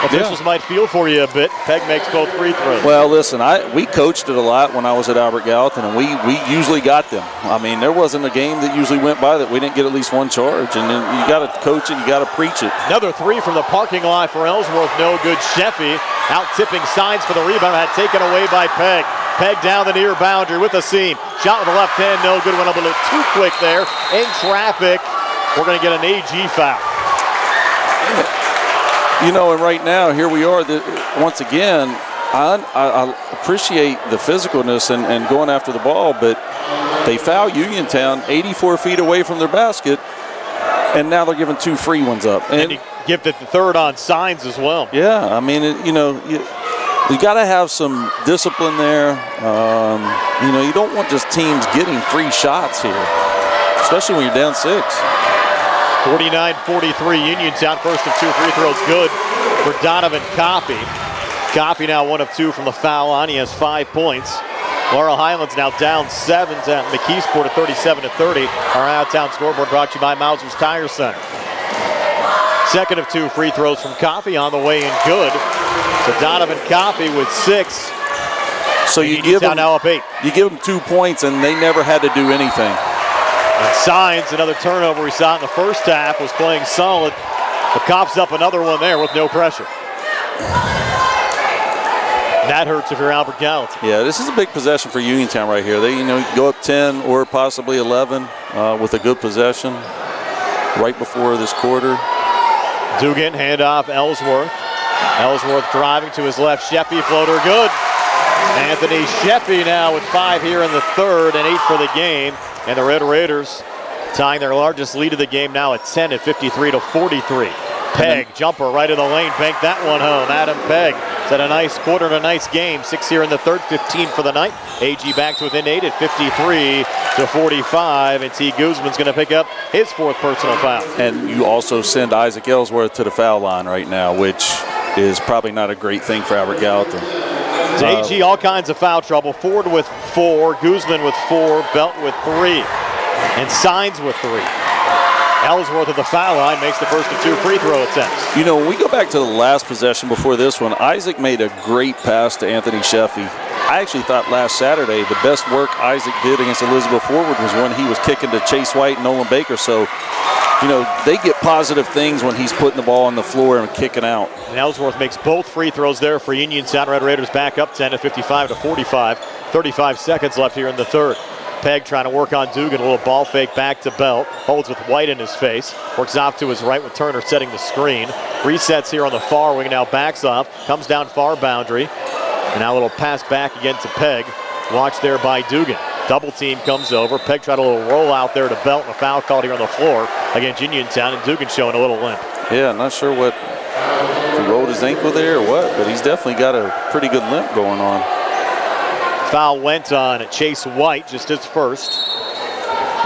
officials might feel for you a bit. Pegg makes both free throws. Well, listen, we coached it a lot when I was at Albert Gallatin, and we usually got them. I mean, there wasn't a game that usually went by that we didn't get at least one charge, and then you got to coach it, you got to preach it. Another 3 from the parking lot for Ellsworth, no good. Sheffy out tipping Signs for the rebound, had taken away by Pegg. Pegg down the near boundary with a seam. Shot with the left hand, no good. Went a little too quick there. In traffic, we're going to get an AG foul. You know, and right now, here we are. Once again, I appreciate the physicalness and going after the ball, but they foul Uniontown 84 feet away from their basket, and now they're giving 2 free ones up. And he gifted the third on Signs as well. Yeah, I mean, you got to have some discipline there. You don't want just teams getting free shots here, especially when you're down 6. 49-43 Uniontown. First of 2 free throws good for Donovan Coffey. Coffey now 1 of 2 from the foul line. He has 5 points. Laurel Highlands now down 7 to McKeesport at 37-30. Our out-of-town scoreboard brought to you by Mauser's Tire Center. Second of 2 free throws from Coffey on the way in good. So Donovan Coffey with 6. So you give them now up 8. You give them 2 points and they never had to do anything. And Signs, another turnover we saw in the first half, was playing solid. But coughs up another one there with no pressure. That hurts if you're Albert Gallatin. Yeah, this is a big possession for Uniontown right here. They, go up 10 or possibly 11 with a good possession right before this quarter. Dugan, handoff, Ellsworth. Ellsworth driving to his left. Sheffy, floater, good. Anthony Sheffy now with 5 here in the third and 8 for the game. And the Red Raiders tying their largest lead of the game now at 10 at 53-43. Pegg, jumper right in the lane, banked that one home. Adam Pegg has had a nice quarter and a nice game. 6 here in the third, 15 for the night. AG back to within 8 at 53-45. And T. Guzman's going to pick up his 4th personal foul. And you also send Isaac Ellsworth to the foul line right now, which is probably not a great thing for Albert Gallatin. AG, all kinds of foul trouble. Ford with 4, Guzman with 4, Belt with 3, and Signs with 3. Ellsworth at the foul line makes the first of 2 free throw attempts. When we go back to the last possession before this one, Isaac made a great pass to Anthony Sheffy. I actually thought last Saturday the best work Isaac did against Elizabeth Forward was when he was kicking to Chase White and Nolan Baker. So, they get positive things when he's putting the ball on the floor and kicking out. And Ellsworth makes both free throws there for Uniontown. Red Raiders back up 10 at 55-45. 35 seconds left here in the third. Pegg trying to work on Dugan. A little ball fake back to Belt. Holds with White in his face. Works off to his right with Turner setting the screen. Resets here on the far wing. Now backs off. Comes down far boundary. And now a little pass back again to Pegg. Watched there by Dugan. Double team comes over. Pegg tried a little roll out there to Belt, and a foul called here on the floor against Uniontown, and Dugan showing a little limp. Yeah, not sure if he rolled his ankle there or what, but he's definitely got a pretty good limp going on. Foul went on Chase White, just his first.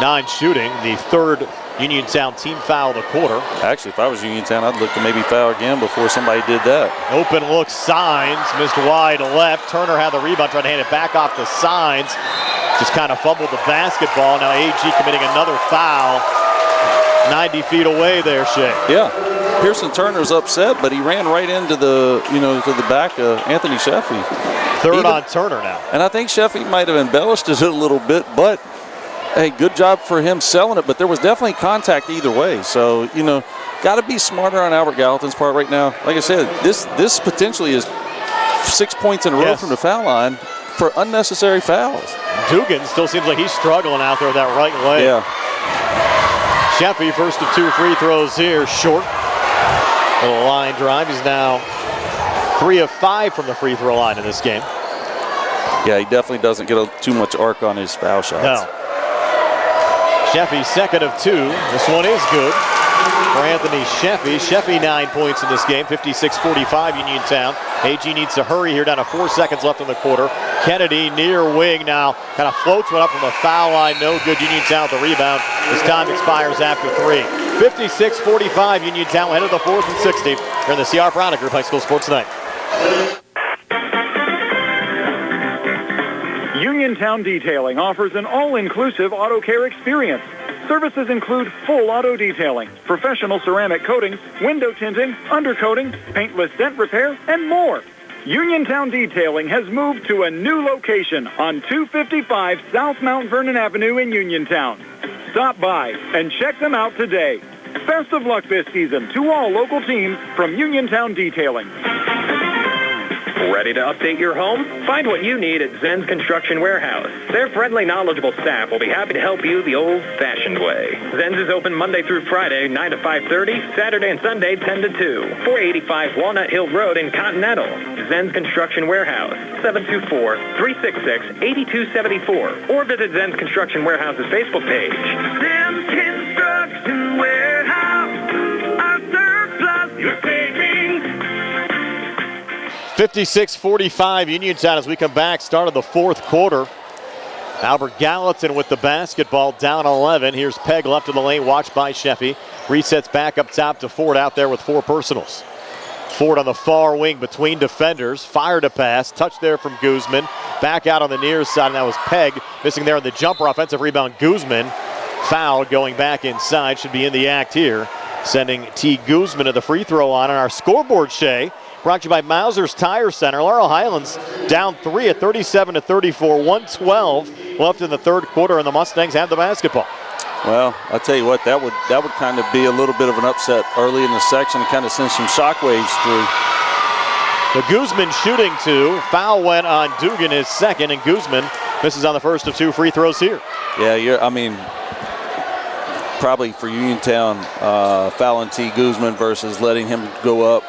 Non-shooting, the 3rd Uniontown team foul of the quarter. Actually, if I was Uniontown, I'd look to maybe foul again before somebody did that. Open look, Signs, missed wide left. Turner had the rebound, trying to hand it back off to Signs. Just kind of fumbled the basketball. Now AG committing another foul. 90 feet away there, Shea. Yeah, Pearson Turner's upset, but he ran right into the, to the back of Anthony Sheffy. Third on Turner now. And I think Sheffy might have embellished it a little bit, but hey, good job for him selling it, but there was definitely contact either way. So, got to be smarter on Albert Gallatin's part right now. Like I said, this potentially is 6 points in a row from the foul line for unnecessary fouls. Dugan still seems like he's struggling out there with that right leg. Yeah. Sheffy, first of 2 free throws here, short. Little line drive. He's now 3 of 5 from the free throw line in this game. Yeah, he definitely doesn't get too much arc on his foul shots. No. Sheffy, second of 2. This one is good. for Anthony Sheffy. Sheffy 9 points in this game, 56-45 Uniontown. AG needs to hurry here, down to 4 seconds left in the quarter. Kennedy near wing now, kind of floats one up from the foul line. No good. Uniontown with the rebound as time expires after 3. 56-45 Uniontown ahead of the 4th and 60 here in the C.R. Brown Group High School Sports Night. Uniontown Detailing offers an all-inclusive auto care experience. Services include full auto detailing, professional ceramic coatings, window tinting, undercoating, paintless dent repair, and more. Uniontown Detailing has moved to a new location on 255 South Mount Vernon Avenue in Uniontown. Stop by and check them out today. Best of luck this season to all local teams from Uniontown Detailing. Ready to update your home? Find what you need at Zen's Construction Warehouse. Their friendly, knowledgeable staff will be happy to help you the old-fashioned way. Zen's is open Monday through Friday, 9 to 5:30, Saturday and Sunday, 10 to 2. 485 Walnut Hill Road in Continental. Zen's Construction Warehouse, 724-366-8274. Or visit Zen's Construction Warehouse's Facebook page. Zen's Construction Warehouse, our surplus, your savings. 56-45 Uniontown as we come back. Start of the 4th quarter. Albert Gallatin with the basketball, down 11. Here's Pegg left of the lane, watched by Sheffy. Resets back up top to Ford out there with 4 personals. Ford on the far wing between defenders. Fired a pass. Touch there from Guzman. Back out on the near side, and that was Pegg. Missing there on the jumper. Offensive rebound, Guzman. Fouled going back inside. Should be in the act here. Sending T. Guzman to the free throw line on our scoreboard, Shea. Brought to you by Mauser's Tire Center. Laurel Highlands down 3 at 37-34. 1:12 left in the 3rd quarter, and the Mustangs have the basketball. Well, I'll tell you what, that would kind of be a little bit of an upset early in the section and kind of send some shockwaves through. The Guzman shooting 2. Foul went on Dugan, his second, and Guzman misses on the first of 2 free throws here. Yeah, probably for Uniontown, fouling T. Guzman versus letting him go up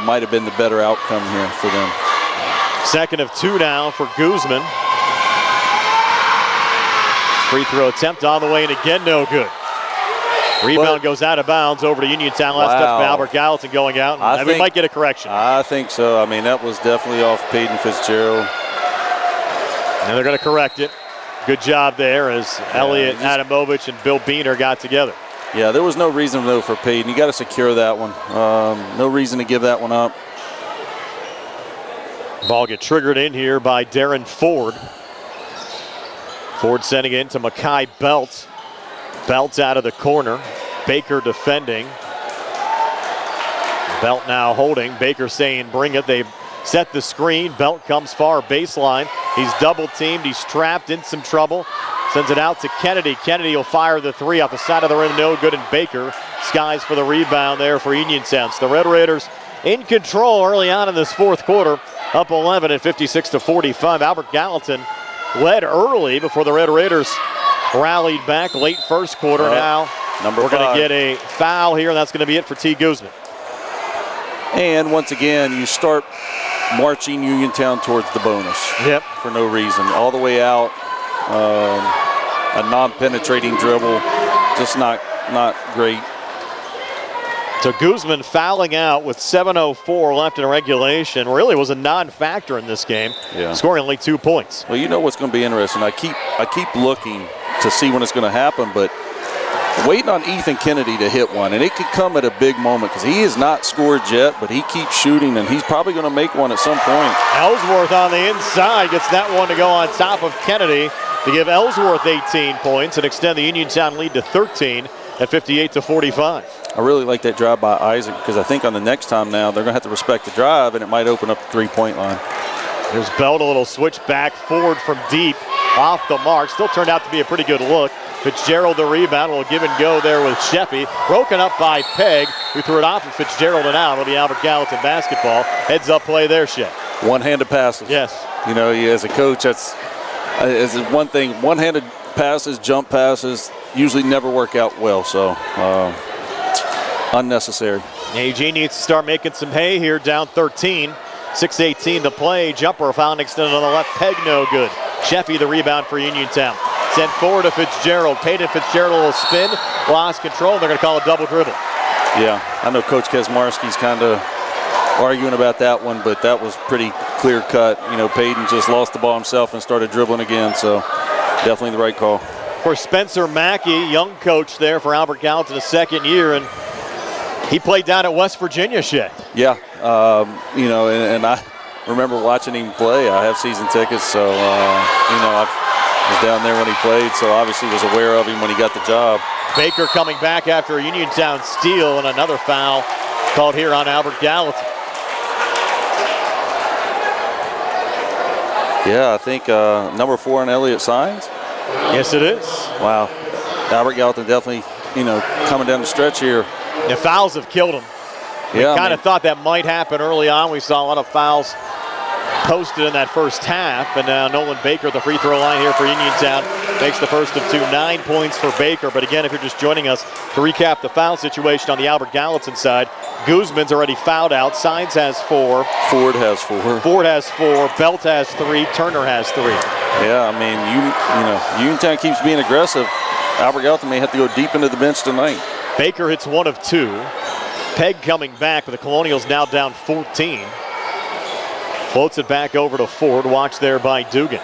might have been the better outcome here for them. Second of 2 now for Guzman. Free throw attempt on the way, and again no good. Rebound goes out of bounds over to Uniontown. Last touch by Albert Gallatin going out. And we might get a correction. I think so. I mean, that was definitely off Peyton Fitzgerald. And they're going to correct it. Good job there as Elliot Adamovich and Bill Beener got together. Yeah, there was no reason, though, for Peyton. You got to secure that one. No reason to give that one up. Ball get triggered in here by Darren Ford. Ford sending it to Makai Belt. Belt out of the corner. Baker defending. Belt now holding. Baker saying bring it. They set the screen. Belt comes far baseline. He's double teamed. He's trapped in some trouble. Sends it out to Kennedy. Kennedy will fire the 3 off the side of the rim. No good, and Baker skies for the rebound there for Uniontown. So the Red Raiders in control early on in this 4th quarter. Up 11 at 56-45. Albert Gallatin led early before the Red Raiders rallied back late 1st quarter. Now we're going to get a foul here, and that's going to be it for T. Guzman. And once again, you start marching Uniontown towards the bonus. Yep. For no reason. All the way out. A non-penetrating dribble, just not great. So Guzman fouling out with 7:04 left in regulation. Really was a non-factor in this game, scoring only 2 points. Well, you know what's going to be interesting. I keep looking to see when it's going to happen, but waiting on Ethan Kennedy to hit one, and it could come at a big moment because he has not scored yet, but he keeps shooting, and he's probably going to make one at some point. Ellsworth on the inside gets that one to go on top of Kennedy to give Ellsworth 18 points and extend the Uniontown lead to 13 at 58-45. I really like that drive by Isaac because I think on the next time now they're going to have to respect the drive, and it might open up the 3-point line. There's Belt, a little switch back forward from deep off the mark. Still turned out to be a pretty good look. Fitzgerald the rebound will give and go there with Sheffy. Broken up by Pegg, who threw it off of Fitzgerald and out. It'll be Albert Gallatin basketball. Heads up play there, Shea. One-handed passes. Yes. You know, as a coach, that's one thing. One-handed passes, jump passes, usually never work out well, so unnecessary. AG needs to start making some hay here, down 13. 6:18 to play. Jumper found extended on the left. Pegg no good. Sheffy the rebound for Uniontown. Sent forward to Fitzgerald. Peyton Fitzgerald will spin, lost control, and they're going to call a double dribble. Yeah, I know Coach Kesmarski's kind of arguing about that one, but that was pretty clear cut. You know, Peyton just lost the ball himself and started dribbling again, so definitely the right call. For Spencer Mackey, young coach there for Albert Gallatin, a second year, and he played down at West Virginia, Shea. Yeah, you know, and I remember watching him play. I have season tickets, so, you know, I was down there when he played, so obviously was aware of him when he got the job. Baker coming back after a Uniontown steal, and another foul called here on Albert Gallatin. Yeah, I think number 4 on Elliott Signs. Yes, it is. Wow. Albert Gallatin definitely, you know, coming down the stretch here. The fouls have killed him. We kind of thought that might happen early on. We saw a lot of fouls posted in that first half, and now Nolan Baker at the free throw line here for Uniontown makes the first of 2. 9 points for Baker. But again, if you're just joining us, to recap the foul situation on the Albert Gallatin side, Guzman's already fouled out. Signs has 4. Ford has 4. Ford has 4. Belt has 3. Turner has 3. Yeah, I mean, you know, Uniontown keeps being aggressive. Albert Gallatin may have to go deep into the bench tonight. Baker hits 1 of 2. Peg coming back, but the Colonials now down 14. Floats it back over to Ford. Watch there by Dugan.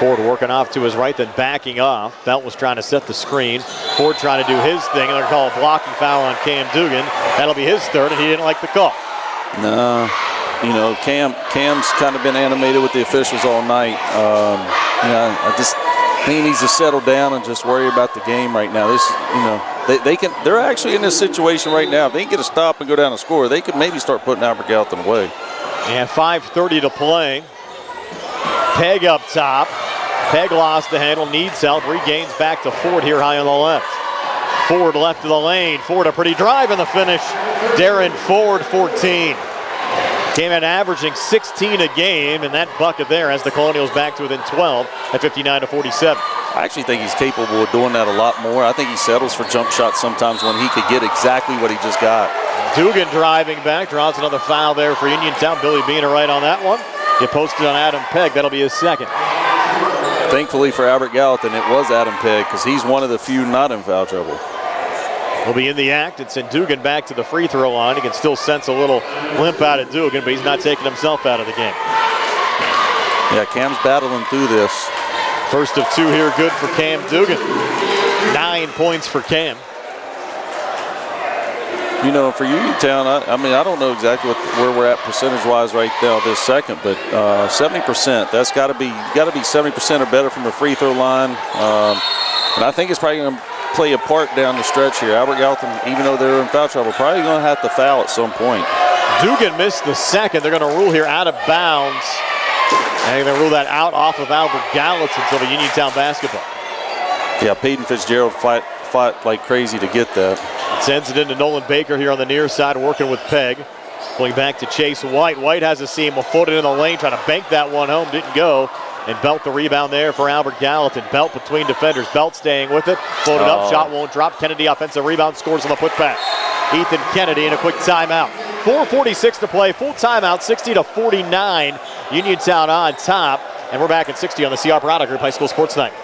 Ford working off to his right, then backing off. Belt was trying to set the screen. Ford trying to do his thing, and they're going to call a blocking foul on Cam Dugan. That'll be his third, and he didn't like the call. No, you know, Cam's kind of been animated with the officials all night. You know, I just think he needs to settle down and just worry about the game right now. This, you know, they're actually in this situation right now. If they can get a stop and go down and score, they could maybe start putting Albert Gallatin away. And 5:30 to play. Peg up top. Peg lost the handle, needs help, regains back to Ford here high on the left. Ford left of the lane. Ford a pretty drive in the finish. Darren Ford, 14. Came in averaging 16 a game, and that bucket there has the Colonials back to within 12 at 59-47. I actually think he's capable of doing that a lot more. I think he settles for jump shots sometimes when he could get exactly what he just got. Dugan driving back, draws another foul there for Uniontown. Billy Beaner right on that one. Get posted on Adam Pegg. That'll be his second. Thankfully for Albert Gallatin, it was Adam Pegg because he's one of the few not in foul trouble. Will be in the act and send Dugan back to the free throw line. You can still sense a little limp out of Dugan, but he's not taking himself out of the game. Yeah, Cam's battling through this. First of 2 here, good for Cam Dugan. 9 points for Cam. You know, for Uniontown, I mean, I don't know exactly where we're at percentage-wise right now this second, but 70%. That's got to be 70% or better from the free throw line, and I think it's probably going to play a part down the stretch here. Albert Gallatin, even though they're in foul trouble, probably going to have to foul at some point. Dugan missed the second. They're going to rule here out of bounds. And they're going to rule that out off of Albert Gallatin until the Uniontown basketball. Yeah, Peyton Fitzgerald fought like crazy to get that. Sends it into Nolan Baker here on the near side, working with Pegg. Pulling back to Chase White. White has a seam, a foot in the lane, trying to bank that one home, didn't go. And Belt the rebound there for Albert Gallatin. Belt between defenders. Belt staying with it. Floated up, shot won't drop. Kennedy offensive rebound, scores on the putback. Ethan Kennedy in a quick timeout. 4:46 to play, full timeout, 60-49. Uniontown on top. And we're back at 60 on the CR Product Group High School Sports Night.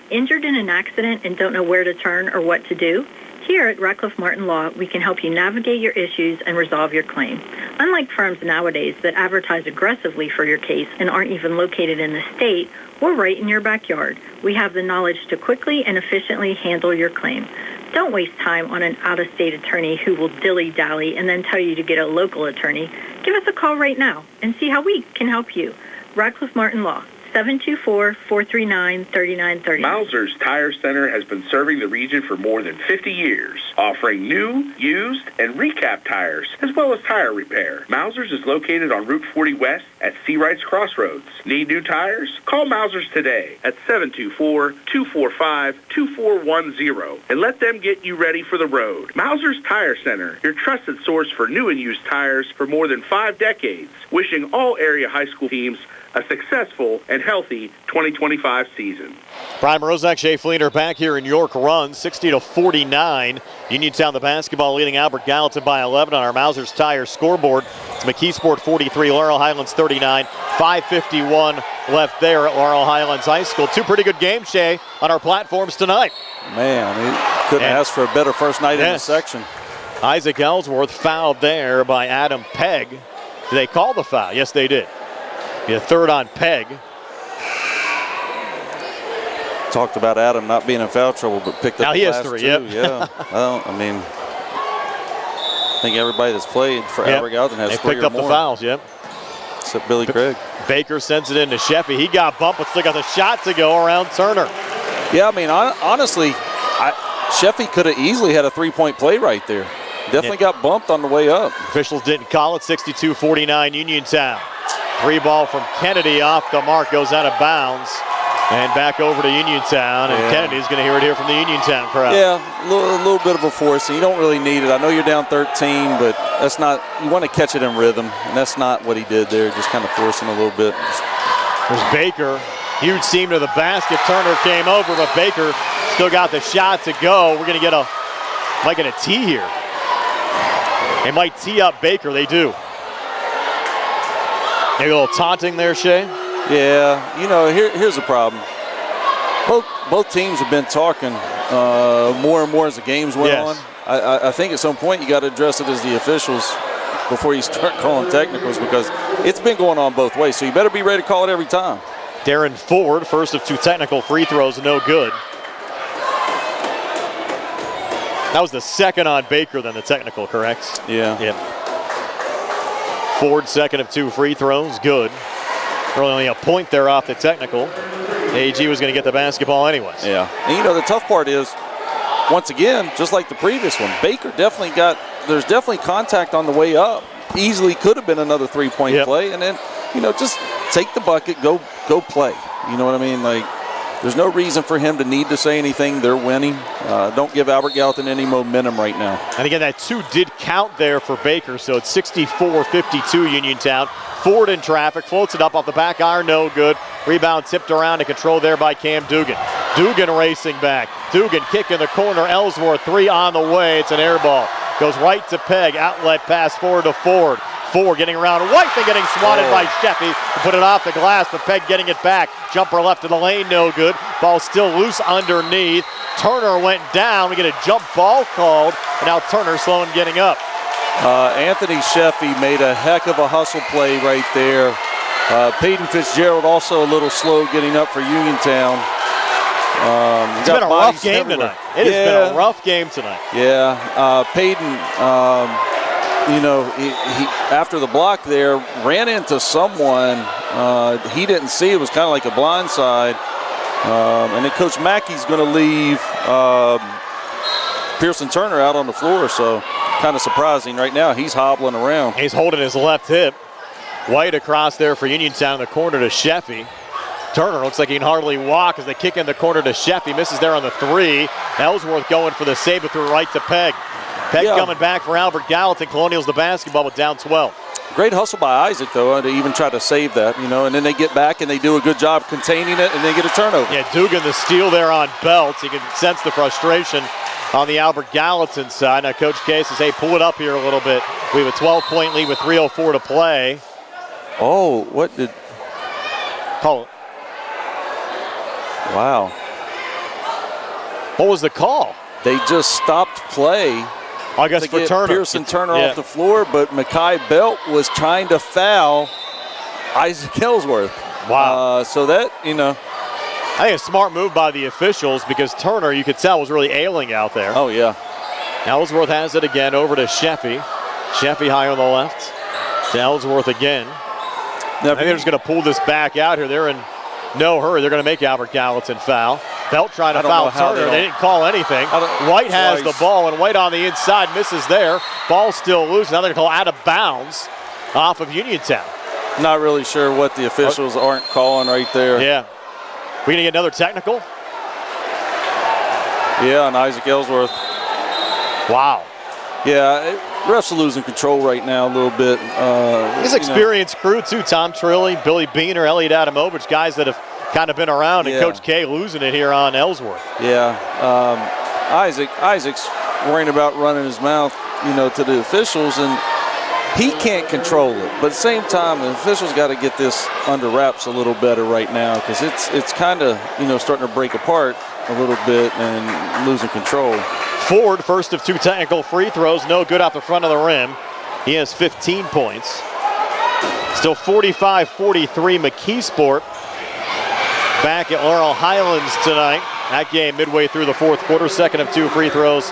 Injured in an accident and don't know where to turn or what to do? Here at Ratcliffe Martin Law, we can help you navigate your issues and resolve your claim. Unlike firms nowadays that advertise aggressively for your case and aren't even located in the state, we're right in your backyard. We have the knowledge to quickly and efficiently handle your claim. Don't waste time on an out-of-state attorney who will dilly-dally and then tell you to get a local attorney. Give us a call right now and see how we can help you. Ratcliffe Martin Law, 724-439-3930. Mauser's Tire Center has been serving the region for more than 50 years, offering new, used, and recap tires, as well as tire repair. Mauser's is located on Route 40 West at Seawrights Crossroads. Need new tires? Call Mauser's today at 724-245-2410 and let them get you ready for the road. Mauser's Tire Center, your trusted source for new and used tires for more than 5 decades. Wishing all area high school teams a successful and healthy 2025 season. Brian Mrozek, Shea Fleener back here in York run, 60-49. Uniontown, the basketball, leading Albert Gallatin by 11 on our Mauser's Tire scoreboard. It's McKeesport 43, Laurel Highlands 39. 5:51 left there at Laurel Highlands High School. Two pretty good games, Shea, on our platforms tonight. Man, he couldn't ask for a better first night in the section. Isaac Ellsworth fouled there by Adam Pegg. Did they call the foul? Yes, they did. Yeah, third on Pegg. Talked about Adam not being in foul trouble, but picked up now the he has last 3, two. yep. Yeah. Well, I mean, I think everybody that's played for Albert Gallatin has 3 picked or up more. the fouls, yep. Except Billy Craig. Baker sends it into Sheffy. He got bumped, but still got the shot to go around Turner. Yeah, I mean, honestly, Sheffy could have easily had a 3-point play right there. Definitely got bumped on the way up. Officials didn't call it. 62-49 Uniontown. 3 ball from Kennedy off the mark, goes out of bounds. And back over to Uniontown, and Kennedy's going to hear it here from the Uniontown crowd. Yeah, a little bit of a force, and you don't really need it. I know you're down 13, but that's not, you want to catch it in rhythm, and that's not what he did there, just kind of forcing a little bit. There's Baker. Huge seam to the basket. Turner came over, but Baker still got the shot to go. We're going to get might get a tee here. They might tee up Baker. They do. Maybe a little taunting there, Shea? Yeah, you know, here's the problem. Both teams have been talking more and more as the games went on. I think at some point you got to address it as the officials before you start calling technicals, because it's been going on both ways. So you better be ready to call it every time. Darren Ford, first of 2 technical free throws, no good. That was the second on Baker, then the technical, correct? Yeah. Yep. Ford, second of 2 free throws, good. Really only a point there off the technical. AG was going to get the basketball anyways. Yeah. And you know, the tough part is, once again, just like the previous one, Baker there's definitely contact on the way up. Easily could have been another 3-point play. And then, you know, just take the bucket, go play. You know what I mean? Like, there's no reason for him to need to say anything. They're winning. Don't give Albert Gallatin any momentum right now. And again, that 2 did count there for Baker, so it's 64-52 Uniontown. Ford in traffic, floats it up off the back iron, no good. Rebound tipped around and controlled there by Cam Dugan. Dugan racing back. Dugan kick in the corner. Ellsworth 3 on the way. It's an air ball. Goes right to Pegg. Outlet pass forward to Ford. Ford getting around White and getting swatted by Sheffy to put it off the glass, but Pegg getting it back. Jumper left of the lane, no good. Ball still loose underneath. Turner went down. We get a jump ball called, and now Turner slow in getting up. Anthony Sheffy made a heck of a hustle play right there. Peyton Fitzgerald also a little slow getting up for Uniontown. It's been a rough game tonight. It has been a rough game tonight. Yeah, Peyton, you know, he after the block there ran into someone he didn't see. It was kind of like a blind side. And then Coach Mackey's going to leave Pearson Turner out on the floor, so kind of surprising right now. He's hobbling around. He's holding his left hip. White across there for Uniontown in the corner to Sheffy. Turner looks like he can hardly walk as they kick in the corner to Sheffy. Misses there on the 3. Ellsworth going for the save, but threw right to Pegg. Pegg coming back for Albert Gallatin. Colonials the basketball with down 12. Great hustle by Isaac, though, to even try to save that, you know, and then they get back and they do a good job containing it and they get a turnover. Yeah, Dugan the steal there on Belts. You can sense the frustration on the Albert Gallatin side. Now Coach K says, hey, pull it up here a little bit. We have a 12-point lead with 3:04 to play. Oh, what did... Call it. Wow. What was the call? They just stopped play. I guess for Turner. Pearson Turner off the floor, but Makai Belt was trying to foul Isaac Ellsworth. Wow. So that, you know. I think a smart move by the officials because Turner, you could tell, was really ailing out there. Oh, yeah. Ellsworth has it again over to Sheffy. Sheffy high on the left. To Ellsworth again. Now, I think they're just going to pull this back out here. They're in no hurry. They're going to make Albert Gallatin foul. Belt trying to foul Turner. They didn't call anything. White has the ball, and White on the inside misses there. Ball still loose. Now they're going to call out of bounds off of Uniontown. Not really sure what the officials aren't calling right there. Yeah. We going to get another technical? Yeah, on Isaac Ellsworth. Wow. Yeah, refs are losing control right now a little bit. His experienced crew, too. Tom Trilly, Billy Beaner, Elliot Adamovich, guys that have kind of been around, and Coach K losing it here on Ellsworth. Yeah. Isaac's worrying about running his mouth, to the officials, and he can't control it. But at the same time, the officials got to get this under wraps a little better right now, because it's kind of, starting to break apart a little bit and losing control. Ford, first of 2 technical free throws, no good off the front of the rim. He has 15 points. Still 45-43 McKeesport back at Laurel Highlands tonight. That game midway through the fourth quarter, second of 2 free throws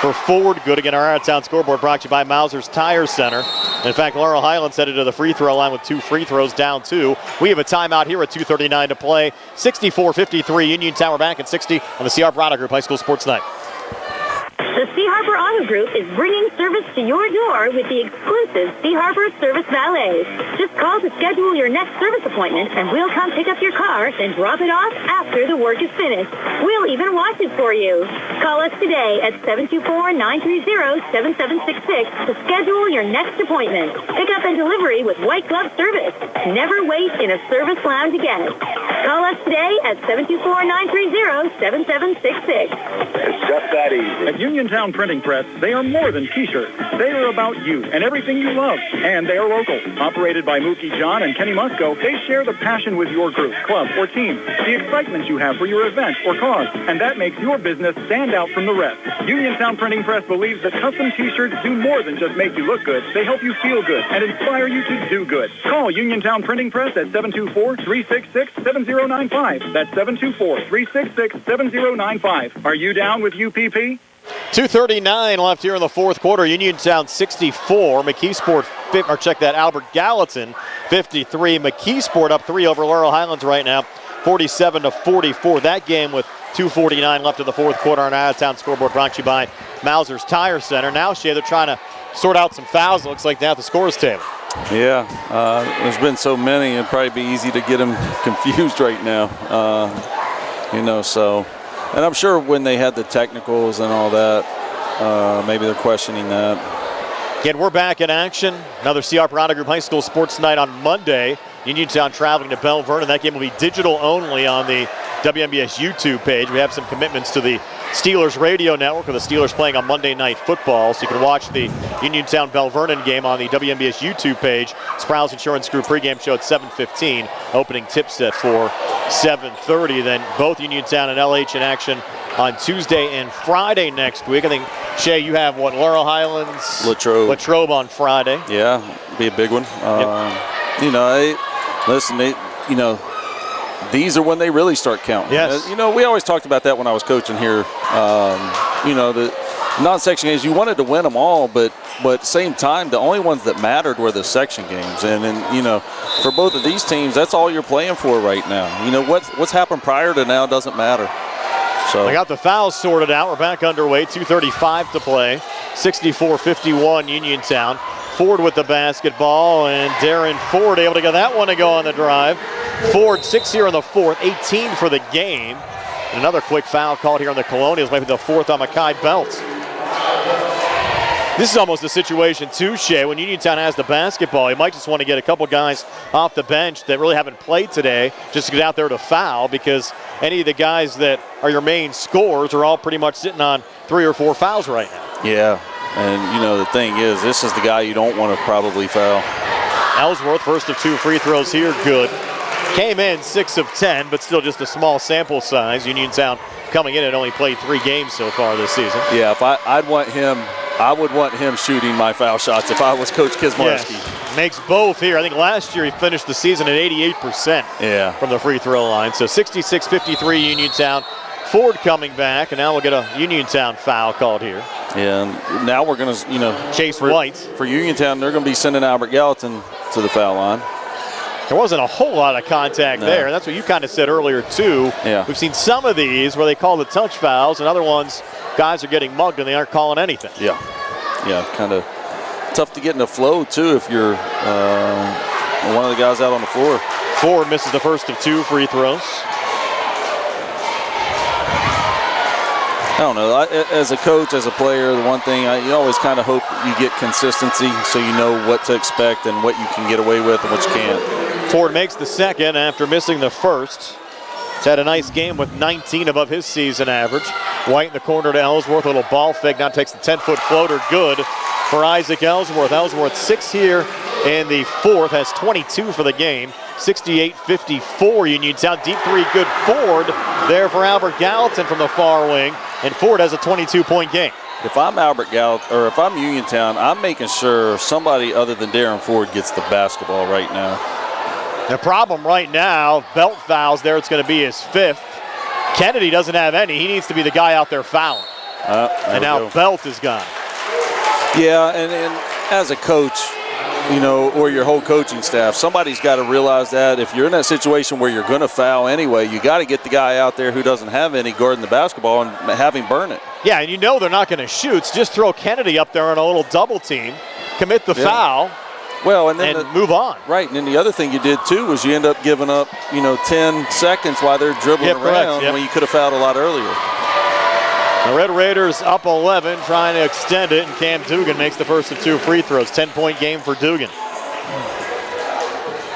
for Ford. Good. Again, our out-of-town scoreboard brought to you by Mauser's Tire Center. In fact, Laurel Highlands headed to the free throw line with 2 free throws, down 2. We have a timeout here at 2:39 to play. 64-53 Uniontown. We're back at 60 on the C.R. Brada Group High School Sports Night. The Sea Harbor Auto Group is bringing service to your door with the exclusive Sea Harbor Service Valets. Just call to schedule your next service appointment, and we'll come pick up your car, then drop it off after the work is finished. We'll even wash it for you. Call us today at 724-930-7766 to schedule your next appointment. Pickup and delivery with white glove service. Never wait in a service lounge again. Call us today at 724-930-7766. It's just that easy. At Uniontown Printing Press, they are more than T-shirts. They are about you and everything you love. And they are local. Operated by Mookie John and Kenny Musco, they share the passion with your group, club, or team, the excitement you have for your event or cause, and that makes your business stand out from the rest. Uniontown Printing Press believes that custom T-shirts do more than just make you look good. They help you feel good and inspire you to do good. Call Uniontown Printing Press at 724-366-7095. That's 724-366-7095. Are you down with UPP? 2:39 left here in the fourth quarter. Uniontown 64. McKeesport, Albert Gallatin 53. McKeesport up 3 over Laurel Highlands right now, 47-44. That game with 2:49 left in the fourth quarter on out-of-town scoreboard brought to you by Mauser's Tire Center. Now, Shea, they're trying to sort out some fouls, it looks like, down at the scores table. Yeah, there's been so many, it'd probably be easy to get them confused right now. And I'm sure when they had the technicals and all that, maybe they're questioning that. Again, we're back in action. Another C.R. Brada Group High School Sports Night on Monday. Uniontown traveling to Belle Vernon. That game will be digital only on the WMBS YouTube page. We have some commitments to the Steelers radio network, with the Steelers playing on Monday Night Football. So you can watch the Uniontown Belle Vernon game on the WMBS YouTube page. Sprouse Insurance Group pregame show at 7:15. Opening tip set for 7:30. Then both Uniontown and LH in action on Tuesday and Friday next week. I think, Shea, you have what, Laurel Highlands? Latrobe on Friday. Yeah, be a big one. These are when they really start counting. Yes. We always talked about that when I was coaching here. The non-section games, you wanted to win them all, but at the same time, the only ones that mattered were the section games. And for both of these teams, that's all you're playing for right now. What's happened prior to now doesn't matter. So I got the fouls sorted out. We're back underway. 2:35 to play. 64-51 Uniontown. Ford with the basketball, and Darren Ford able to get that one to go on the drive. Ford 6 here in the fourth, 18 for the game. And another quick foul called here on the Colonials, maybe the fourth on Mackay Belt. This is almost a situation too, Shea. When Uniontown has the basketball, you might just want to get a couple guys off the bench that really haven't played today just to get out there to foul, because any of the guys that are your main scorers are all pretty much sitting on 3 or 4 fouls right now. Yeah, and the thing is, this is the guy you don't want to probably foul. Ellsworth, first of 2 free throws here, good. Came in 6 of 10, but still just a small sample size. Uniontown coming in and only played 3 games so far this season. Yeah, if I would want him shooting my foul shots if I was Coach Kizmarski. Yes. Makes both here. I think last year he finished the season at 88% from the free throw line. So 66-53 Uniontown. Ford coming back, and now we'll get a Uniontown foul called here. Yeah, and now we're going to, Chase White. For Uniontown, they're going to be sending Albert Gallatin to the foul line. There wasn't a whole lot of contact there, and that's what you kind of said earlier, too. Yeah. We've seen some of these where they call the touch fouls, and other ones, guys are getting mugged and they aren't calling anything. Yeah, kind of tough to get in the flow, too, if you're one of the guys out on the floor. Ford misses the first of 2 free throws. I don't know. As a coach, as a player, the one thing, you always kind of hope you get consistency so you know what to expect and what you can get away with and what you can't. Ford makes the second after missing the first. He's had a nice game with 19 above his season average. White in the corner to Ellsworth. A little ball fake. Now takes the 10-foot floater. Good for Isaac Ellsworth. Ellsworth 6 here in the fourth. Has 22 for the game. 68-54 Uniontown. Deep three, good Ford there for Albert Gallatin from the far wing. And Ford has a 22-point game. If I'm Albert Gallatin, or if I'm Uniontown, I'm making sure somebody other than Darren Ford gets the basketball right now. The problem right now, belt fouls there. It's going to be his 5th. Kennedy doesn't have any. He needs to be the guy out there fouling. And now Belt is gone. Yeah, and as a coach, you know, or your whole coaching staff, somebody's got to realize that if you're in that situation where you're going to foul anyway, you got to get the guy out there who doesn't have any guarding the basketball and have him burn it. Yeah, and you know they're not going to shoot. So just throw Kennedy up there on a little double team, commit the foul. Well, and then move on. Right, and then the other thing you did too was you end up giving up, 10 seconds while they're dribbling around when you could have fouled a lot earlier. The Red Raiders up 11, trying to extend it, and Cam Dugan makes the first of 2 free throws. 10-point game for Dugan.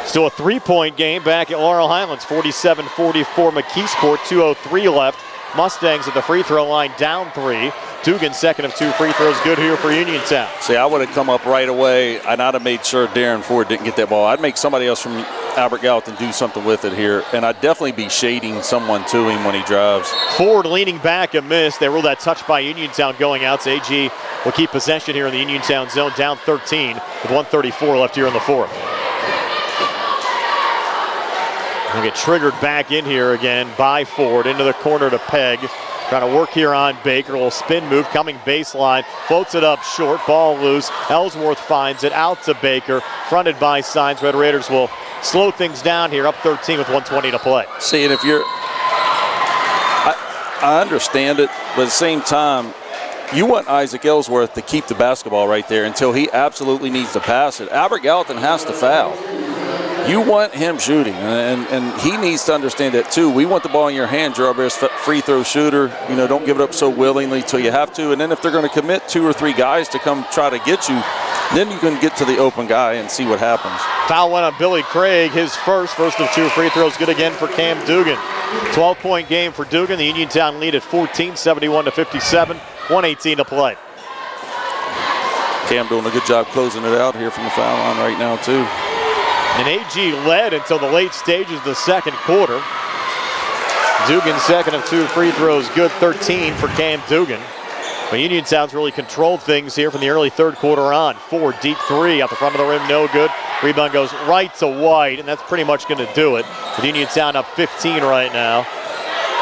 Still a 3-point game back at Laurel Highlands. 47-44 McKeesport, 2:03 left. Mustangs at the free throw line down 3. Dugan second of 2 free throws, good here for Uniontown. See, I would have come up right away, and I'd have made sure Darren Ford didn't get that ball. I'd make somebody else from Albert Gallatin do something with it here, and I'd definitely be shading someone to him when he drives. Ford leaning back, a miss. They ruled that touch by Uniontown going out. So AG will keep possession here in the Uniontown zone, down 13 with 1:34 left here in the fourth. He'll get triggered back in here again by Ford into the corner to Pegg. Trying to work here on Baker. A little spin move coming baseline. Floats it up short. Ball loose. Ellsworth finds it out to Baker. Fronted by Signs. Red Raiders will slow things down here. Up 13 with 1:20 to play. See, and if you're... I understand it, but at the same time, you want Isaac Ellsworth to keep the basketball right there until he absolutely needs to pass it. Albert Gallatin has to foul. You want him shooting, and he needs to understand that too. We want the ball in your hand. You're our best free throw shooter. Don't give it up so willingly till you have to. And then if they're going to commit 2 or 3 guys to come try to get you, then you can get to the open guy and see what happens. Foul went on Billy Craig, his first of 2 free throws. Good again for Cam Dugan. 12-point game for Dugan. The Uniontown lead at 14, 71-57, 1:18 to play. Cam doing a good job closing it out here from the foul line right now too. And AG led until the late stages of the second quarter. Dugan second of 2 free throws, good 13 for Cam Dugan. But Uniontown's really controlled things here from the early third quarter on. 4 deep 3 out the front of the rim, no good. Rebound goes right to White, and that's pretty much going to do it. With Uniontown up 15 right now.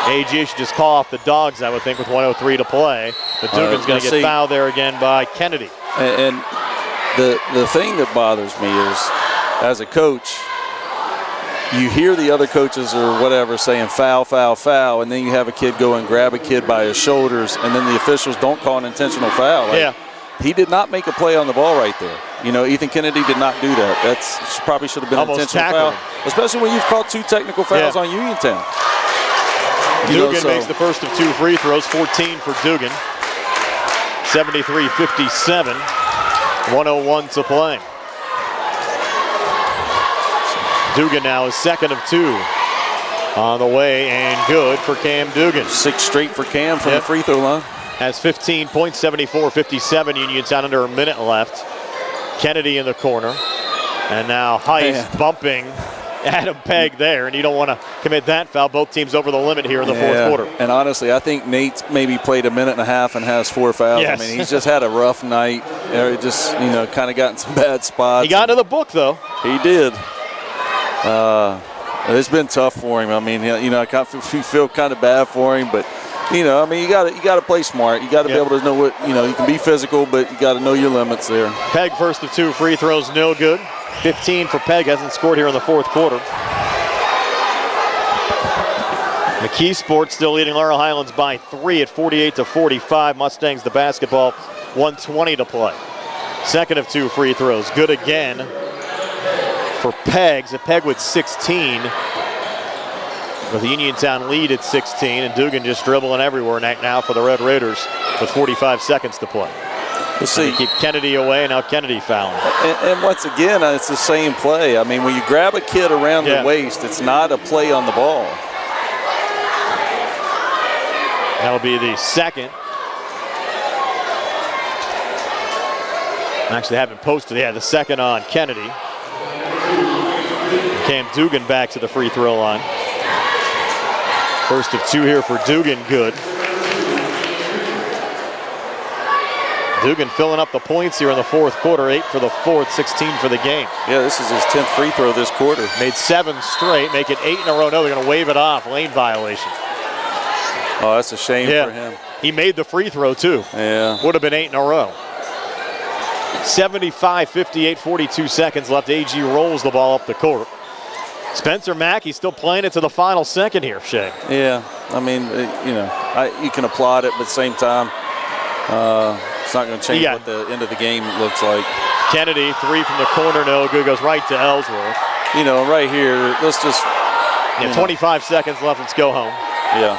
AG should just call off the dogs, I would think, with 1:03 to play. But Dugan's going to get fouled there again by Kennedy. And the thing that bothers me is, as a coach, you hear the other coaches or whatever saying foul, foul, foul, and then you have a kid go and grab a kid by his shoulders, and then the officials don't call an intentional foul. He did not make a play on the ball right there. Ethan Kennedy did not do that. That's probably should have been an intentional foul, especially when you've called 2 technical fouls on Uniontown. Dugan makes the first of 2 free throws, 14 for Dugan. 73-57, 1:01 to play. Dugan now is second of 2 on the way, and good for Cam Dugan. 6 straight for Cam from the free throw line. Has 15 points, 74-57. Uniontown under a minute left. Kennedy in the corner. And now Heist bumping Adam Pegg there, and you don't want to commit that foul. Both teams over the limit here in the fourth quarter. And honestly, I think Nate's maybe played a minute and a half and has 4 fouls. Yes. I mean, he's just had a rough night. Just, kind of got in some bad spots. He got into the book, though. He did. It's been tough for him. I mean, I feel kind of bad for him, but you got to play smart. You got to be able to know what you can be physical, but you got to know your limits there. Pegg first of 2 free throws, no good. 15 for Pegg, hasn't scored here in the fourth quarter. McKeesport still leading Laurel Highlands by 3 at 48-45. Mustangs the basketball, 1:20 to play. Second of 2 free throws, good again for Pegg. Pegg with 16. with the Uniontown lead at 16, and Dugan just dribbling everywhere now for the Red Raiders with 45 seconds to play. We'll see. Keep Kennedy away, and now Kennedy fouling. And once again, it's the same play. I mean, when you grab a kid around the waist, it's not a play on the ball. That'll be the second. Actually, haven't posted. Yeah, the second on Kennedy. Cam Dugan back to the free throw line. First of two here for Dugan, good. Dugan filling up the points here in the fourth quarter. 8 for the fourth, 16 for the game. Yeah, this is his 10th free throw this quarter. Made 7 straight, make it 8 in a row. No, they're going to wave it off. Lane violation. Oh, that's a shame for him. He made the free throw, too. Yeah. Would have been 8 in a row. 75-58, 42 seconds left. AG rolls the ball up the court. Spencer Mackey still playing it to the final second here, Shay. Yeah, I mean, you can applaud it, but at the same time, it's not going to change what the end of the game looks like. Kennedy, 3 from the corner, no good, goes right to Ellsworth. Right here, let's just... 25 seconds left, let's go home. Yeah.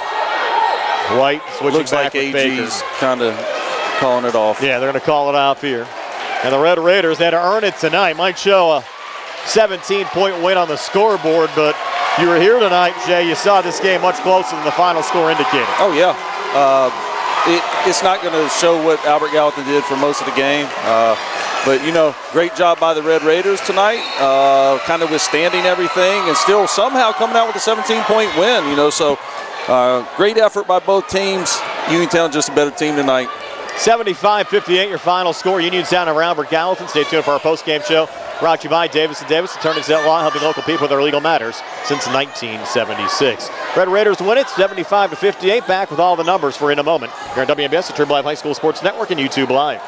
White switching looks back like with AG's kind of calling it off. Yeah, they're going to call it off here. And the Red Raiders had to earn it tonight. Might show a 17-point win on the scoreboard, but you were here tonight, Jay. You saw this game much closer than the final score indicated. Oh, yeah. It's not going to show what Albert Gallatin did for most of the game. But, great job by the Red Raiders tonight, kind of withstanding everything and still somehow coming out with a 17-point win, So great effort by both teams. Uniontown just a better team tonight. 75-58, your final score. Uniontown over Albert Gallatin. Stay tuned for our post-game show. Brought to you by Davis & Davis, attorneys at law, helping local people with their legal matters since 1976. Red Raiders win it, 75-58. Back with all the numbers for in a moment. Here on WMBS, the Trib Live High School Sports Network, and YouTube Live.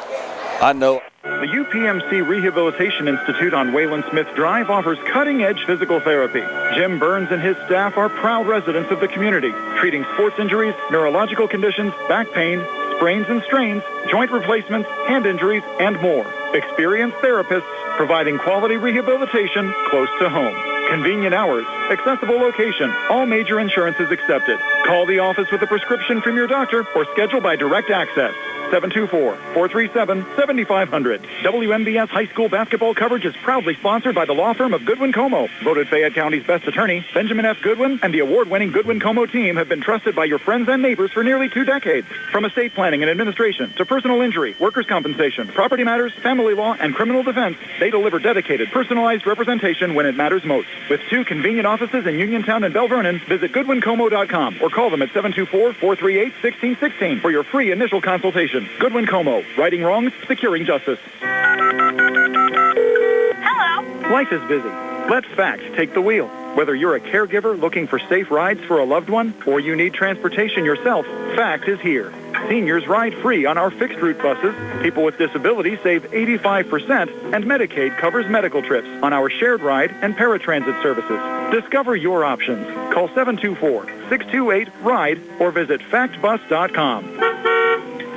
I know. The UPMC Rehabilitation Institute on Wayland Smith Drive offers cutting-edge physical therapy. Jim Burns and his staff are proud residents of the community, treating sports injuries, neurological conditions, back pain, sprains and strains, joint replacements, hand injuries, and more. Experienced therapists providing quality rehabilitation close to home. Convenient hours, accessible location, all major insurances accepted. Call the office with a prescription from your doctor or schedule by direct access. 724-437-7500. WMBS high school basketball coverage is proudly sponsored by the law firm of Goodwin Como. Voted Fayette County's best attorney, Benjamin F. Goodwin, and the award-winning Goodwin Como team have been trusted by your friends and neighbors for nearly 2 decades. From estate planning and administration to personal injury, workers' compensation, property matters, family law, and criminal defense, they deliver dedicated, personalized representation when it matters most. With 2 convenient offices in Uniontown and Bell Vernon, visit GoodwinComo.com or call them at 724-438-1616 for your free initial consultation. Goodwin Como, righting wrongs, securing justice. Hello. Life is busy. Let FACT take the wheel. Whether you're a caregiver looking for safe rides for a loved one or you need transportation yourself, FACT is here. Seniors ride free on our fixed route buses. People with disabilities save 85%, and Medicaid covers medical trips on our shared ride and paratransit services. Discover your options. Call 724-628-RIDE or visit factbus.com.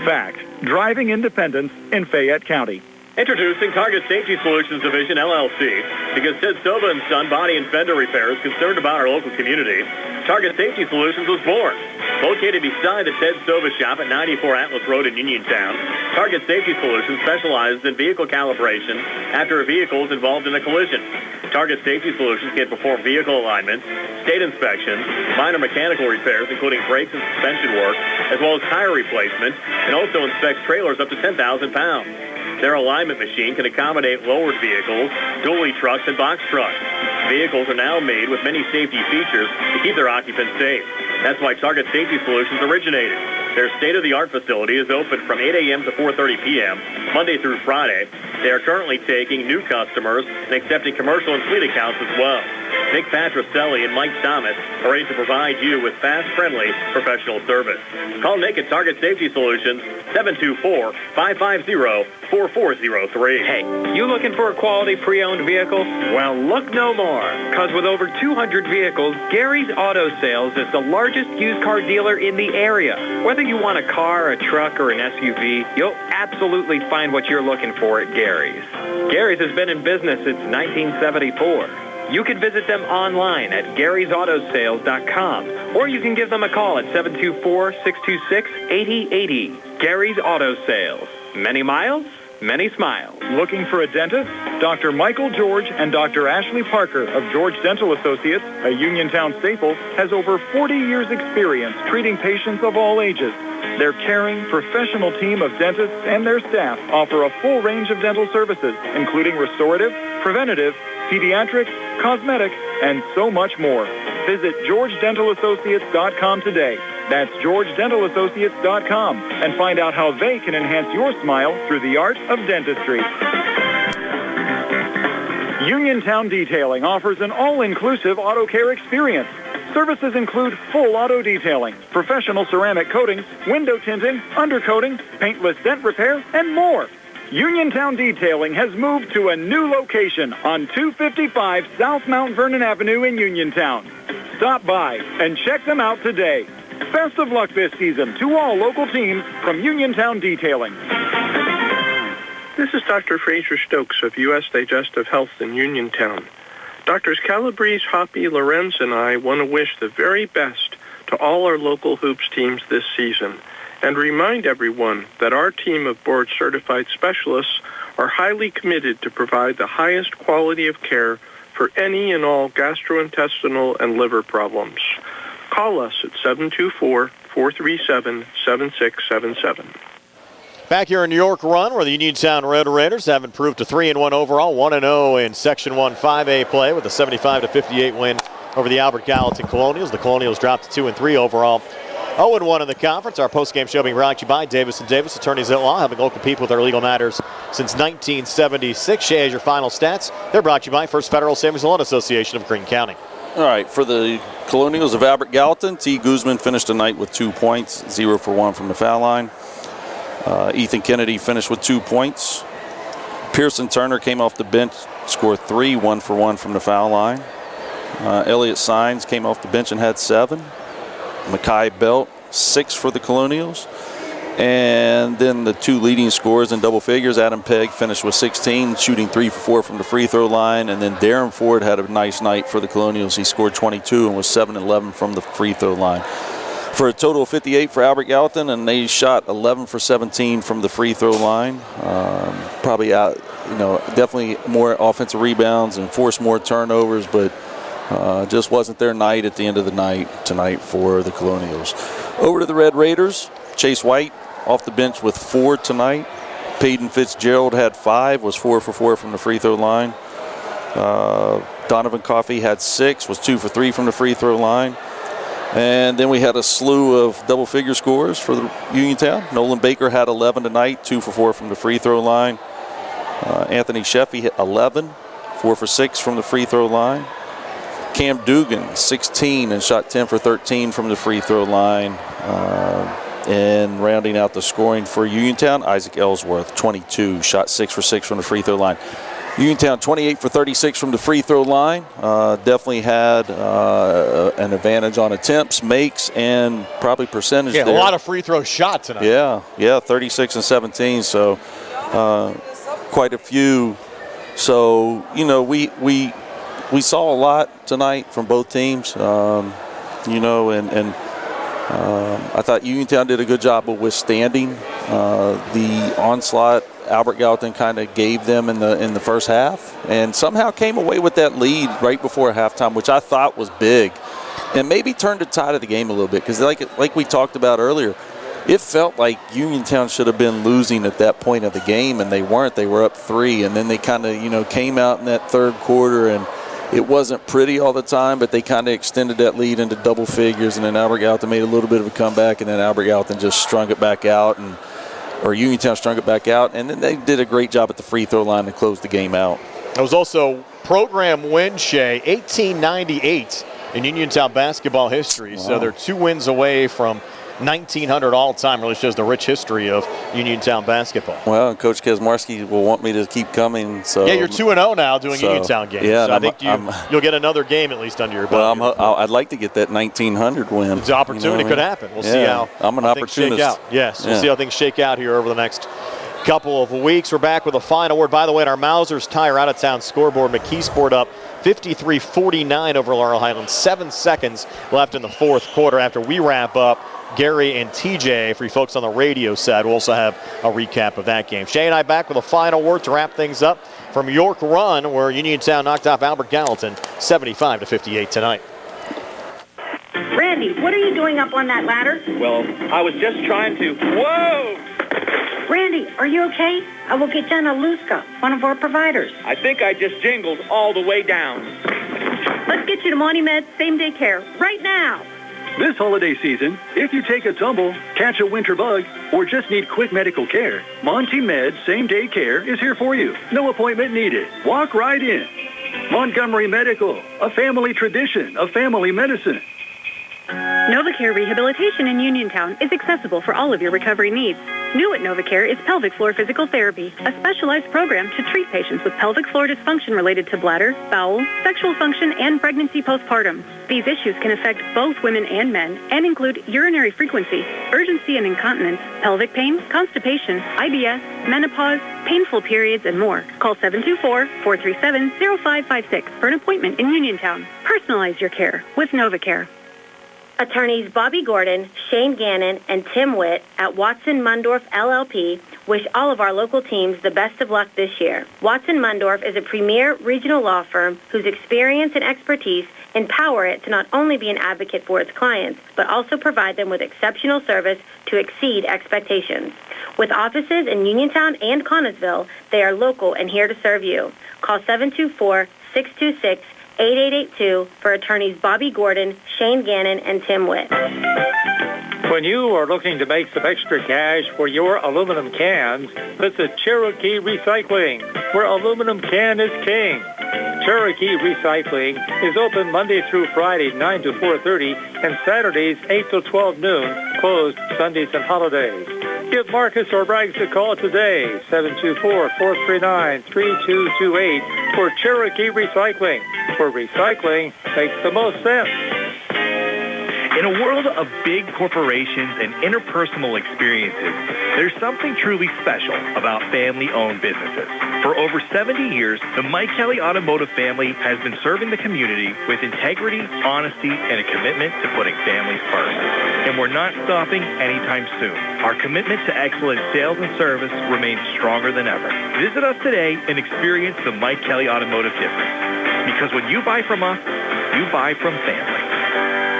FACT, driving independence in Fayette County. Introducing Target Safety Solutions Division, LLC. Because Ted Silva and Son Body and Fender Repair is concerned about our local community, Target Safety Solutions was born. Located beside the Ted Silva shop at 94 Atlas Road in Uniontown, Target Safety Solutions specializes in vehicle calibration after a vehicle is involved in a collision. Target Safety Solutions can perform vehicle alignments, state inspections, minor mechanical repairs, including brakes and suspension work, as well as tire replacement, and also inspects trailers up to 10,000 pounds. Their alignment machine can accommodate lowered vehicles, dually trucks, and box trucks. Vehicles are now made with many safety features to keep their occupants safe. That's why Target Safety Solutions originated. Their state-of-the-art facility is open from 8 a.m. to 4:30 p.m., Monday through Friday. They are currently taking new customers and accepting commercial and fleet accounts as well. Nick Patricelli and Mike Thomas are ready to provide you with fast, friendly, professional service. Call Nick at Target Safety Solutions, 724-550-4403. Hey, you looking for a quality pre-owned vehicle? Well, look no more, because with over 200 vehicles, Gary's Auto Sales is the largest used car dealer in the area. Whether you want a car, a truck, or an SUV, you'll absolutely find what you're looking for at Gary's. Gary's has been in business since 1974. You can visit them online at Gary'sAutoSales.com, or you can give them a call at 724-626-8080. Gary's Auto Sales. Many miles, many smiles. Looking for a dentist? Dr. Michael George and Dr. Ashley Parker of George Dental Associates, a Uniontown staple, has over 40 years' experience treating patients of all ages. Their caring, professional team of dentists and their staff offer a full range of dental services, including restorative, preventative, pediatric, cosmetic, and so much more. Visit GeorgeDentalAssociates.com today. That's GeorgeDentalAssociates.com, and find out how they can enhance your smile through the art of dentistry. Uniontown Detailing offers an all-inclusive auto care experience. Services include full auto detailing, professional ceramic coatings, window tinting, undercoating, paintless dent repair, and more. Uniontown Detailing has moved to a new location on 255 South Mount Vernon Avenue in Uniontown. Stop by and check them out today. Best of luck this season to all local teams from Uniontown Detailing. This is Dr. Fraser Stokes of U.S. Digestive Health in Uniontown. Doctors Calabrese, Hoppy, Lorenz, and I want to wish the very best to all our local hoops teams this season and remind everyone that our team of board-certified specialists are highly committed to provide the highest quality of care for any and all gastrointestinal and liver problems. Call us at 724-437-7677. Back here in New York Run, where the Uniontown Red Raiders have improved to 3-1 overall, 1-0 in Section 1 5A play with a 75-58 win over the Albert Gallatin Colonials. The Colonials dropped to 2-3 overall, 0-1 in the conference. Our postgame show being brought to you by Davis & Davis, attorneys at law, helping local people with their legal matters since 1976. Shay has your final stats. They're brought to you by First Federal Savings and Loan Association of Greene County. All right, for the Colonials of Albert Gallatin, T. Guzman finished the night with 2 points, 0 for 1 from the foul line. Ethan Kennedy finished with 2 points. Pearson Turner came off the bench, scored 3, 1 for 1 from the foul line. Elliott Sines came off the bench and had 7. Mackay Belt, 6 for the Colonials. And then the 2 leading scorers in double figures, Adam Pegg finished with 16, shooting 3 for 4 from the free throw line. And then Darren Ford had a nice night for the Colonials. He scored 22 and was 7-11 from the free throw line. For a total of 58 for Albert Gallatin, and they shot 11 for 17 from the free throw line. Probably out, definitely more offensive rebounds and forced more turnovers, but just wasn't their night at the end of the night tonight for the Colonials. Over to the Red Raiders, Chase White off the bench with 4 tonight. Peyton Fitzgerald had 5, was 4 for 4 from the free throw line. Donovan Coffey had 6, was 2 for 3 from the free throw line. And then we had a slew of double-figure scores for the Uniontown. Nolan Baker had 11 tonight, 2 for 4 from the free throw line. Anthony Sheffy hit 11, 4 for 6 from the free throw line. Cam Dugan, 16, and shot 10 for 13 from the free throw line. And rounding out the scoring for Uniontown, Isaac Ellsworth, 22, shot 6 for 6 from the free throw line. Uniontown 28 for 36 from the free throw line. Definitely had an advantage on attempts, makes, and probably percentage. Yeah, there. A lot of free throw shots tonight. Yeah, 36 and 17. So quite a few. So we saw a lot tonight from both teams. And I thought Uniontown did a good job of withstanding the onslaught Albert Gallatin kind of gave them in the first half, and somehow came away with that lead right before halftime, which I thought was big, and maybe turned the tide of the game a little bit, because like we talked about earlier, it felt like Uniontown should have been losing at that point of the game, and they weren't. They were up 3, and then they kind of came out in that third quarter, and it wasn't pretty all the time, but they kind of extended that lead into double figures, and then Albert Gallatin made a little bit of a comeback, and then Albert Gallatin just strung it back out, or Uniontown strung it back out, and then they did a great job at the free throw line to close the game out. It was also program win, Shay, 1898 in Uniontown basketball history. Wow. So they're 2 wins away from 1,900 all-time. Really shows the rich history of Uniontown basketball. Well, Coach Kazmarski will want me to keep coming. So yeah, you're 2-0 now doing Uniontown games. Yeah, so I think you'll get another game at least under your belt. Well, I'd like to get that 1,900 win. The opportunity could happen. We'll see how I'm an opportunist. Things shake out. Yes, we'll see how things shake out here over the next couple of weeks. We're back with a final word. By the way, in our Mausers Tire out-of-town scoreboard, McKeesport up 53-49 over Laurel Highlands. 7 seconds left in the fourth quarter. After we wrap up, Gary and TJ, for you folks on the radio side, we'll also have a recap of that game. Shay and I back with a final word to wrap things up from York Run, where Uniontown knocked off Albert Gallatin 75-58 tonight. Randy, what are you doing up on that ladder? Well, I was just trying to... Whoa! Randy, are you okay? I will get Jenna Luska, one of our providers. I think I just jingled all the way down. Let's get you to Monty Med same-day care right now. This holiday season, if you take a tumble, catch a winter bug, or just need quick medical care, Monty Med same-day care is here for you. No appointment needed. Walk right in. Montgomery Medical, a family tradition of family medicine. NovaCare Rehabilitation in Uniontown is accessible for all of your recovery needs. New at NovaCare is pelvic floor physical therapy, a specialized program to treat patients with pelvic floor dysfunction related to bladder, bowel, sexual function, and pregnancy postpartum. These issues can affect both women and men and include urinary frequency, urgency and incontinence, pelvic pain, constipation, IBS, menopause, painful periods, and more. Call 724-437-0556 for an appointment in Uniontown. Personalize your care with NovaCare. Attorneys Bobby Gordon, Shane Gannon, and Tim Witt at Watson Mundorf LLP wish all of our local teams the best of luck this year. Watson Mundorf is a premier regional law firm whose experience and expertise empower it to not only be an advocate for its clients, but also provide them with exceptional service to exceed expectations. With offices in Uniontown and Connellsville, they are local and here to serve you. Call 724-626-8882 for attorneys Bobby Gordon, Shane Gannon, and Tim Witt. When you are looking to make some extra cash for your aluminum cans, visit Cherokee Recycling, where aluminum can is king. Cherokee Recycling is open Monday through Friday, 9 to 4:30, and Saturdays, 8 to 12 noon, closed Sundays and holidays. Give Marcus or Braggs a call today, 724-439-3228, for Cherokee Recycling, where recycling makes the most sense. In a world of big corporations and interpersonal experiences, there's something truly special about family-owned businesses. For over 70 years, the Mike Kelly Automotive family has been serving the community with integrity, honesty, and a commitment to putting families first. And we're not stopping anytime soon. Our commitment to excellent sales and service remains stronger than ever. Visit us today and experience the Mike Kelly Automotive difference. Because when you buy from us, you buy from family.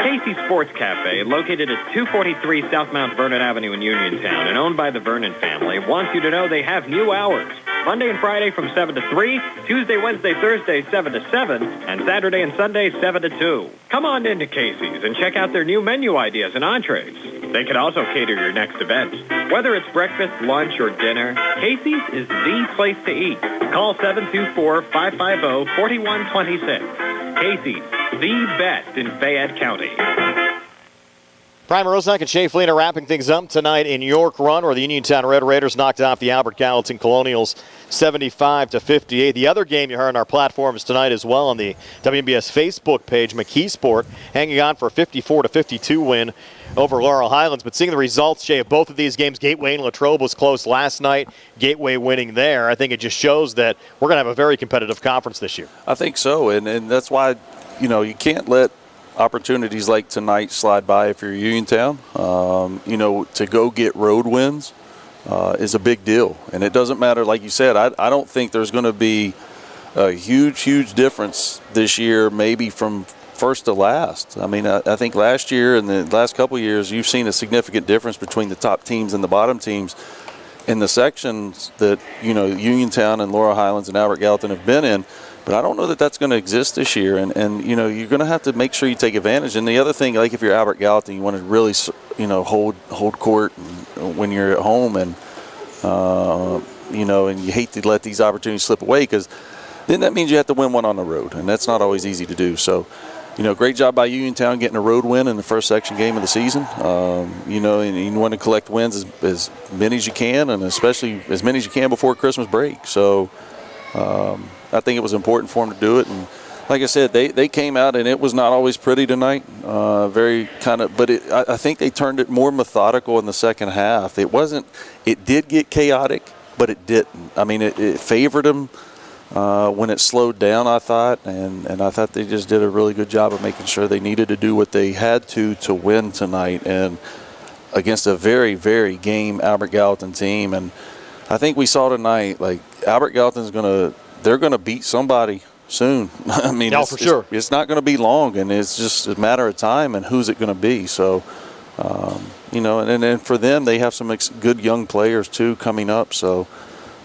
Casey's Sports Cafe, located at 243 South Mount Vernon Avenue in Uniontown and owned by the Vernon family, wants you to know they have new hours. Monday and Friday from 7 to 3, Tuesday, Wednesday, Thursday 7 to 7, and Saturday and Sunday 7 to 2. Come on into Casey's and check out their new menu ideas and entrees. They can also cater your next event. Whether it's breakfast, lunch, or dinner, Casey's is the place to eat. Call 724-550-4126. Casey's, the best in Fayette County. Brian Mrozak and Shea Fleener wrapping things up tonight in York Run, where the Uniontown Red Raiders knocked off the Albert Gallatin Colonials 75-58. The other game you heard on our platforms tonight as well on the WMBS Facebook page, McKeesport hanging on for a 54-52 win over Laurel Highlands. But seeing the results, Shea, of both of these games, Gateway and Latrobe was close last night. Gateway winning there. I think it just shows that we're going to have a very competitive conference this year. I think so, and that's why, you can't let opportunities like tonight slide by if you're Uniontown. To go get road wins is a big deal. And it doesn't matter, like you said, I don't think there's going to be a huge difference this year, maybe from first to last. I mean, I think last year and the last couple of years, you've seen a significant difference between the top teams and the bottom teams in the sections that, Uniontown and Laurel Highlands and Albert Gallatin have been in. But I don't know that that's going to exist this year, and you're going to have to make sure you take advantage. And the other thing, like if you're Albert Gallatin, you want to really, hold court when you're at home, and and you hate to let these opportunities slip away, because then that means you have to win one on the road, and that's not always easy to do. So, great job by Uniontown getting a road win in the first section game of the season. And you want to collect wins as many as you can, and especially as many as you can before Christmas break. So. I think it was important for them to do it, and like I said, they came out, and it was not always pretty tonight. I think they turned it more methodical in the second half. It did get chaotic but it didn't. I mean, it favored them when it slowed down, I thought, and I thought they just did a really good job of making sure they needed to do what they had to win tonight, and against a very, very game Albert Gallatin team. And I think we saw tonight, like, Albert Gallatin's they're gonna beat somebody soon. I mean, for sure. It's not going to be long, and it's just a matter of time and who's it going to be. So, and then for them, they have some good young players too coming up. So,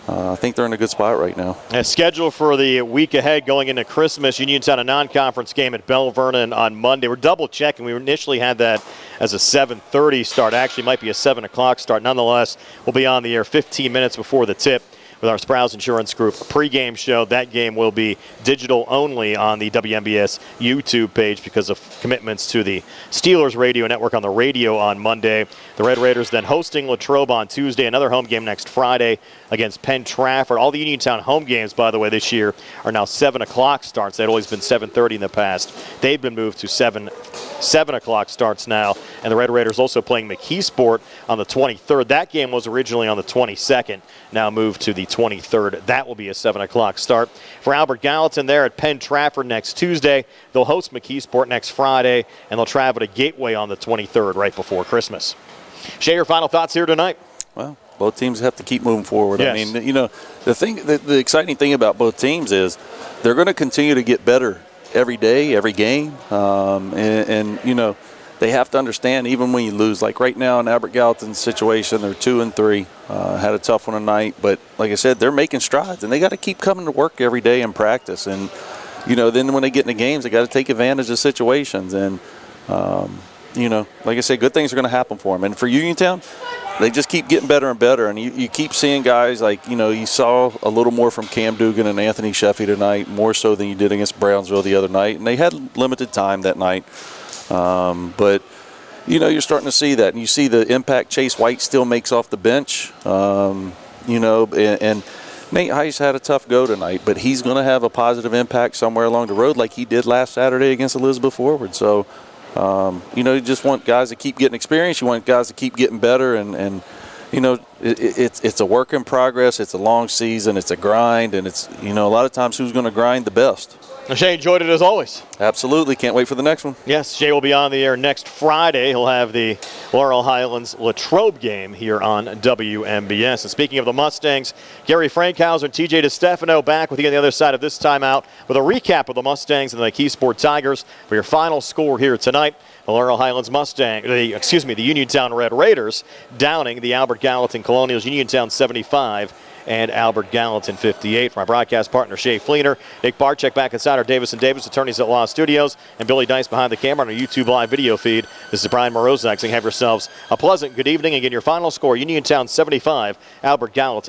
I think they're in a good spot right now. And scheduled for the week ahead going into Christmas, Uniontown a non-conference game at Bell Vernon on Monday. We're double checking. We initially had that as a 7:30 start. Actually, might be a 7 o'clock start. Nonetheless, we'll be on the air 15 minutes before the tip with our Sprouse Insurance Group pregame show. That game will be digital only on the WMBS YouTube page because of commitments to the Steelers radio network on the radio on Monday. The Red Raiders then hosting Latrobe on Tuesday. Another home game next Friday against Penn Trafford. All the Uniontown home games, by the way, this year are now 7 o'clock starts. They'd always been 7:30 in the past. They've been moved to 7 o'clock starts now. And the Red Raiders also playing McKeesport on the 23rd. That game was originally on the 22nd, now moved to the 23rd. That will be a 7 o'clock start. For Albert Gallatin there at Penn Trafford next Tuesday. They'll host McKeesport next Friday, and they'll travel to Gateway on the 23rd right before Christmas. Shay, your final thoughts here tonight? Well, both teams have to keep moving forward. Yes. I mean, the exciting thing about both teams is they're going to continue to get better every day, every game. They have to understand even when you lose. Like right now in Albert Gallatin's situation, they're 2-3. Had a tough one tonight, but like I said, they're making strides, and they got to keep coming to work every day and practice. And then when they get in the games, they got to take advantage of situations. And like I said, good things are going to happen for them. And for Uniontown, they just keep getting better and better. And you keep seeing guys like, you saw a little more from Cam Dugan and Anthony Sheffy tonight, more so than you did against Brownsville the other night. And they had limited time that night. But you're starting to see that. And you see the impact Chase White still makes off the bench. And Nate Heiss had a tough go tonight, but he's going to have a positive impact somewhere along the road like he did last Saturday against Elizabeth Forward. So, you just want guys to keep getting experience. You want guys to keep getting better. And it's a work in progress. It's a long season. It's a grind. And it's, a lot of times who's going to grind the best. Shay, enjoyed it as always. Absolutely. Can't wait for the next one. Yes, Shay will be on the air next Friday. He'll have the Laurel Highlands Latrobe game here on WMBS. And speaking of the Mustangs, Gary Frankhauser and TJ DeStefano back with you on the other side of this timeout with a recap of the Mustangs and the McKeesport Tigers for your final score here tonight. The Laurel Highlands the Uniontown Red Raiders downing the Albert Gallatin Colonials. Uniontown 75 and Albert Gallatin 58. From our broadcast partner, Shay Fleener, Nick Barczyk back inside our Davis & Davis Attorneys at Law Studios, and Billy Dice behind the camera on our YouTube live video feed. This is Brian Morozak saying have yourselves a pleasant good evening. Again, your final score, Uniontown 75, Albert Gallatin